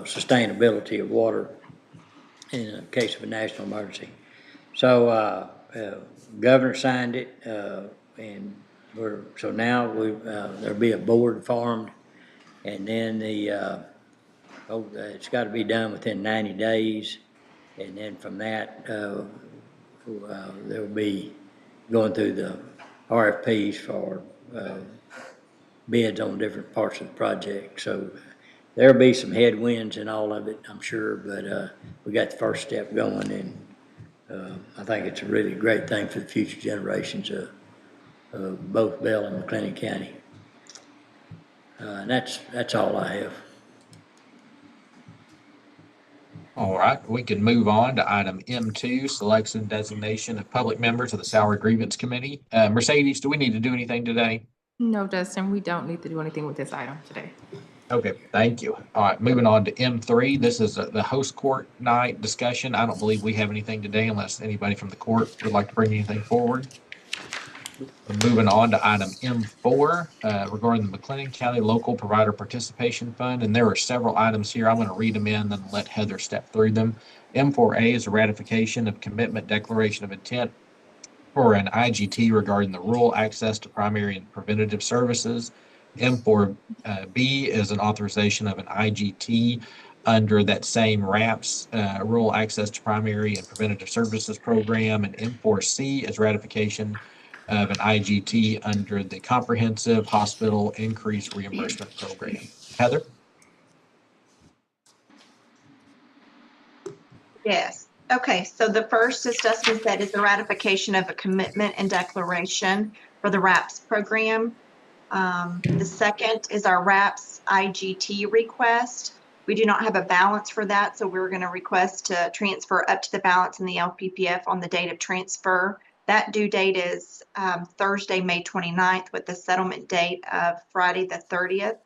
sustainability of water in a case of a national emergency. So governor signed it, and so now there'll be a board formed, and then it's got to be done within 90 days, and then from that they'll be going through the RFPs for bids on different parts of the project. So there'll be some headwinds in all of it, I'm sure, but we got the first step going, and I think it's a really great thing for the future generations of both Bell and McLennan County. And that's all I have. All right, we can move on to item M2, selection and designation of public members of the Salary Grievance Committee. Mercedes, do we need to do anything today? No, Dustin, we don't need to do anything with this item today. Okay, thank you. All right, moving on to M3. This is the host court night discussion. I don't believe we have anything today unless anybody from the court would like to bring anything forward. Moving on to item M4 regarding the McLennan County Local Provider Participation Fund, and there are several items here. I'm going to read them in, then let Heather step through them. M4A is a ratification of commitment declaration of intent for an IGT regarding the rural access to primary and preventative services. M4B is an authorization of an IGT under that same RAPS, Rural Access to Primary and Preventative Services Program, and M4C is ratification of an IGT under the Comprehensive Hospital Increased Reimbursement Program. Heather? Yes. Okay, so the first, as Dustin said, is the ratification of a commitment and declaration for the RAPS program. The second is our RAPS IGT request. We do not have a balance for that, so we're going to request to transfer up to the balance in the LPPF on the date of transfer. That due date is Thursday, May 29th, with the settlement date of Friday the 30th.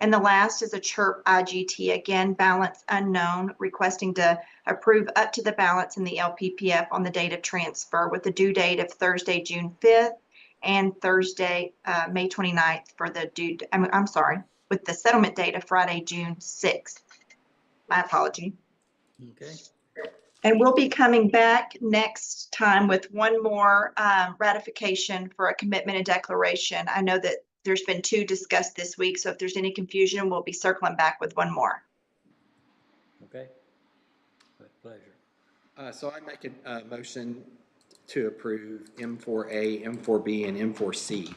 And the last is a CHIRP IGT, again, balance unknown, requesting to approve up to the balance in the LPPF on the date of transfer with the due date of Thursday, June 5th and Thursday, May 29th for the with the settlement date of Friday, June 6th. My apology. Okay. And we'll be coming back next time with one more ratification for a commitment and declaration. I know that There's been 2 discussed this week, so if there's any confusion, we'll be circling back with 1 more. Okay. With pleasure. So I make a motion to approve M4A, M4B, and M4C.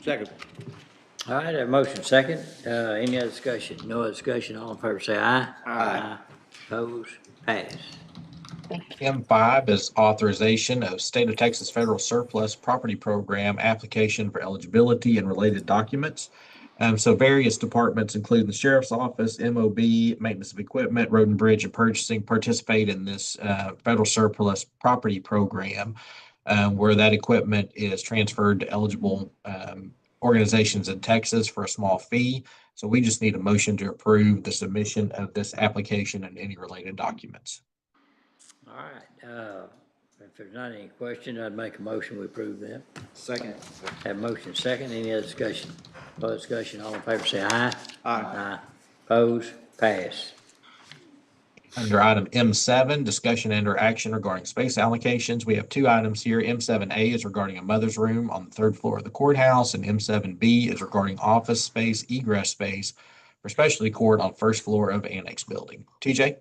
Second. All right, have a motion second. Any other discussion? No other discussion. All in favor say aye. Aye. Opposed? Pass. M5 is authorization of State of Texas Federal Surplus Property Program application for eligibility and related documents. So various departments, including the Sheriff's Office, MOB, Maintenance of Equipment, Road and Bridge, and Purchasing, participate in this Federal Surplus Property Program, where that equipment is transferred to eligible organizations in Texas for a small fee. So we just need a motion to approve the submission of this application and any related documents. All right, if there's not any question, I'd make a motion we approve that. Second. Have a motion second. Any other discussion? No other discussion. All in favor say aye. Aye. Opposed? Pass. Under item M7, discussion and/or action regarding space allocations. We have 2 items here. M7A is regarding a mother's room on the 3rd floor of the courthouse, and M7B is regarding office space, egress space for specialty court on 1st floor of annex building. TJ?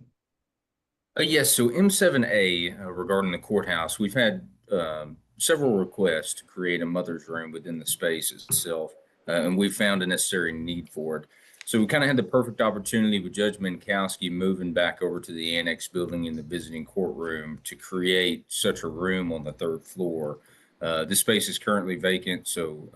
Yes, so M7A regarding the courthouse, we've had several requests to create a mother's room within the space itself, and we found a necessary need for it. So we kind of had the perfect opportunity with Judge Minkowski moving back over to the annex building in the visiting courtroom to create such a room on the 3rd floor. This space is currently vacant, so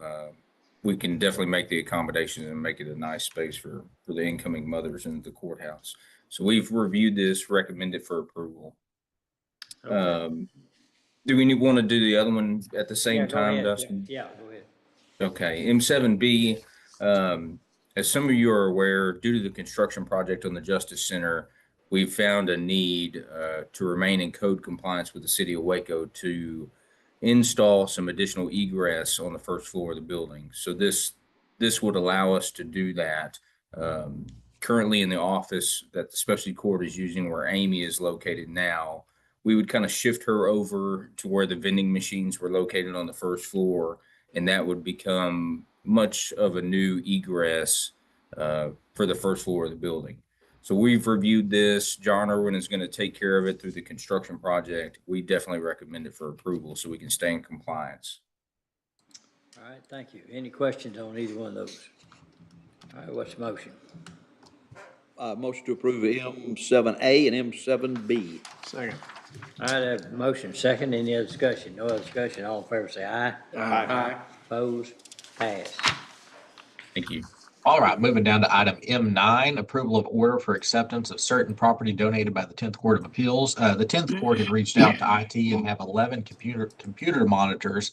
we can definitely make the accommodations and make it a nice space for the incoming mothers in the courthouse. So we've reviewed this, recommended for approval. Okay. Do we want to do the other one at the same time, ahead. Dustin? Yeah, go ahead. Okay, M7B, as some of you are aware, due to the construction project on the Justice Center, we've found a need to remain in code compliance with the city of Waco to install some additional egress on the 1st floor of the building. So this would allow us to do that. Currently in the office that the specialty court is using where Amy is located now, we would kind of shift her over to where the vending machines were located on the 1st floor, and that would become much of a new egress for the 1st floor of the building. So we've reviewed this. John Irwin is going to take care of it through the construction project. We definitely recommend it for approval so we can stay in compliance. All right, thank you. Any questions on either one of those? All right, what's the motion? Motion to approve M7A and M7B. Second. All right, I have a motion second. Any other discussion? No other discussion. All in favor say aye. Aye. Opposed? Pass. Thank you. All right, moving down to item M9, approval of order for acceptance of certain property donated by the 10th Court of Appeals. The 10th Court had reached out to IT and have 11 computer monitors,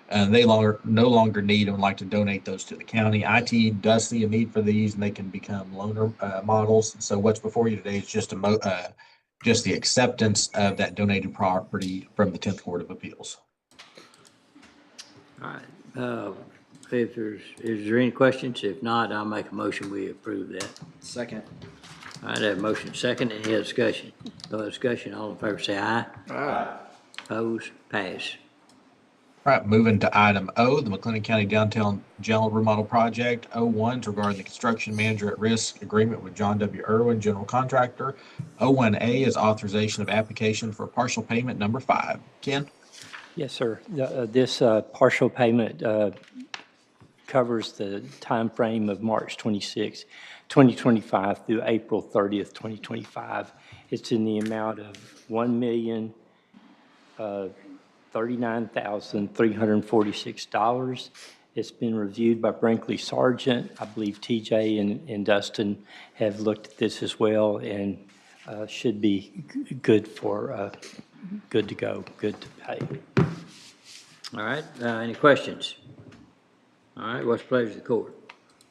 and they no longer need and would like to donate those to the county. IT does see a need for these, and they can become loaner models. So what's before you today is just the acceptance of that donated property from the 10th Court of Appeals. All right. Is there any questions? If not, I'll make a motion we approve that. Second. All right, I have a motion second. Any other discussion? No other discussion. All in favor say aye. Aye. Opposed? Pass. All right, moving to item O, the McLennan County Downtown Jail Remodel Project. O1 is regarding the construction manager at risk agreement with John W. Irwin, general contractor. O1A is authorization of application for partial payment number 5. Ken? Yes, sir. This partial payment covers the time frame of March 26, 2025 through April 30th, 2025. It's in the amount of $1,039,346. It's been reviewed by Brinkley Sargent. I believe TJ and Dustin have looked at this as well and should be good for good to go, good to pay. All right, any questions? All right, what's the pleasure of the court?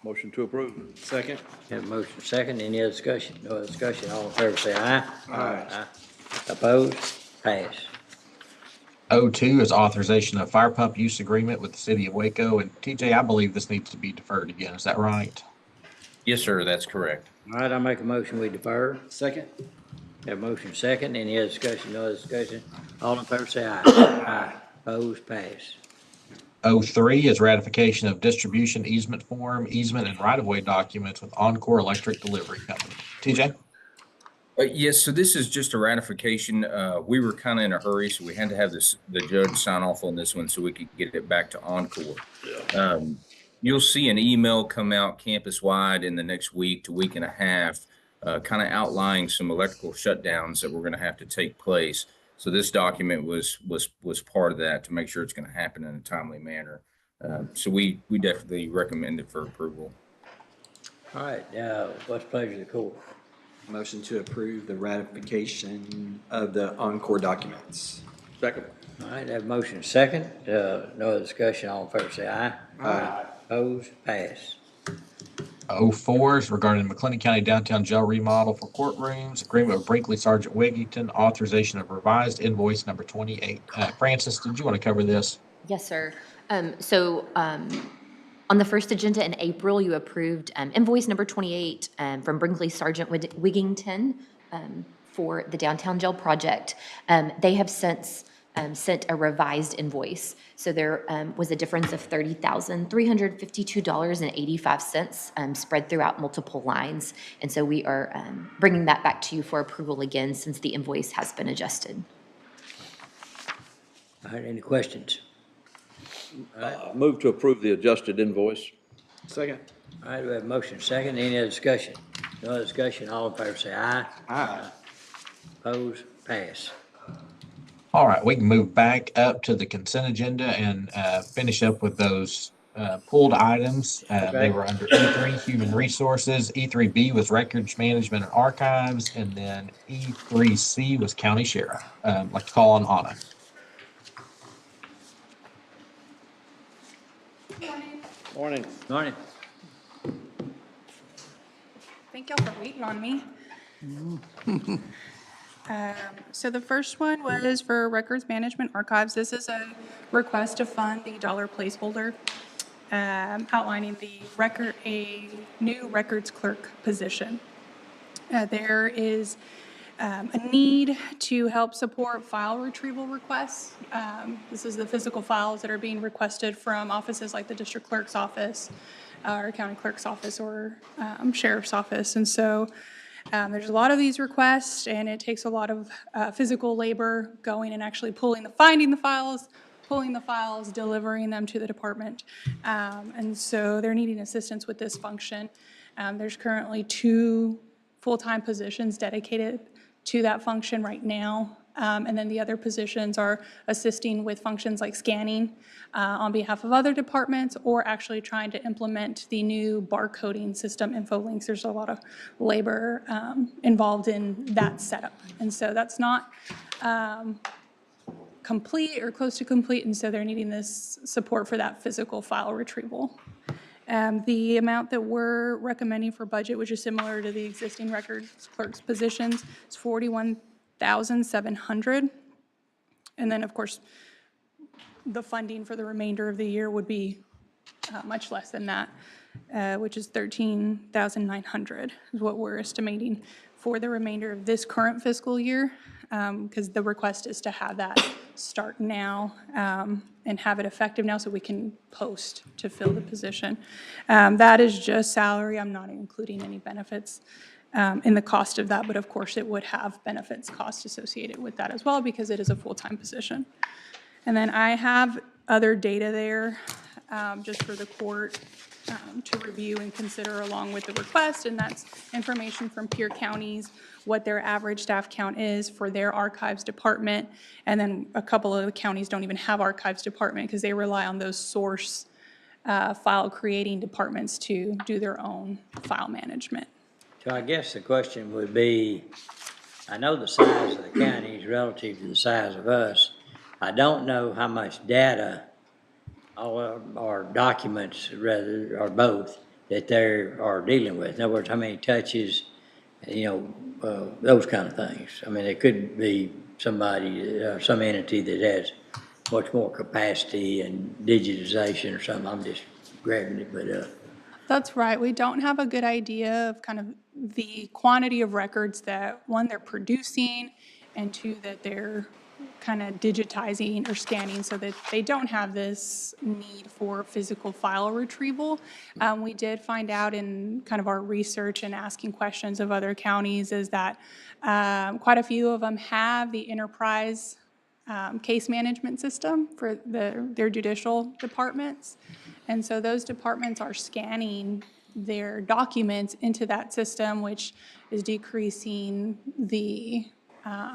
Motion to approve. Second. Have a motion second. Any other discussion? No other discussion. All in favor say aye. Aye. Opposed? Pass. O2 is authorization of fire pump use agreement with the city of Waco. And TJ, I believe this needs to be deferred again. Is that right? Yes, sir, that's correct. All right, I'll make a motion we defer. Second. Have a motion second. Any other discussion? No other discussion. All in favor say aye. Aye. Opposed? Pass. O3 is ratification of distribution easement form, easement and right-of-way documents with Encore Electric Delivery Company. TJ? Yes, so this is just a ratification. We were kind of in a hurry, so we had to have the judge sign off on this one so we could get it back to Encore. You'll see an email come out campus-wide in the next week to week and a half, kind of outlining some electrical shutdowns that were going to have to take place. So this document was part of that to make sure it's going to happen in a timely manner. So we definitely recommend it for approval. All right, now, what's the pleasure of the court? Motion to approve the ratification of the Encore documents. Second. All right, have a motion second. No other discussion. All in favor say aye. Aye. Opposed? Pass. O4 is regarding McLennan County Downtown Jail remodel for courtrooms, agreement with Brinkley Sergeant Wigington, authorization of revised invoice number 28. Francis, did you want to cover this? Yes, sir. On the first agenda in April, you approved invoice number 28 from Brinkley Sergeant Wigington for the downtown jail project. They have since sent a revised invoice. So there was a difference of $30,352.85 spread throughout multiple lines. And so we are bringing that back to you for approval again since the invoice has been adjusted. All right, any questions? Move to approve the adjusted invoice. Second. All right, we have a motion second. Any other discussion? No other discussion. All in favor say aye. Aye. Opposed? Pass. All right, we can move back up to the consent agenda and finish up with those pulled items. They were under E3, Human Resources. E3B was Records Management and Archives. And then E3C was County Sheriff. I'd like to call on Anna. Morning. Morning. Thank y'all for waiting on me. So the first one was for Records Management Archives. This is a request to fund the dollar placeholder, outlining a new records clerk position. There is a need to help support file retrieval requests. This is the physical files that are being requested from offices like the district clerk's office, or county clerk's office, or sheriff's office. And so there's a lot of these requests, and it takes a lot of physical labor going and actually finding the files, pulling the files, delivering them to the department. And so they're needing assistance with this function. There's currently 2 full-time positions dedicated to that function right now. And then the other positions are assisting with functions like scanning on behalf of other departments, or actually trying to implement the new barcoding system, InfoLinks. There's a lot of labor involved in that setup. And so that's not complete or close to complete, and so they're needing this support for that physical file retrieval. The amount that we're recommending for budget, which is similar to the existing records clerk's positions, is $41,700. And then, of course, the funding for the remainder of the year would be much less than that, which is $13,900 is what we're estimating for the remainder of this current fiscal year, because the request is to have that start now and have it effective now so we can post to fill the position. That is just salary. I'm not including any benefits in the cost of that, but of course it would have benefits costs associated with that as well because it is a full-time position. And then I have other data there just for the court to review and consider along with the request, and that's information from peer counties, what their average staff count is for their archives department, and then a couple of the counties don't even have archives department because they rely on those source file creating departments to do their own file management. So I guess the question would be, I know the size of the county is relative to the size of us. I don't know how much data or documents, rather, or both, that they are dealing with. In other words, how many touches, those kind of things. I mean, it could be somebody, some entity that has much more capacity and digitization or something. I'm just grabbing it, but. That's right. We don't have a good idea of kind of the quantity of records that, one, they're producing, and two, that they're kind of digitizing or scanning so that they don't have this need for physical file retrieval. We did find out in kind of our research and asking questions of other counties is that quite a few of them have the enterprise case management system for their judicial departments. And so those departments are scanning their documents into that system, which is decreasing the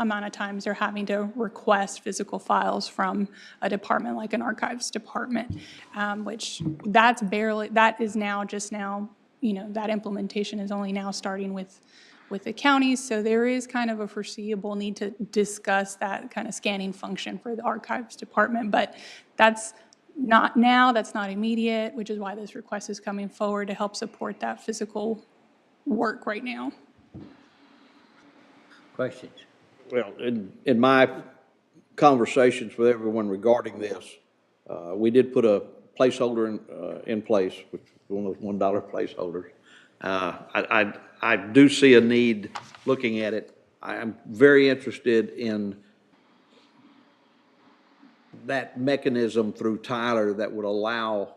amount of times they're having to request physical files from a department like an archives department, which that is now, just now, that implementation is only now starting with the counties. So there is kind of a foreseeable need to discuss that kind of scanning function for the archives department, but that's not now, that's not immediate, which is why this request is coming forward to help support that physical work right now. Questions? Well, in my conversations with everyone regarding this, we did put a placeholder in place, which is one of those $1 placeholders. I do see a need looking at it. I am very interested in that mechanism through Tyler that would allow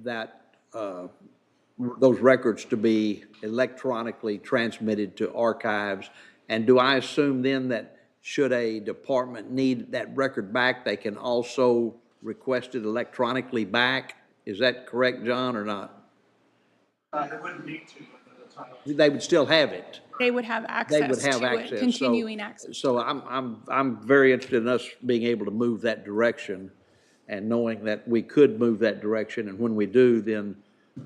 that those records to be electronically transmitted to archives. And do I assume then that should a department need that record back, they can also request it electronically back? Is that correct, John, or not? They wouldn't need to. They would still have it. They would have access They would have to access. it, continuing access. So I'm very interested in us being able to move that direction and knowing that we could move that direction. And when we do, then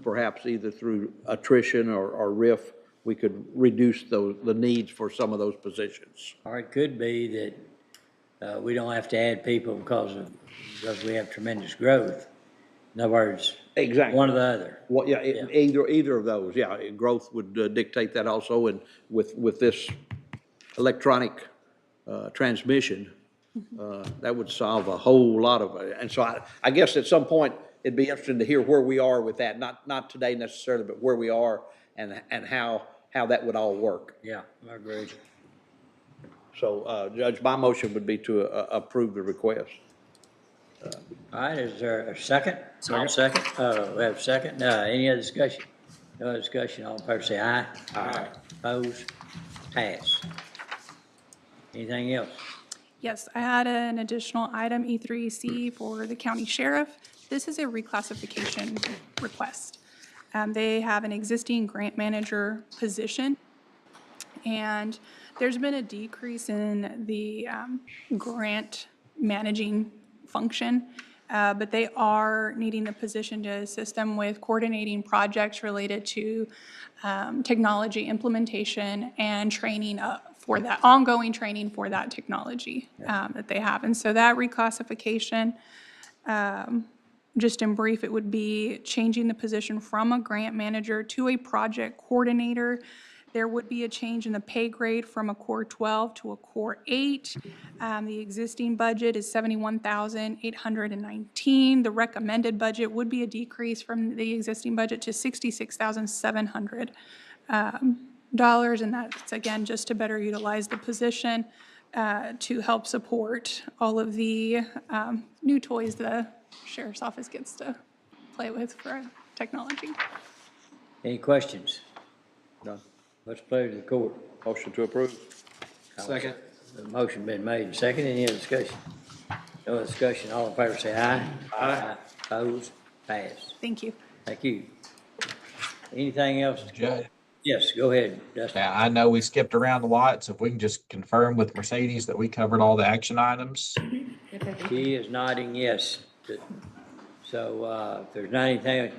perhaps either through attrition or RIF, we could reduce the needs for some of those positions. Or it could be that we don't have to add people because we have tremendous growth. In other words, exactly one or the other. Well, yeah, either of those. Yeah, growth would dictate that also, and with this electronic transmission, that would solve a whole lot of it. And so I guess at some point it'd be interesting to hear where we are with that. Not today necessarily, but where we are and how that would all work. Yeah, I agree. So, Judge, my motion would be to approve the request. All right, is there a second? I'll second. We have a second. Any other discussion? No other discussion. All in favor say aye. Aye. Opposed? Pass. Anything else? Yes, I had an additional item, E3C, for the county sheriff. This is a reclassification request. They have an existing grant manager position, and there's been a decrease in the grant managing function, but they are needing the position to assist them with coordinating projects related to technology implementation and training for that, ongoing training for that technology that they have. And so that reclassification, just in brief, it would be changing the position from a grant manager to a project coordinator. There would be a change in the pay grade from a Core 12 to a Core 8. The existing budget is $71,819. The recommended budget would be a decrease from the existing budget to $66,700. And that's, again, just to better utilize the position to help support all of the new toys the sheriff's office gets to play with for technology. Any questions? None. What's the pleasure of the court? Motion to approve. Second. The motion been made and seconded. Any other discussion? No other discussion. All in favor say aye. Aye. Opposed? Pass. Thank you. Thank you. Anything else? Judge? Yes, go ahead, Dustin. Yeah, I know we skipped around a lot, so if we can just confirm with Mercedes that we covered all the action items. She is nodding yes. So if there's not anything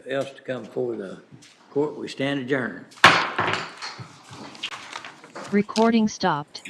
else to come before the court, we stand adjourned. Recording stopped.